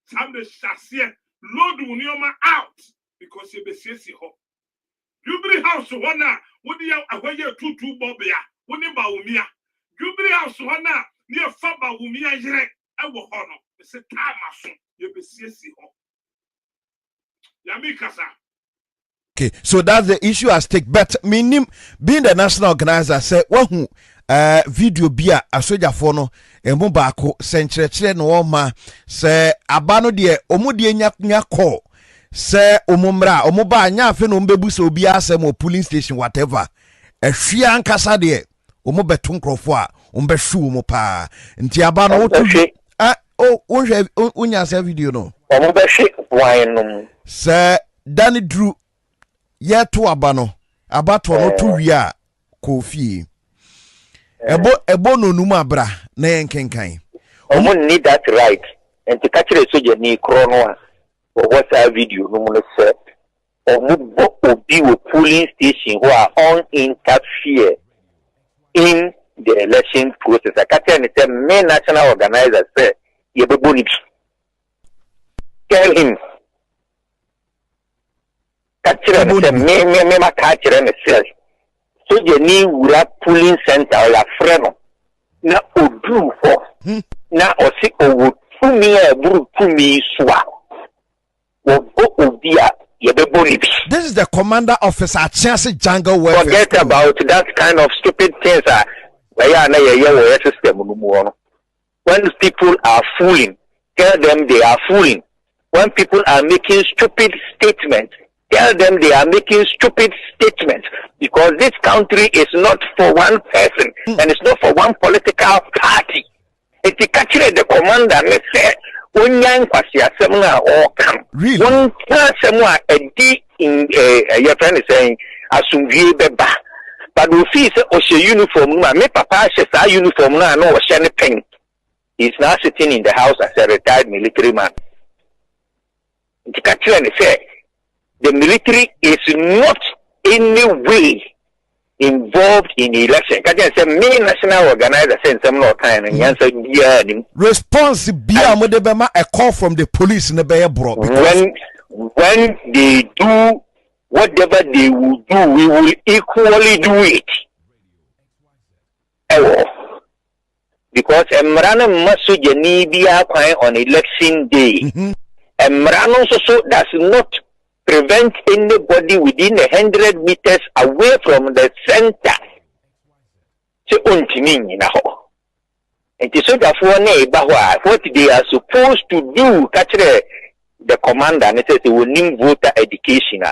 Sunday Shassier. Lord Unioma out because you be sissy ho. Jubilee House one what do you away 2 Bobia, when you baumia. Jubilee House one near Faba Umia Jere, I will honor. It's a time you be sissy ho. Yamikasa. Okay, so that's the issue at stake. But meaning being the national organizer say who video bia asoja fono emu baako senkyerɛkyerɛ no ma sɛ abano de omudie nya call sɛ omumra omuba nya afi no mbebu sɛ obi asɛm o police station whatever ehwia nkasa de omubeto nkrofo a ombehwu mu pa nti abano wotu wonhwɛ unya sɛ video no omubehwe wanum sɛ Danny Drew yeto abano abato no to wia kofi ebo no numa abra na yenkenkan omo need that right and to catch the soldier ni krono or what's that video no mo say omo bo obi with polling station who are uninterfere in the election process. I catch and say main national organizer say ye be boni tell him catch and say me ma catch and say so je ni wura polling center or la freno na odu for na osi owo tumi e buru tumi swa wo bo obia ye be boni. This is the commander officer at Chelsea Jungle Welfare. Forget about that kind of stupid things system. When people are fooling tell them they are fooling. When people are making stupid statements, tell them they are making stupid statements, because this country is not for one person and it's not for one political party. It's the commander and say, Unyan Kwasiasemna or come. One Semua in your friend is saying, Asumvi Beba. But we see Osha uniform, me papa Shesa uniform, no Oshani Pen. He's now sitting in the house as a retired military man. The military is not in any way involved in election. Can you say me national organizer send some more time and answer response be a call from the police in the Bay bro. When they do whatever they will do, we will equally do it. Because Emrano Masu Janibia on election day. Emrano so does not prevent anybody within 100 meters away from the center. So and so what they are supposed to do, catch the commander, and says they will need voter education,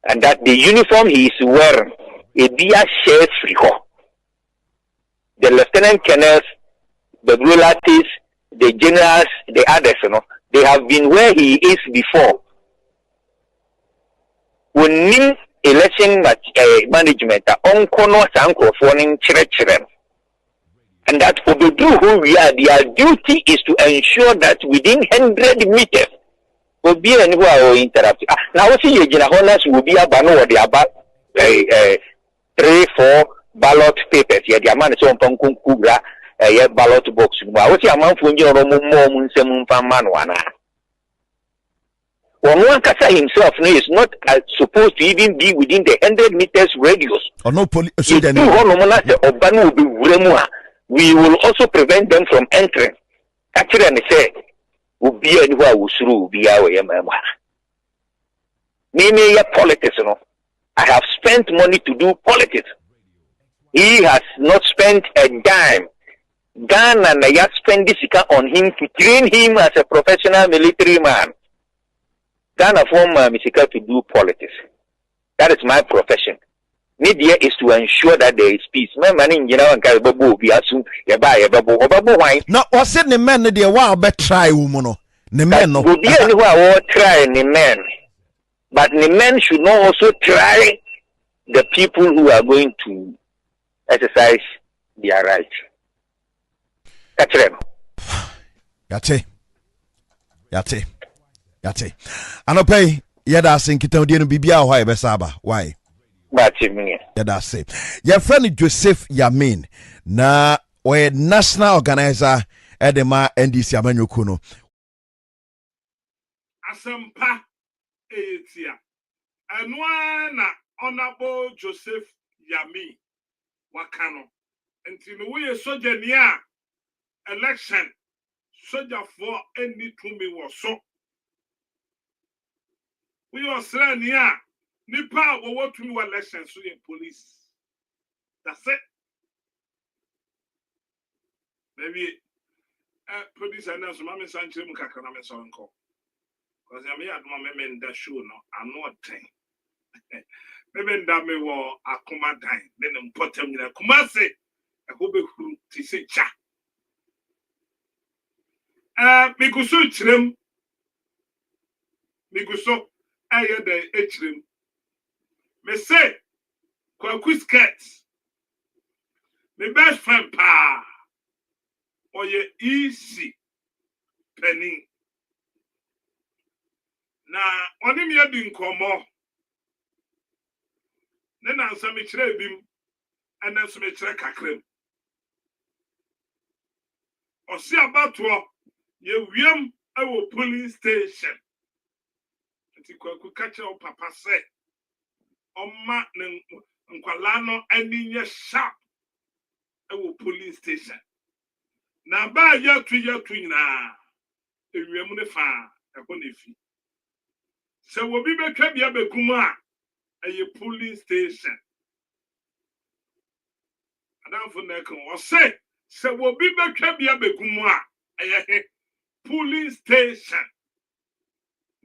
and that the uniform he is wearing is via share free. The lieutenant colonels, the relatives, the generals, the others, they have been where he is before. We need election management, and that for the do who we are, their duty is to ensure that within 100 meters will be anywhere or interrupt. Now, see you, Honors will be about 3-4 ballot papers. Yeah, the man is on Pankura. Ballot box. What's your man for your one Kasa himself is not supposed to even be within the 100 meters radius. Or no police. We will also prevent them from entering. Actually, and say, will be anywhere we through be our Maybe politics, I have spent money to do politics. He has not spent a dime. Ghana and Naya spend this on him to train him as a professional military man. Ghana form Misika to do politics. That is my profession. Media is to ensure that there is peace. My money in general can be assumed. No, what's it the men the wow bet try woman? The men no. Would be anywhere try the men. But the men should not also try the people who are going to exercise their right. Yate. Anopay, yada sing kita odi no bibia ho e besaba. Why? Yada say. Your friend Joseph Yamin na we national organizer edema NDC amanyoko no. Asampa etia. Anwa na honorable Joseph Yamin wakano. Enti no we soja ni a election soldier for any to me was so. We are saying here, Nipa will want to do elections to the police. That's it. Maybe police and us, Mammy Sanchez Mukakaname Sonko. Because I may have my men that show no, I'm not time. Maybe that may war a commandant, then important in a Kumasi. I hope to say cha. Mikusu Chrim Mikuso. I hear the Hrim. Me say, Kwaku skirts. My best friend pa. Or ye easy penny. Now, on him you didn't come more. Then I saw me trade him and then some track a cream. Or see about to ye wiem our police station. Kwaku catch up papa say Oma Nkwalano any sharp police station. Na ba ya tu na ewiemu ne fa ekonefi. Se wo bi betwa bia bekum a police station. Adam for na kan o say Se wo bi betwa bia begumu a eye polling station.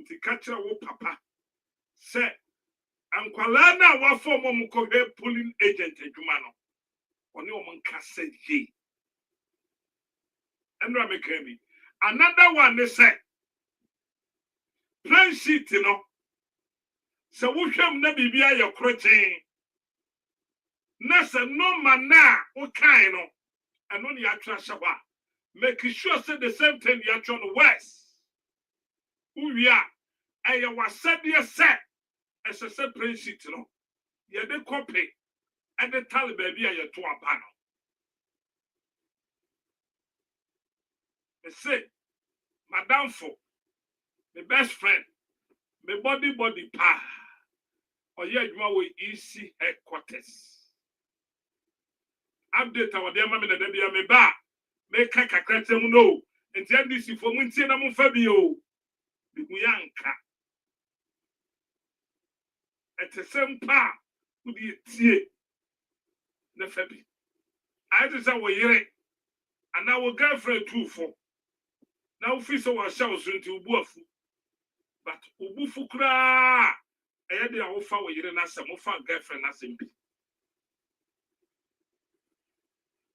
Nti ka kire wo papa se ankwala na wa form mo ko be polling agent adwuma no. Oni o mo nka se ye. Enra me kan bi. Another one they say plan sheet no. Se wo hwam na bibia ye krochen. Na se no man na o kan no. And when you actually shawa, make sure say the same thing you actually on the west. Who we are, and you was said yes, sir, as a separate sheet, you know. You the copy, and the Taliban baby are your two panel. They say, Madame for the best friend, my body pa, or yeah, you are with EC headquarters. Update our dear mammy, the baby me ba, make a crack no, and tell this for Muncie and Fabio. Biyanka at the same pa who the tie the fabi. I just say we yere and our girlfriend too for now fiso wa show so nti ubuafu but ubufu kra e dey awofa we yere na sem ofa girlfriend na sem bi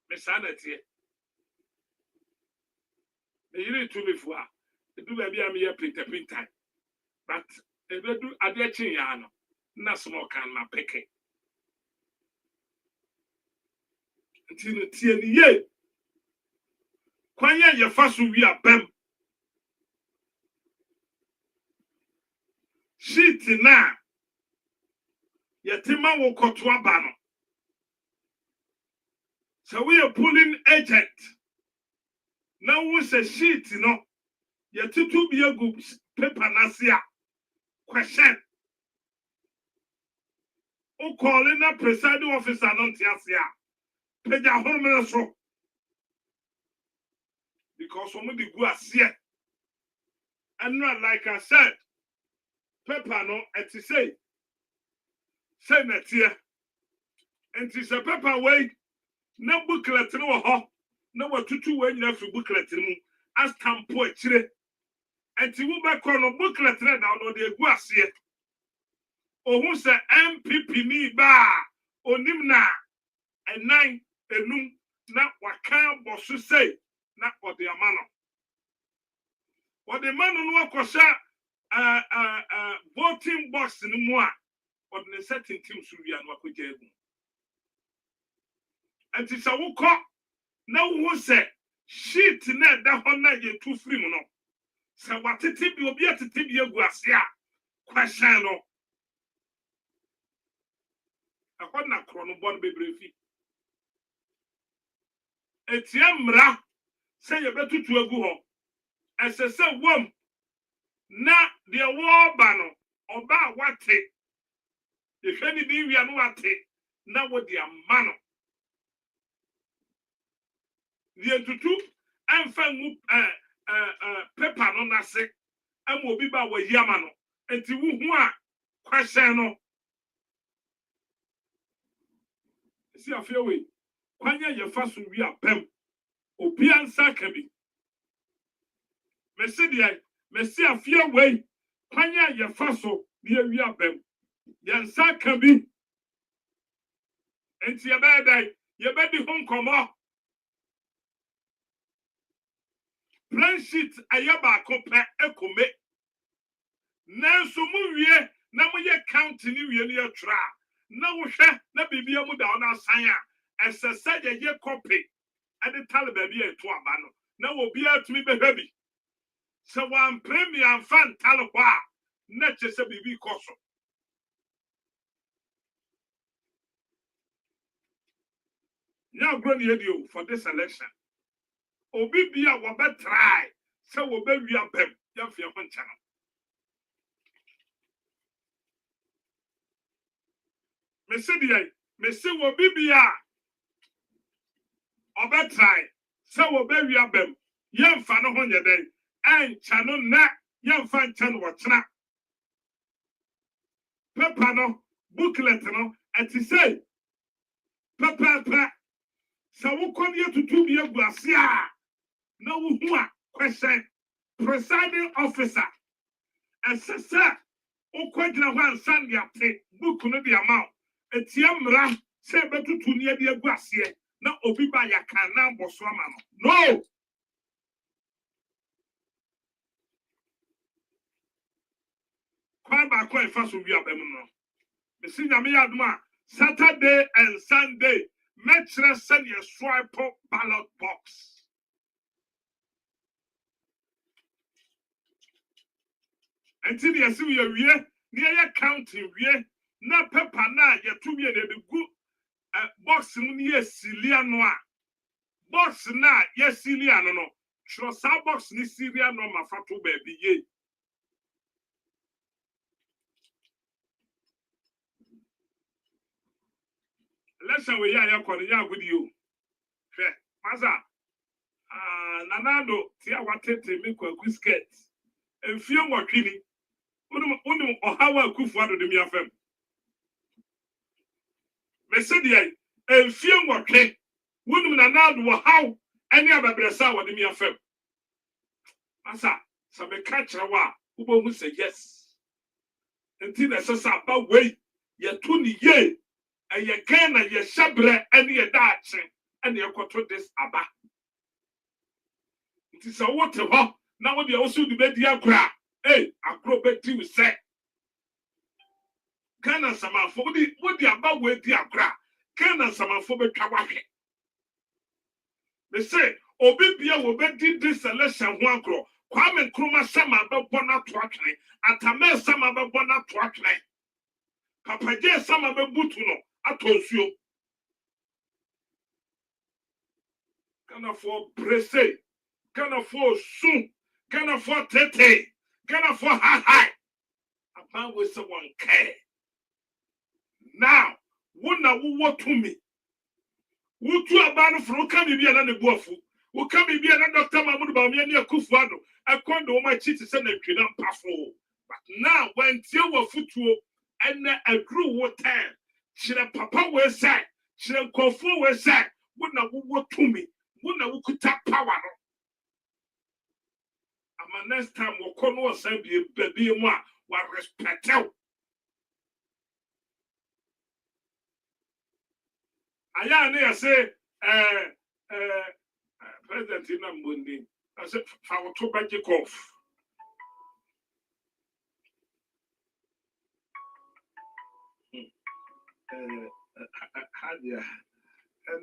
me sana tie me yere too me fu a do ba bia me ya pinta but e be do ade chin ya no na small can ma peke nti tie ni ye kwanya ye fa so wi abam sheet na ye tima wo koto aba no so we are pulling agent now we say sheet no ye titu bi agu paper na sia question o calling na presiding officer no ntiasia peja hormone so because some dey go asia and not like I said paper no et say na tie and it is a paper way na booklet no ho na watutu we nyina fi booklet mu as tampo akire and ti wo be ko no booklet na no dey go asia ohun se MPP ni ba onim na enan enum na wakan bosu say na ode amano ode manu no akosha voting box ni mu a ode ne setting team so wi anu akogya egu anti sa wo ko na wo se sheet na da ho na ye tu free mu no se watete bi obi atete bi egu ase a question no akona krono bon bebrefi etiamra say ye betutu egu ho esese wom na de wo ba no oba wate ye hwani bi wi anu wate na wo de amano de tutu amfa ngu paper no na se am obi ba wa yama no enti wo hu a question no si afia we kwanya ye fa so wi apem obi ansa ka bi mesi de mesi afia we kwanya ye fa so bi wi apem ye ansa ka bi enti ye ba dai ye ba di hon komo plan sheet ayaba akopa ekome nanso mu wie na mo ye count ni wie ni atwa na wo hwe na bibia mu da ona asan a esese ye copy ade Taliban bi eto aba no na wo bia atumi behwa bi se wan premier fan talwa na chese bibi koso ya gro ni edio for this election obi bia wo be try se wo be wi abem ya fie ho ncha no mesi wo bibia obe try se wo be wi abem ye mfa no ho nye den ancha no na ye mfa ncha no wo tena paper no booklet no ati say papa Sa wo kon ye tutu bi egu ase a na wo hu a question presiding officer assessor o kwagina ho ansan ya te book no bi amount etia mra se betutu ne bi egu ase na obi ba ya kan na mboso ama no kwa ba kwa ifa so wi abem no me si nyame ya aduma Saturday and Sunday make sure send your swipe ballot box. Until you see your near counting we na paper na ya to be the good box near Siliano. Box na yes Siliano no. Trosa box ni Syria no mafatu baby ye. Let's say we ya good you. Fair. Maza. Nanado tia watete me Kwaku skirt. Enfie nwotwini. Unu ohawa akufu ado de mi afem. Me se de enfie nwotwe. Unu nanado wo haw ene ababresa wo de mi afem. Asa, sabe catch wa, ubo mu say yes. Enti na sesa ba wei, ye tu ni ye. Eye kan na ye shabre ene ye daache. Ene ye kwoto this aba. Enti sa wo te ho, na wo de osu di be di agura. Hey, agro be ti we say. Kana samafo wo di aba we di agura. Kana samafo be twa wahwe. Me say, obi bia wo be di this election ho agro. Kwame Nkrumah sama be bona to atwene. Atame sama be bona to atwene. Papaje sama be butu no atonsuo. Kana for brese, kana for sun, kana for tete, kana for high. Apan we say one care. Now, wona wo to me. Wo tu abanu fro kan bibia na ne buafu. Wo kan bibia na Dr. Mahmoud Bawumia ne Akufuado. Akondo wo ma chiti se na twena mpafo. But now when tie wo futuo ene agru wo time. Chire papa we say, chire nkofo we say, wona wo to me. Wona wo kuta power no. Ama next time wo kono wo say be mu a wa respect you. Aya ne say President in Mbundi, I said, for to budget off. And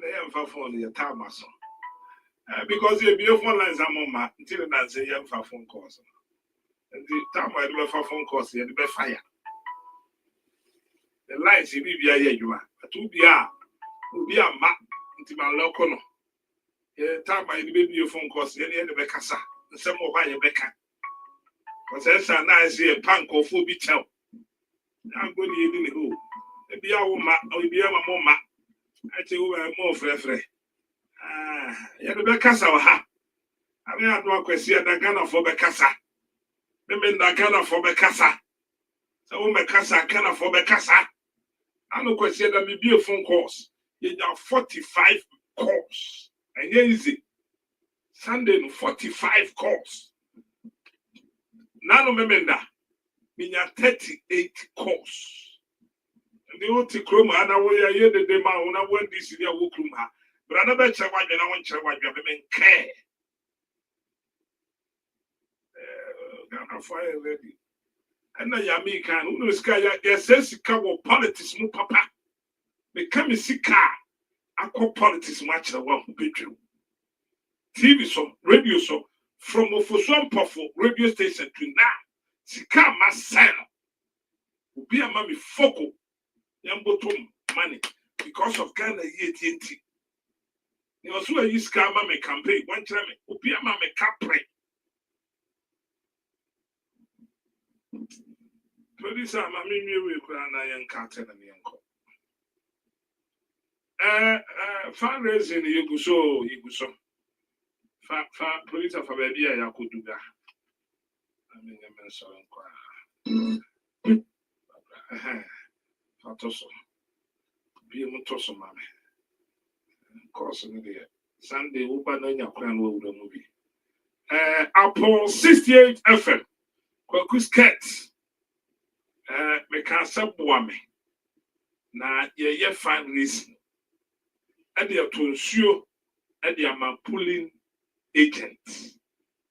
they have for the time because you be phone lines are more until I say you have phone calls. And the time I do for phone calls, you have fire. The lights you be here, you are. But to be a map into my local. Time I do your phone calls, any end of a cassa, and some more by your becca. Because that's a nice punk or full be tell. I'm going to eat in the hole. Maybe I will be a mama. I tell you, more free. You have the cassa. I mean, I don't question the gunner for the cassa. Maybe the gunner for the cassa. So, my cassa can for the cassa. I don't question that may be a phone calls. You have 45 calls. And here is it. Sunday, 45 calls. Nano memenda. Minya 38 calls. And the old Tikroma, and I will hear the demand when I went this year, Wukruma. But I never check what I want to what you have care. Ghana fire ready. And I am can who knows Sky, yes, says cover politics, no papa. They come and see car. I call politics much the one who beat you. TV so, radio so, from Ofosuan Pofo radio station to now. Sika Masel will be a mammy focal. Yambotum money because of Ghana AT&T. You also a use car mammy campaign. One time will be a mammy capre. Producer, mammy, we could an iron carton and the fundraising, you go so. Producer for baby, I could do that. I mean, I'm sorry. Fatoso. Be a motoso, mammy. course no there. Sunday uba no nya kwan wo wura mu bi. Apple 68 FM. Kwaku skirt. Me kan saboa me. Na ye fundraising. E de to nsuo, e de ama pulling agent.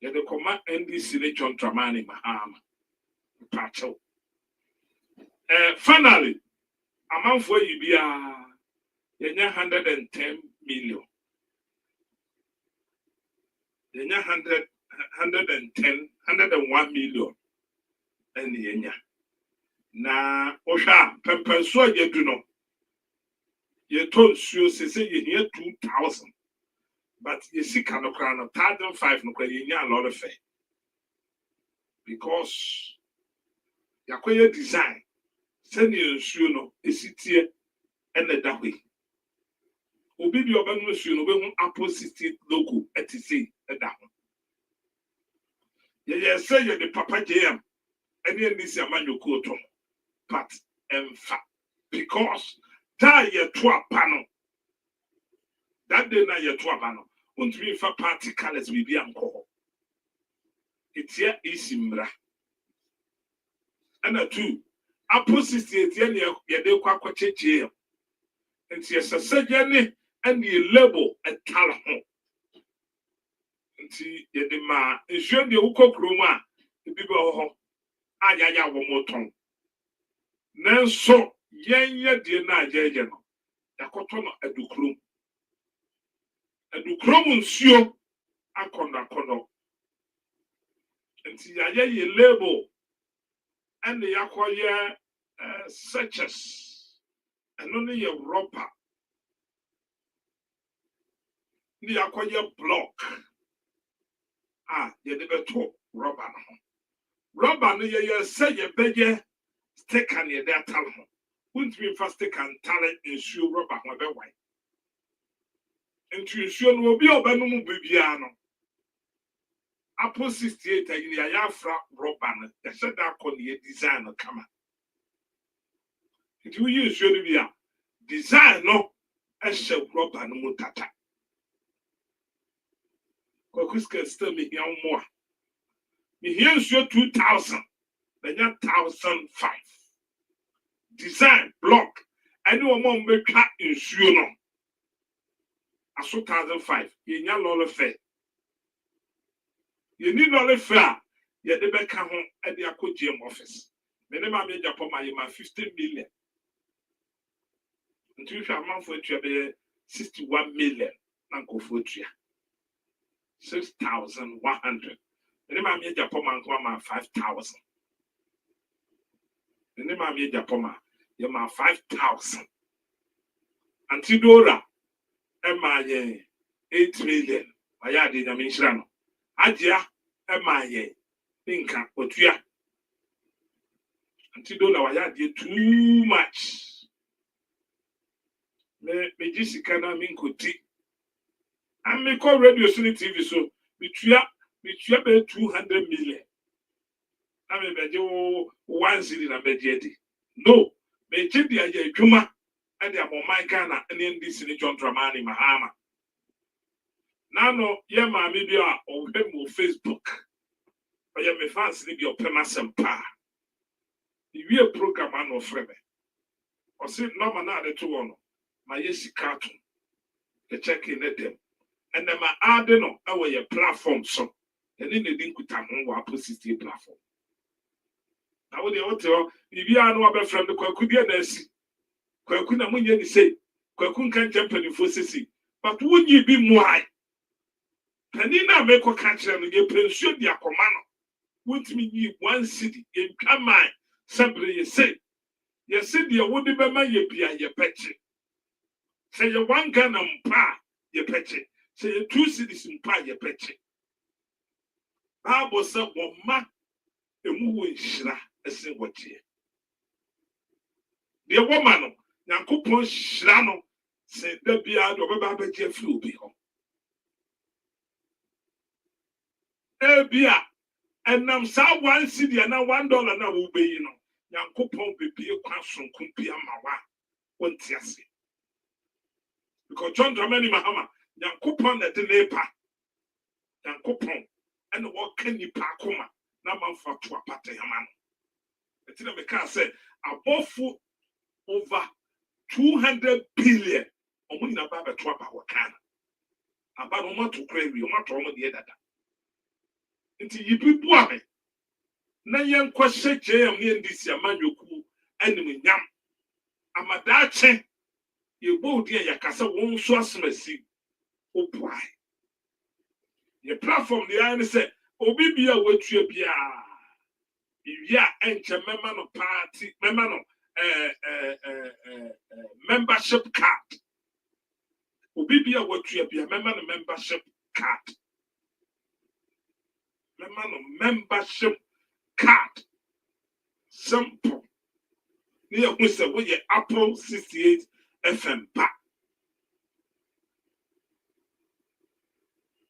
Ye de koma NDC le John Dramani Mahama. Pacho. Finally, amanfo yi bia yenya 110 million. Yenya 101 million. And yenya. Na osha pempenso yedu no. Ye told you say you hear 2,000. But you see kind of crown of 1,500 no yenya a lot of fair. Because yakoye design send you no esitie and that way. Obi bi obanu nsuo no be hu opposite logo etisi eda ho. Ye say ye the papa JM any this amanyoko to. But because that ye to apano. That day na ye to apano. Untumi fa party colors we be anko. It's here isimra. And a two opposite ye de kwa JM. And yes a surgery and the label a talent. Nti ye de ma ensuo de ukọ kroma e bi bo ho ayaya wo moton nanso yenye de na ajeje no yakoto no adukrom nsuo akono nti yaye ye label and yakoye searches and only ye rubber ni yakoye block. Ye de beto rubber no. Rubber no ye say ye beye stick and ye there tell ho. Wouldn't be first stick and talent ensure rubber ho be why. Into ensure no be obanu mu bibia no. Apple 68 in the Ayafra rubber no. Ye said that kon ye design no come. It will use show be a design no e she rubber no mu tata. Kwaku can still me here more. Me here show 2,000. Then 1,005. Design block. I know mom be cut in shoe no. I saw 1,005. You nya lolly fair. You need lolly fair. You de be ka ho e de akọ GM office. Me ne ma me Japan ma 15 million. Until you have month for it be 61 million. Nanko for it. 6,100. And then my Japan man 5,000. And then my Japan you ma 5,000. Antidora MIA 8 million. Maya did a mention. Adia MIA Inca Otua. Antidora Waya did too much. Me Jessica na minkoti. And me call radio city TV so we be 200 million. I mean be 1 city na be jedi. No, me jedi aye adwuma and ya my Ghana and NDC ni John Dramani Mahama. Now no ye ma me bi a o mo Facebook. Or ye me fans ni bi o pema sempa. We a program an of freme. Or say no man na de to one. My yesikato. The check in them. And then my adding on our platform so and then they didn't put on opposite platform. Now what they want to if you are no other from the Kwaku be nurse. Kwaku na munye ni say Kwaku can jump in forces. But would you be more? Penina make a catch and you pension the command. Would me ye 1 city in come simply you say. You said you would be my ye pia ye petche. Say you 1 gun pa ye petche. Say 2 cities in pa ye petche. Bible said one ma emu shira ese watie. The woman no Nyankopon shira no say da bia do be ba beje fi obi ho. Bia enam sa 1 cedi na $1 na wo be yi no Nyankopon bebie kwa sonko bia ma wa wonti ase. because John Dramani Mahama Yankopon na de nepa Yankopon and what can you pack homa na man for to apate yaman. Etina me can say above over 200 billion omuni na baba to apa wakana. Aba no ma to kra wi o ma to mo de dada. Nti yibi bua me na yen kwahye JM ne ndisi amanyoku anim nyam amadache yebo odi yakasa won so asmasi obuai ye platform the eye say obi bia watua bia bia enche memma no party memma no membership card obi bia watua bia memma no membership card memma no membership card simple ni who say we Apple 68 FM pa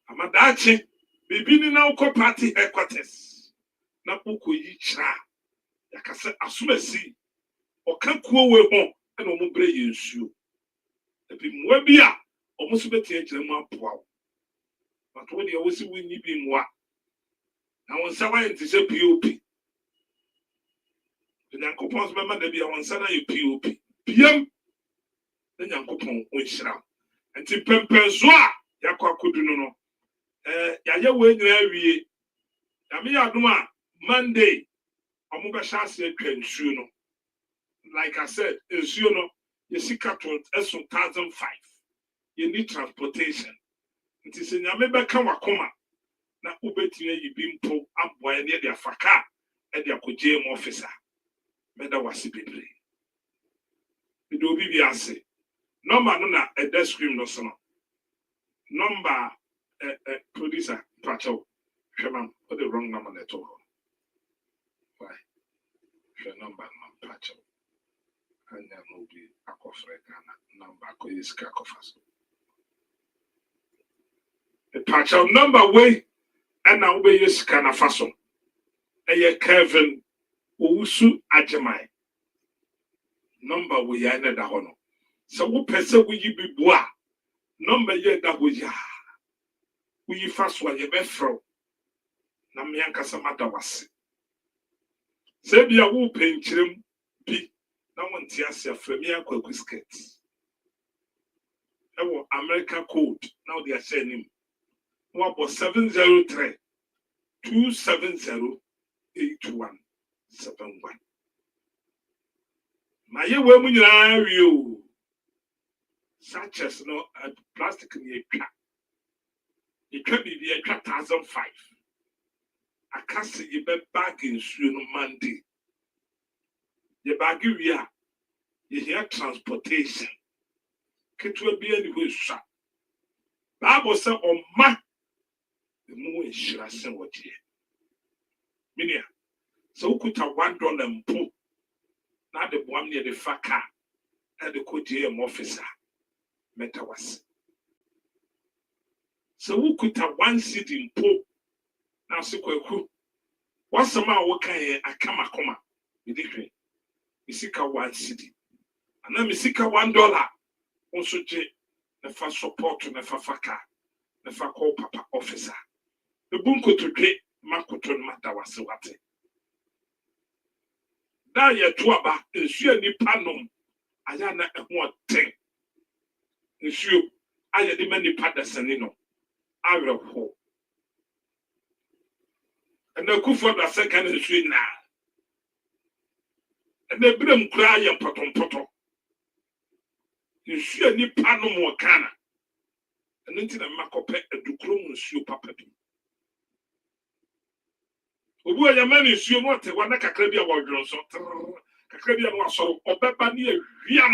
amadache bibini na uko party headquarters na uko yi chira yakase asumasi okakuo we ho na omo bre yensuo ebi mwa bia omo so betie kire mu apoa but when you wosi winni bi mwa na won sa wan ti se POP nyankopon so bema da bia won sa na ye POP pm na nyankopon onhyira enti pempenso a yakwa kodunu no yaye we nyina wie ya me yadom a Monday omo be shase atwa nsuo no like I said nsuo no ye sika to eso 1005 you need transportation nti se nyame be ka wakoma na ubetine yibimpo aboa ne de afaka e de akoje mu officer meda wasi bebre bido obi bi ase number no na a desk screen no so no number producer pacho shema put the wrong number at all why share number no pacho anya no bi akofre kana number ko iska kofaso the pacho number way and now we use kana faso eye Kevin Owusu Ajemai number we ya na da hono so wo pese wo yi bibua number ye da ho ya wo yi faso ye be fro na me ankasa mada wase se bia wo penchirem bi na wonte ase afra me Kwaku skirt ewo America code now they are saying him wo abo 703 270 8171 my ye we mu nyina wi sachets no plastic ni etwa bibi etwa 1005 akase ye be bag nsuo no Monday ye bag wi a ye here transportation ketwa bi ani ho sha Bible say omma mu enhyira se wodie minia so ukuta $1 mpo na de boam ne de faka e de kodie em officer metawas so ukuta 1 cedi mpo na se Kwaku wasama wo kan ye akama koma midihwe misika 1 cedi ana misika $1 onso je na fa support na fa faka na fa call papa officer e bunko to dwe makoto matawase wate da ye toaba nsuo nipa nom aya na eho ten nsuo aya de manipa dasani no awerho na kufo da second nsuo na na brem kura ye potompoto nsuo nipa nom wo kana nti na makope adukro nsuo papa bi obu ya mani nsuo mo te wa na kakra bi a wodwon so kakra bi a no asoro obeba ne ahia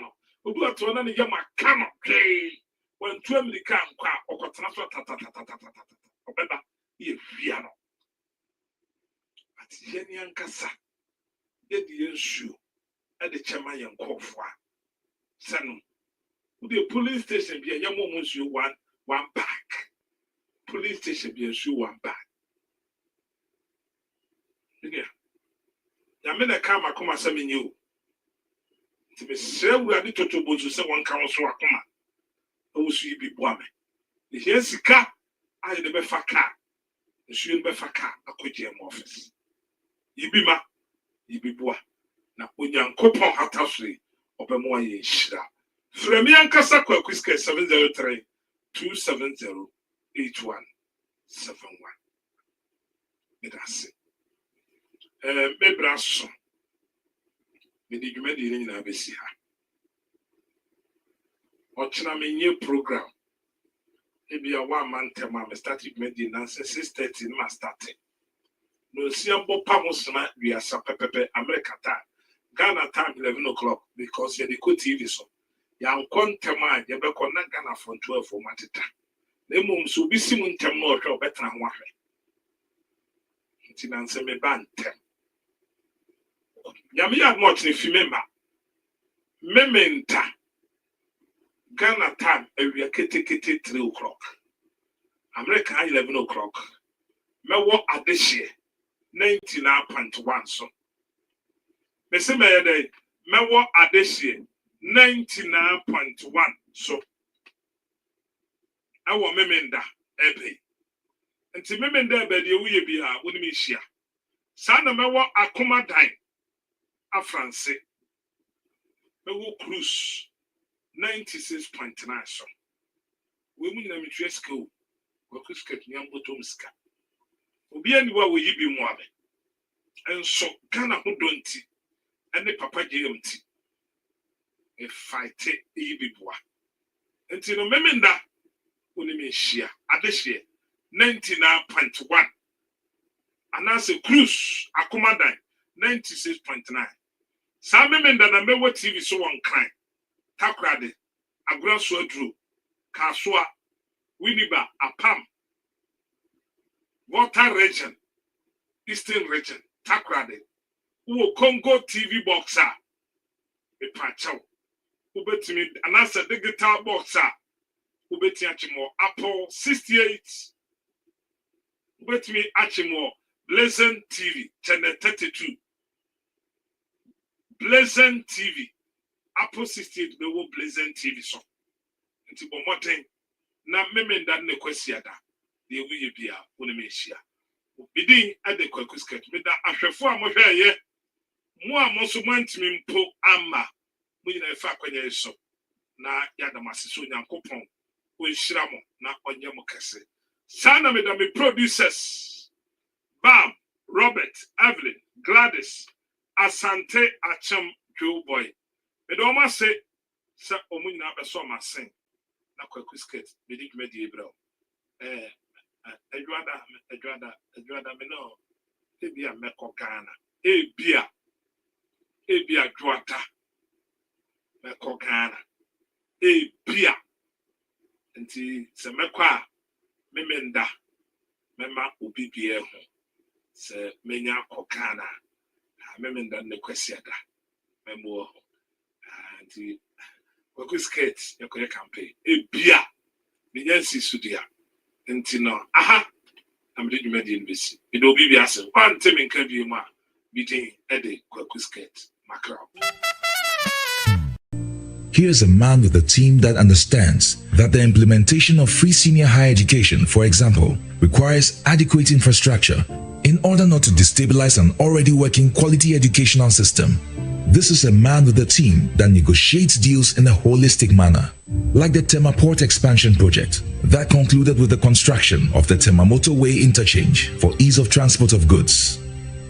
no obu ato na ne yama kama kwee wantu amerika nkwa okotena so tata obeba ne ahia no ati ye ni ankasa ye di nsuo e de chema ye nkofo a sanu the police station bi ya mo nsuo one pack police station bi nsuo one pack ya me na kama koma sami nyu nti me sɛ wurade totobozu sɛ wɔnka wo so akoma ɛwo so yi bi boa me ne hia sika ayɛ de bɛfa kaa nsuo no bɛfa kaa akɔgye mu office yibi ma yibi boa na onyankopɔn hata sori ɔbɛmo ayɛ nhyira frɛ me ankasa Kwaku Sika 703 270 8171 medase mebra so mede dwumadi ne nyinaa bɛsi ha ɔkyena menye program ebia wa man ntɛm a me start dwumadi na sɛ 6:30 no ma start no siambo pamosna wiasa pepepe America time Ghana time 11 o'clock because you go TV so yan kontema ye be konna Ghana from 12 for mateta na mum so bi sim ntem no hwe obetra ho ahwe ntina nse me bantem nyame ya mo tne fi mementa Ghana time ewia ketekete 3 o'clock America 11 o'clock mewo adehye 99.1 so mese me dey mewo adehye 99.1 so awo memenda ebe nti memenda ebe de wuye bi a woni me hia sa na mewo akoma dan a France mewo cruise 96.9 so we mu nyina metwe skill Kwaku Sika nyambo tom ska obi ani wa wo yibi mu abe enso Ghana ho donti ene papa GMT e fight yibi boa enti no memenda oni me hia adehye 99.1 anase cruise akomadan 96.9 sa memenda na mewo TV so won kan takrade agura so aduro kasoa winiba apam water region eastern region takrade wo Congo TV boxer e pachaw ubetimi anasa digital boxer ubeti achimo Apple 68 ubetimi achimo Blazing TV channel 32 Blazing TV Apple 68 bewo Blazing TV so nti bomoten na memenda ne kwasiada de wuye bia woni mehia bidin ade Kwaku Sika meda ahwefo a mohweye mo a mo so mantimi mpo ama mo nyina efa akwanya so na yadamase so nyankopon o nhira mo na onye mo kese sana meda me producers Bam Robert Evelyn Gladys Asante Acham Joe Boy meda o ma se omo nyina be so ma sen na Kwaku Sika bidi dwumadi ebra Edwada me no ebia meko Ghana ebia Dwata meko Ghana ebia nti se meko a memenda mema obi bia ho se menya ko Ghana memenda ne kwasiada memo ho nti Kwaku Sika yakoye campaign ebia menyansi sudia nti no aha amde dwumadi nbesi edo obi bia se kwante menka bi mu a bidin ede Kwaku Sika makraw. Here's a man with a team that understands that the implementation of free senior higher education, for example, requires adequate infrastructure in order not to destabilize an already working quality educational system. This is a man with a team that negotiates deals in a holistic manner, like the Tema Port Expansion Project that concluded with the construction of the Tema Motorway Interchange for ease of transport of goods.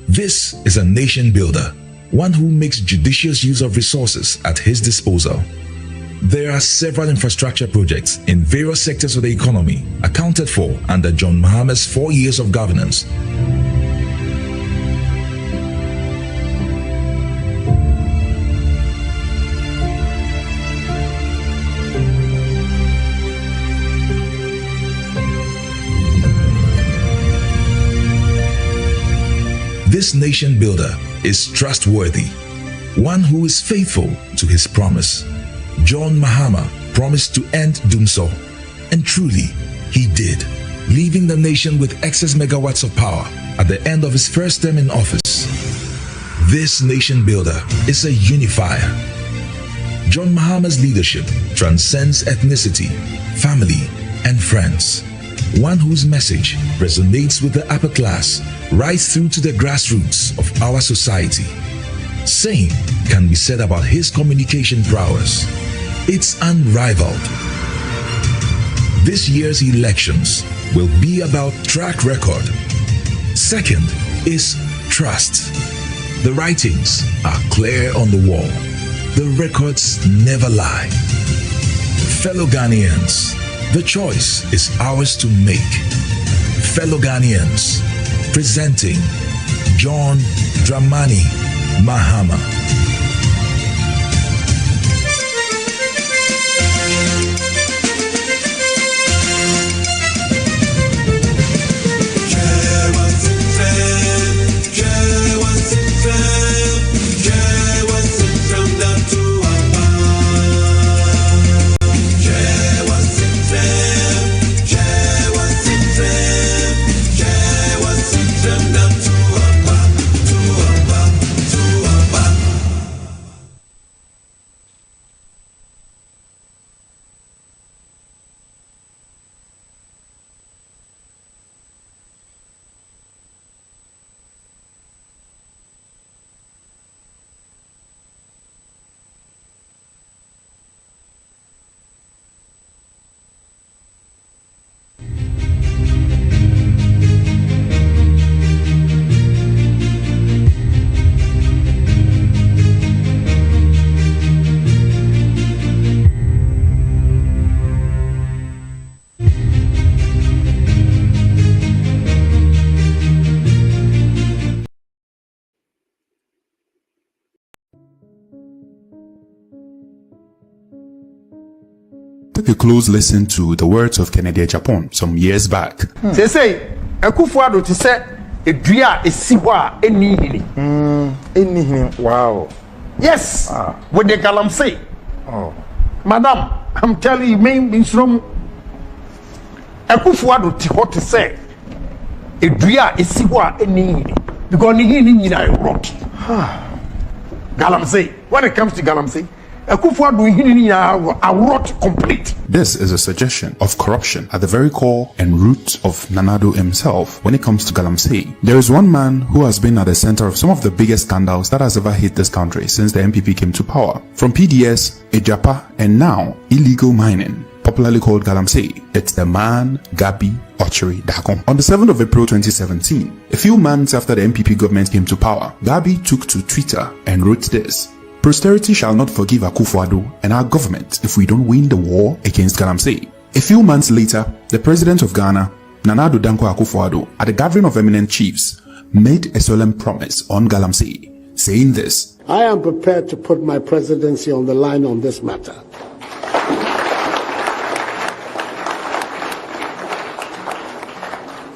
This is a nation builder, one who makes judicious use of resources at his disposal. There are several infrastructure projects in various sectors of the economy accounted for under John Mahama's 4 years of governance. This nation builder is trustworthy, one who is faithful to his promise. John Mahama promised to end Doomsaw, and truly, he did, leaving the nation with excess megawatts of power at the end of his first term in office. This nation builder is a unifier, John Mahama's leadership transcends ethnicity, family, and friends. One whose message resonates with the upper class right through to the grassroots of our society. Same can be said about his communication prowess. It's unrivaled. This year's elections will be about track record. Second is trust. The writings are clear on the wall. The records never lie. Fellow Ghanaians, the choice is ours to make. Fellow Ghanaians, presenting John Dramani Mahama. Take a close listen to the words of Kennedy Japan some years back. They say, Akufuado to say, a dria is siwa any wow. Yes, what the Galam say. Oh, Madam, I'm telling you, main means wrong. Akufuado to what to say. A dria is siwa any because ni rot. Galam say, when it comes to Galam say, this is a suggestion of corruption at the very core and root of Nanado himself when it comes to Galamsey. There is one man who has been at the center of some of the biggest scandals that has ever hit this country since the MPP came to power. From PDS, Ejapa, and now illegal mining, popularly called Galamsey. It's the man Gabi Ochiri Dagon. On the 7th of April 2017, a few months after the MPP government came to power, Gabi took to Twitter and wrote this: "Posterity shall not forgive Akufo-Addo and our government if we don't win the war against Galamsey." A few months later, the president of Ghana, Nana Addo Dankwa Akufo-Addo, at the gathering of eminent chiefs, made a solemn promise on Galamsey, saying this: I am prepared to put my presidency on the line on this matter.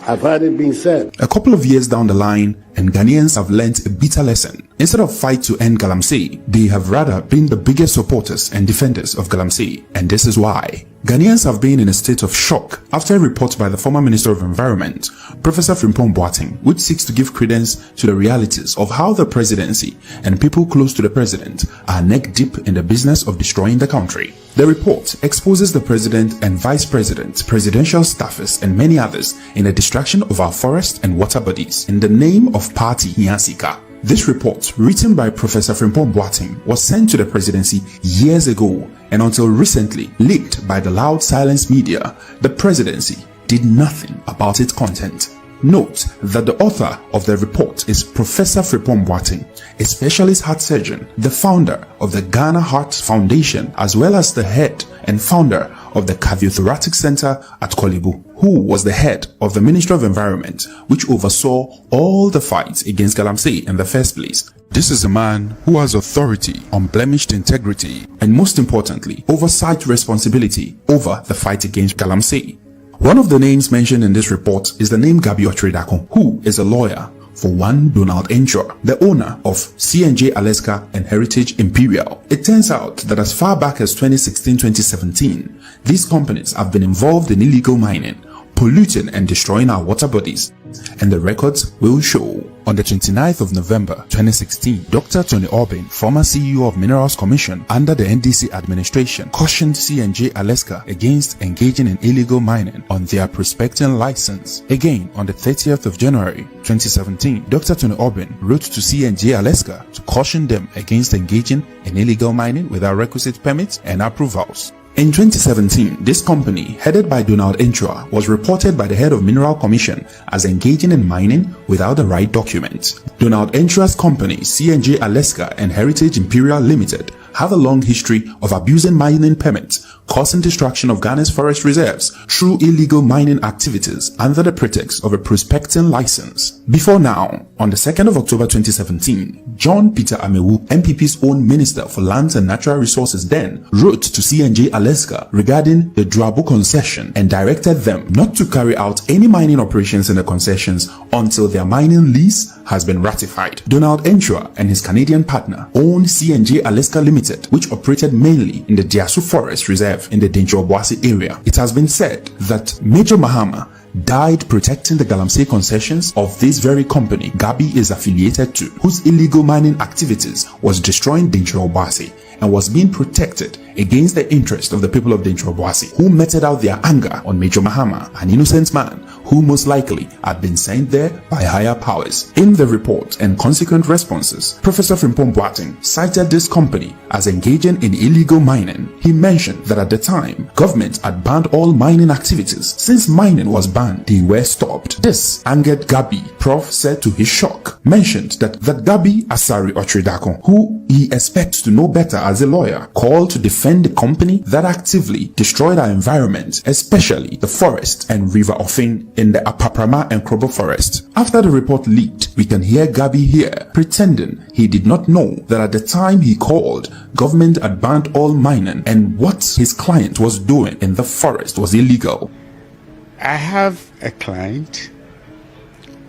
I've heard it being said. A couple of years down the line, and Ghanaians have learnt a bitter lesson. Instead of fight to end Galamsey, they have rather been the biggest supporters and defenders of Galamsey, and this is why. Ghanaians have been in a state of shock after a report by the former Minister of Environment, Professor Frimpong Boateng, which seeks to give credence to the realities of how the presidency and people close to the president are neck deep in the business of destroying the country. The report exposes the president and vice president, presidential staffers, and many others in the destruction of our forest and water bodies in the name of Party Nyansika. This report, written by Professor Frimpong Boateng, was sent to the presidency years ago, and until recently leaked by the loud silence media, the presidency did nothing about its content. Note that the author of the report is Professor Frimpong Boateng, a specialist heart surgeon, the founder of the Ghana Heart Foundation, as well as the head and founder of the Cardiothoracic Center at Kolibu, who was the head of the Ministry of Environment, which oversaw all the fights against Galamsey in the first place. This is a man who has authority, unblemished integrity, and most importantly, oversight responsibility over the fight against Galamsey. One of the names mentioned in this report is the name Gabi Ochiri Dagon, who is a lawyer for one Donald Ensure, the owner of C&J Alaska and Heritage Imperial. It turns out that as far back as 2016-2017, these companies have been involved in illegal mining, polluting and destroying our water bodies. And the records will show. On the 29th of November 2016, Dr. Tony Orbin, former CEO of Minerals Commission under the NDC administration, cautioned C&J Alaska against engaging in illegal mining on their prospecting license. Again, on the 30th of January 2017, Dr. Tony Orbin wrote to C&J Alaska to caution them against engaging in illegal mining without requisite permits and approvals. In 2017, this company, headed by Donald Enchua, was reported by the head of Mineral Commission as engaging in mining without the right documents. Donald Enchua's company, C&J Alaska and Heritage Imperial Limited, have a long history of abusing mining permits, causing destruction of Ghana's forest reserves through illegal mining activities under the pretext of a prospecting license. Before now, on the 2nd of October 2017, John Peter Amewu, MPP's own Minister for Lands and Natural Resources then, wrote to C&J Alaska regarding the Druabu concession and directed them not to carry out any mining operations in the concessions until their mining lease has been ratified. Donald Enchua and his Canadian partner owned C&J Alaska Limited, which operated mainly in the Diasu Forest Reserve in the Dencho-Obuasi area. It has been said that Major Mahama died protecting the Galamsey concessions of this very company Gabi is affiliated to, whose illegal mining activities was destroying Dencho-Obuasi and was being protected against the interest of the people of Dencho-Obuasi, who meted out their anger on Major Mahama, an innocent man who most likely had been sent there by higher powers. In the report and consequent responses, Professor Frimpong Boateng cited this company as engaging in illegal mining. He mentioned that at the time, government had banned all mining activities. Since mining was banned, they were stopped. This angered Gabi. Prof said to his shock, mentioned that Gabi Asari Otridakon, who he expects to know better as a lawyer, called to defend the company that actively destroyed our environment, especially the forest and river Ofin in the Apaprama and Krobo forest. After the report leaked, we can hear Gabi here pretending he did not know that at the time he called, government had banned all mining and what his client was doing in the forest was illegal. I have a client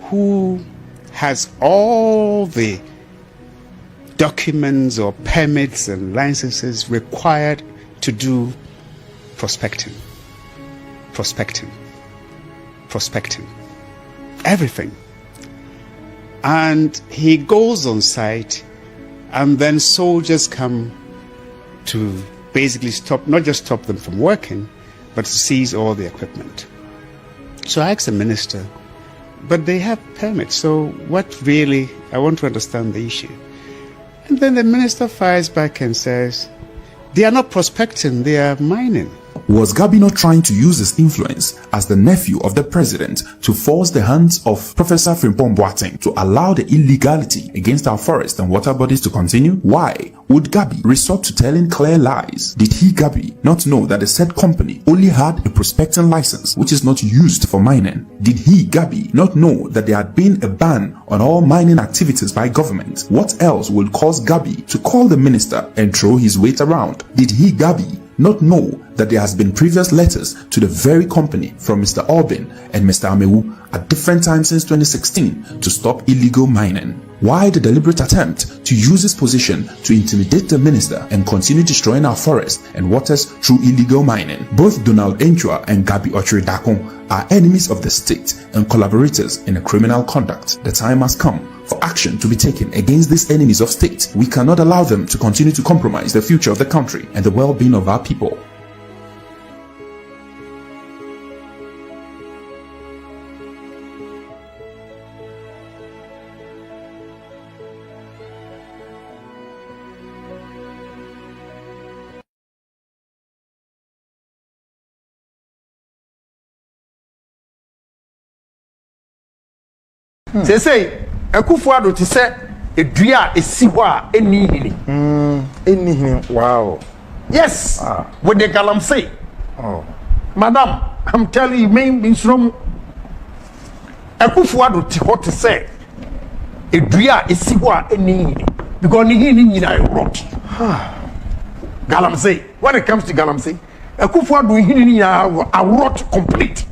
who has all the documents or permits and licenses required to do prospecting, everything. And he goes on site and then soldiers come to basically not just stop them from working, but to seize all the equipment. So I asked the minister, but they have permits, so what really, I want to understand the issue. And then the minister fires back and says, they are not prospecting, they are mining. Was Gabi not trying to use his influence as the nephew of the president to force the hands of Professor Frimpong Boateng to allow the illegality against our forest and water bodies to continue? Why would Gabi resort to telling clear lies? Did he, Gabi, not know that the said company only had a prospecting license which is not used for mining? Did he, Gabi, not know that there had been a ban on all mining activities by government? What else would cause Gabi to call the minister and throw his weight around? Did he, Gabi, not know that there has been previous letters to the very company from Mr. Orbin and Mr. Amewu at different times since 2016 to stop illegal mining? Why the deliberate attempt to use his position to intimidate the minister and continue destroying our forests and waters through illegal mining? Both Donald Enchua and Gabi Otridakon are enemies of the state and collaborators in a criminal conduct. The time has come for action to be taken against these enemies of state. We cannot allow them to continue to compromise the future of the country and the well-being of our people. Say, Akufo-Addo to say a dua esi hɔ a eni hini. Wow. Yes. With the Galamsey. Oh. Madam, I'm telling you, me from Akufo-Addo to hɔ to say a dua esi hɔ a eni hini because ni hini nyina rot. Galamsey. When it comes to Galamsey, Akufo-Addo hini nyina rot complete.